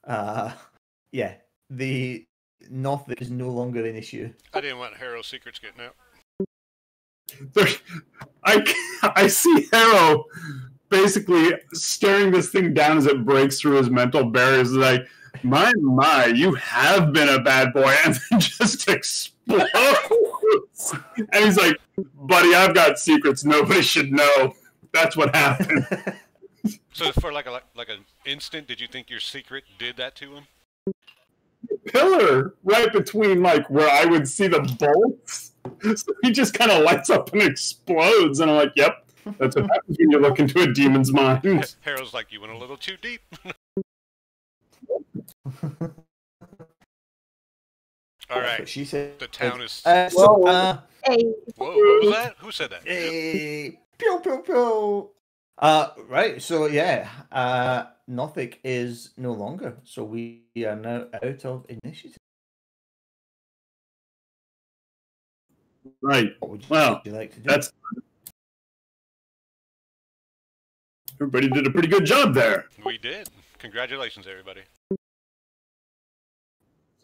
Yeah, the Nothic is no longer an issue. I didn't want Harrow's secrets getting out. I see Harrow basically staring this thing down as it breaks through his mental barriers. Like, my, you have been a bad boy, and then just explodes. And he's like, buddy, I've got secrets nobody should know. That's what happened. So for like an instant, did you think your secret did that to him? Pillar right between like where I would see the bolts. So he just kind of lights up and explodes, and I'm like, "Yep, that's what happens when you look into a demon's mind." Harrow's like, you went a little too deep. All That's right, what she said. the town is. Whoa. Hey. Whoa, what was that? Who said that? Pew pew pew. Right. So yeah, Nothic is no longer. So we are now out of initiative. Right. What would Well, you like to do? that's everybody did a pretty good job there. We did. Congratulations, everybody.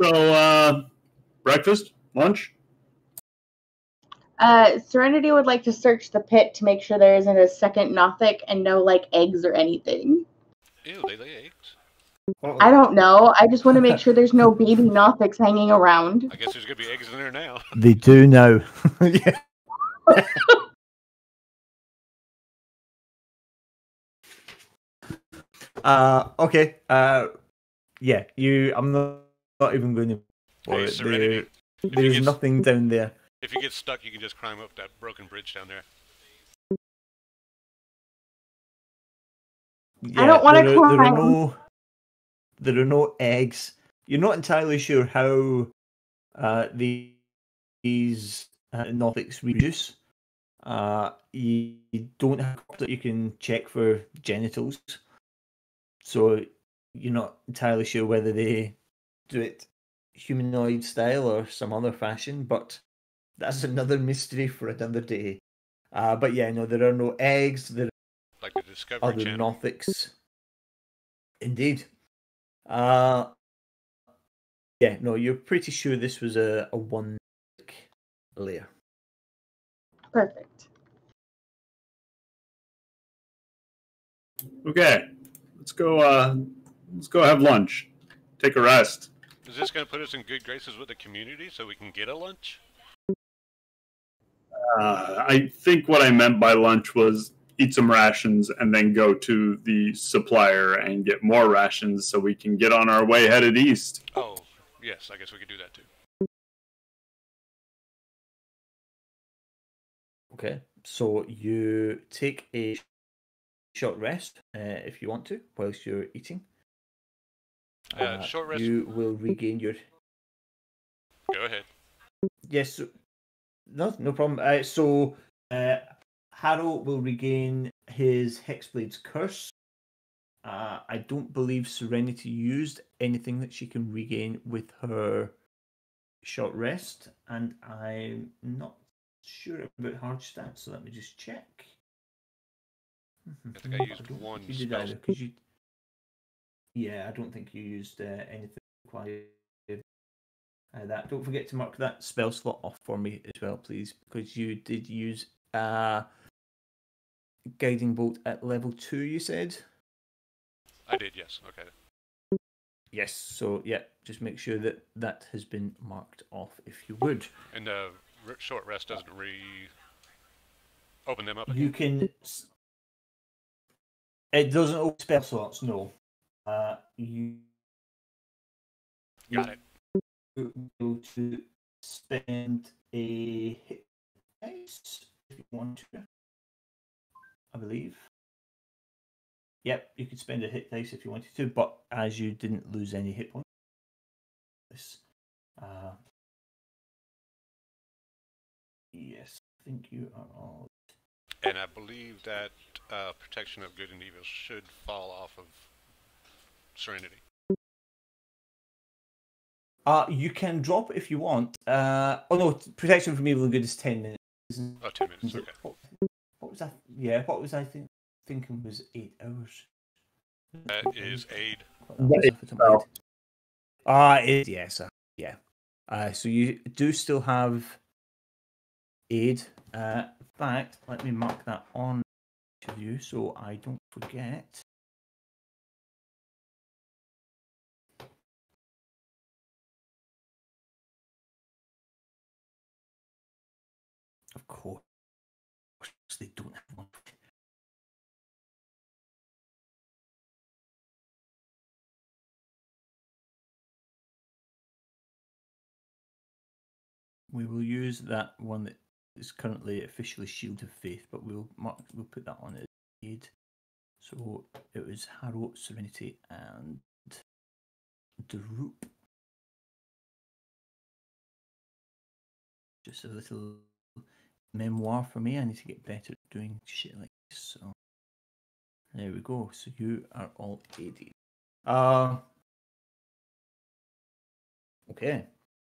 So, breakfast, lunch. Serenity would like to search the pit to make sure there isn't a second Nothic and no like eggs or anything. Ew, they lay eggs. Uh-oh. I don't know. I just want to make sure there's no baby Nothics hanging around. I guess there's gonna be eggs in there now. They do now. Yeah. Okay. Yeah. I'm not even going to. Hey, Serenity. There's get- nothing down there. If you get stuck, you can just climb up that broken bridge down there. Yeah, I don't want to there are climb. there are no eggs. You're not entirely sure how these Nothics reproduce. You don't have that you can check for genitals, so you're not entirely sure whether they do it humanoid style or some other fashion. But that's another mystery for another day. But yeah, no, there are no eggs. There Like the Discovery other Channel. Nothics. Indeed. Yeah, no, you're pretty sure this was a one layer. Perfect. Okay, let's go have lunch. Take a rest. Is this gonna put us in good graces with the community so we can get a lunch? I think what I meant by lunch was eat some rations and then go to the supplier and get more rations so we can get on our way headed east. Oh, yes, I guess we could do that too. Okay, so you take a short rest if you want to whilst you're eating. Short rest. You will regain your. Go ahead. Yes, no problem. Harrow will regain his Hexblade's curse. I don't believe Serenity used anything that she can regain with her short rest, and I'm not sure about hard stats, so let me just check. I think I used don't one think you did spell. either, 'cause you. Yeah, I don't think you used anything required. That. Don't forget to mark that spell slot off for me as well, please, because you did use guiding bolt at level 2. You said. I did, yes. Okay. Yes. So yeah, just make sure that that has been marked off, if you would. And the short rest doesn't open them up again. You can. It doesn't open spell slots. No. You. Got it. able to spend a hit dice if you want to. I believe. Yep, you could spend a hit dice if you wanted to, but as you didn't lose any hit points, yes, I think you are all. And I believe that protection of good and evil should fall off of Serenity. You can drop it if you want. Oh no, protection from evil and good is 10 minutes. Oh, 10 minutes, okay. What was that? Yeah, what was I thinking was 8 hours. That is aid. It is, yes. Yeah. So you do still have aid. In fact, let me mark that on each of you so I don't forget. Of course, they don't have one. We will use that one that is currently officially Shield of Faith, but we'll put that on as aid. So it was Harrow, Serenity, and Droop. Just a little memoir for me. I need to get better at doing shit like this. So there we go. So you are all aided. Okay.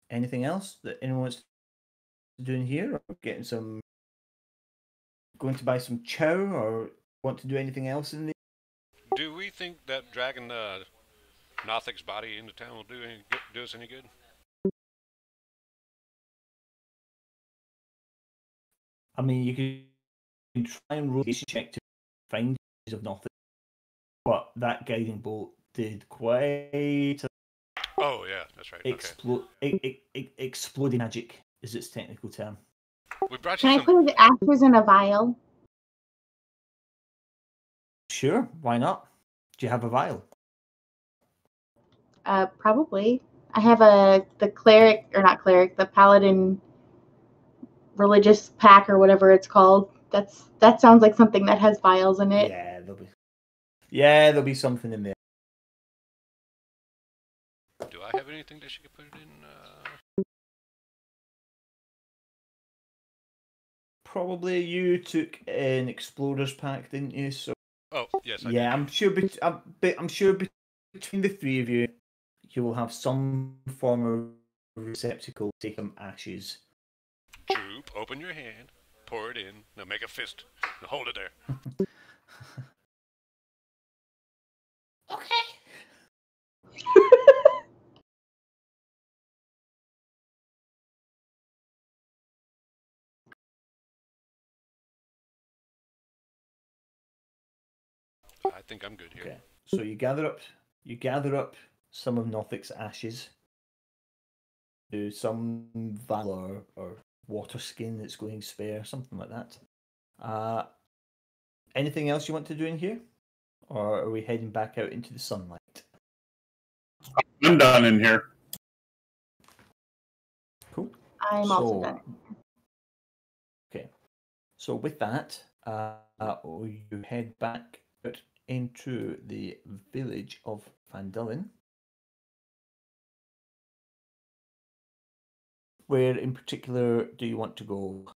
Anything else that anyone wants to do in here, or going to buy some chow, or want to do anything else in there? Do we think that dragging Nothic's body into town will do us any good? I mean, you can try and roll a check to find pieces of Nothic, but that guiding bolt did quite. Oh yeah, that's right. Exploding magic is its technical term. We brought you Can I put his ashes in a vial? Sure, why not? Do you have a vial? Probably. I have the paladin religious pack or whatever it's called. That sounds like something that has vials in it. Yeah, there'll be something in there. Do I have anything that she could put it in? Probably you took an explorer's pack, didn't you? So. Oh yes. I did. I'm sure. I'm sure between the three of you, you will have some form of receptacle to take them ashes. Droop, open your hand, pour it in. Now make a fist. Now hold it there. Okay. I think I'm good here. Okay. So you gather up some of Nothic's ashes. Do some valor or water skin that's going spare, something like that. Anything else you want to do in here? Or are we heading back out into the sunlight? I'm done in here. Cool. I'm also done. Okay. So with that, you head back out into the village of Phandalin. Where in particular do you want to go?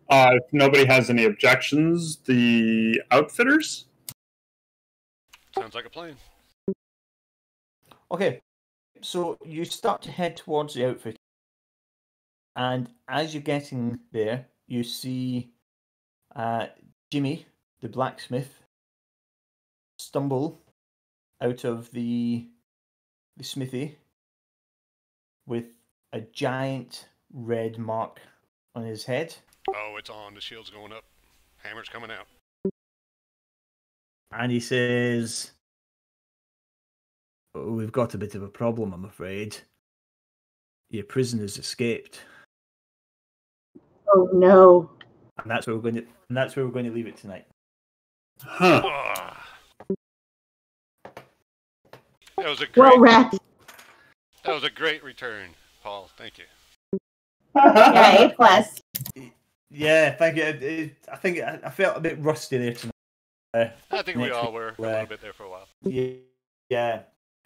If nobody has any objections, the outfitters? Sounds like a plan. Okay, so you start to head towards the outfit, and as you're getting there, you see Jimmy, the blacksmith, stumble out of the smithy with a giant red mark on his head. Oh, it's on. The shield's going up. Hammer's coming out. And he says, "Oh, we've got a bit of a problem, I'm afraid. Your prisoner's escaped." Oh no! And that's where we're going to leave it tonight. Huh. That was a Well, great. rats. That was a great return, Paul. Thank you. Yeah, A+. Yeah, thank you. I think I felt a bit rusty there tonight. I think we Next all week, were a little bit there for a while. Yeah.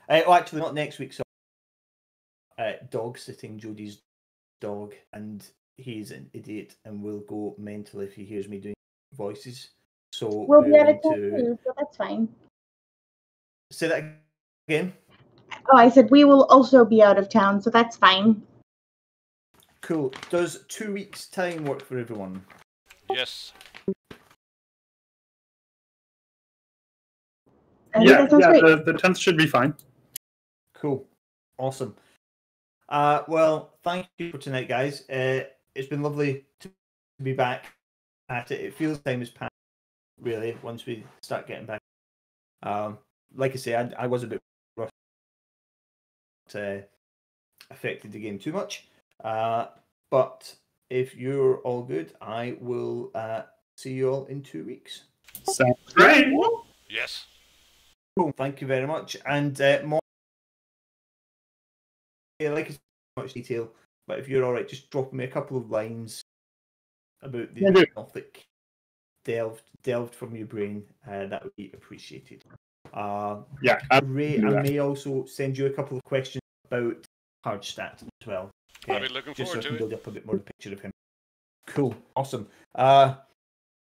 Oh, actually, not next week. So, dog sitting Jodie's dog, and he's an idiot and will go mental if he hears me doing voices. So We'll be we're out of going town to too, so that's fine. say that again. Oh, I said we will also be out of town, so that's fine. Cool. Does 2 weeks' time work for everyone? Yes. I think that sounds great. The 10th should be fine. Cool. Awesome. Well, thank you for tonight, guys. It's been lovely to be back at it. It feels time has passed, really, once we start getting back. Like I say, I was a bit rushed, affected the game too much. But if you're all good, I will see you all in 2 weeks. Sounds great. Yes. Cool. Thank you very much. And more, like I said, much detail, but if you're all right, just drop me a couple of lines about the Gothic delved from your brain. That would be appreciated. Yeah. Ray, I may also send you a couple of questions about Hardstadt as well. I'll be looking just so I forward can to build it. up a bit more of a picture of him. Cool. Awesome.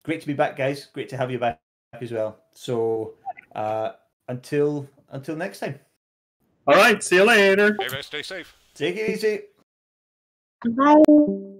Great to be back, guys. Great to have you back as well. So until next time. All right. See you later. Everybody stay safe. Take it easy. Bye.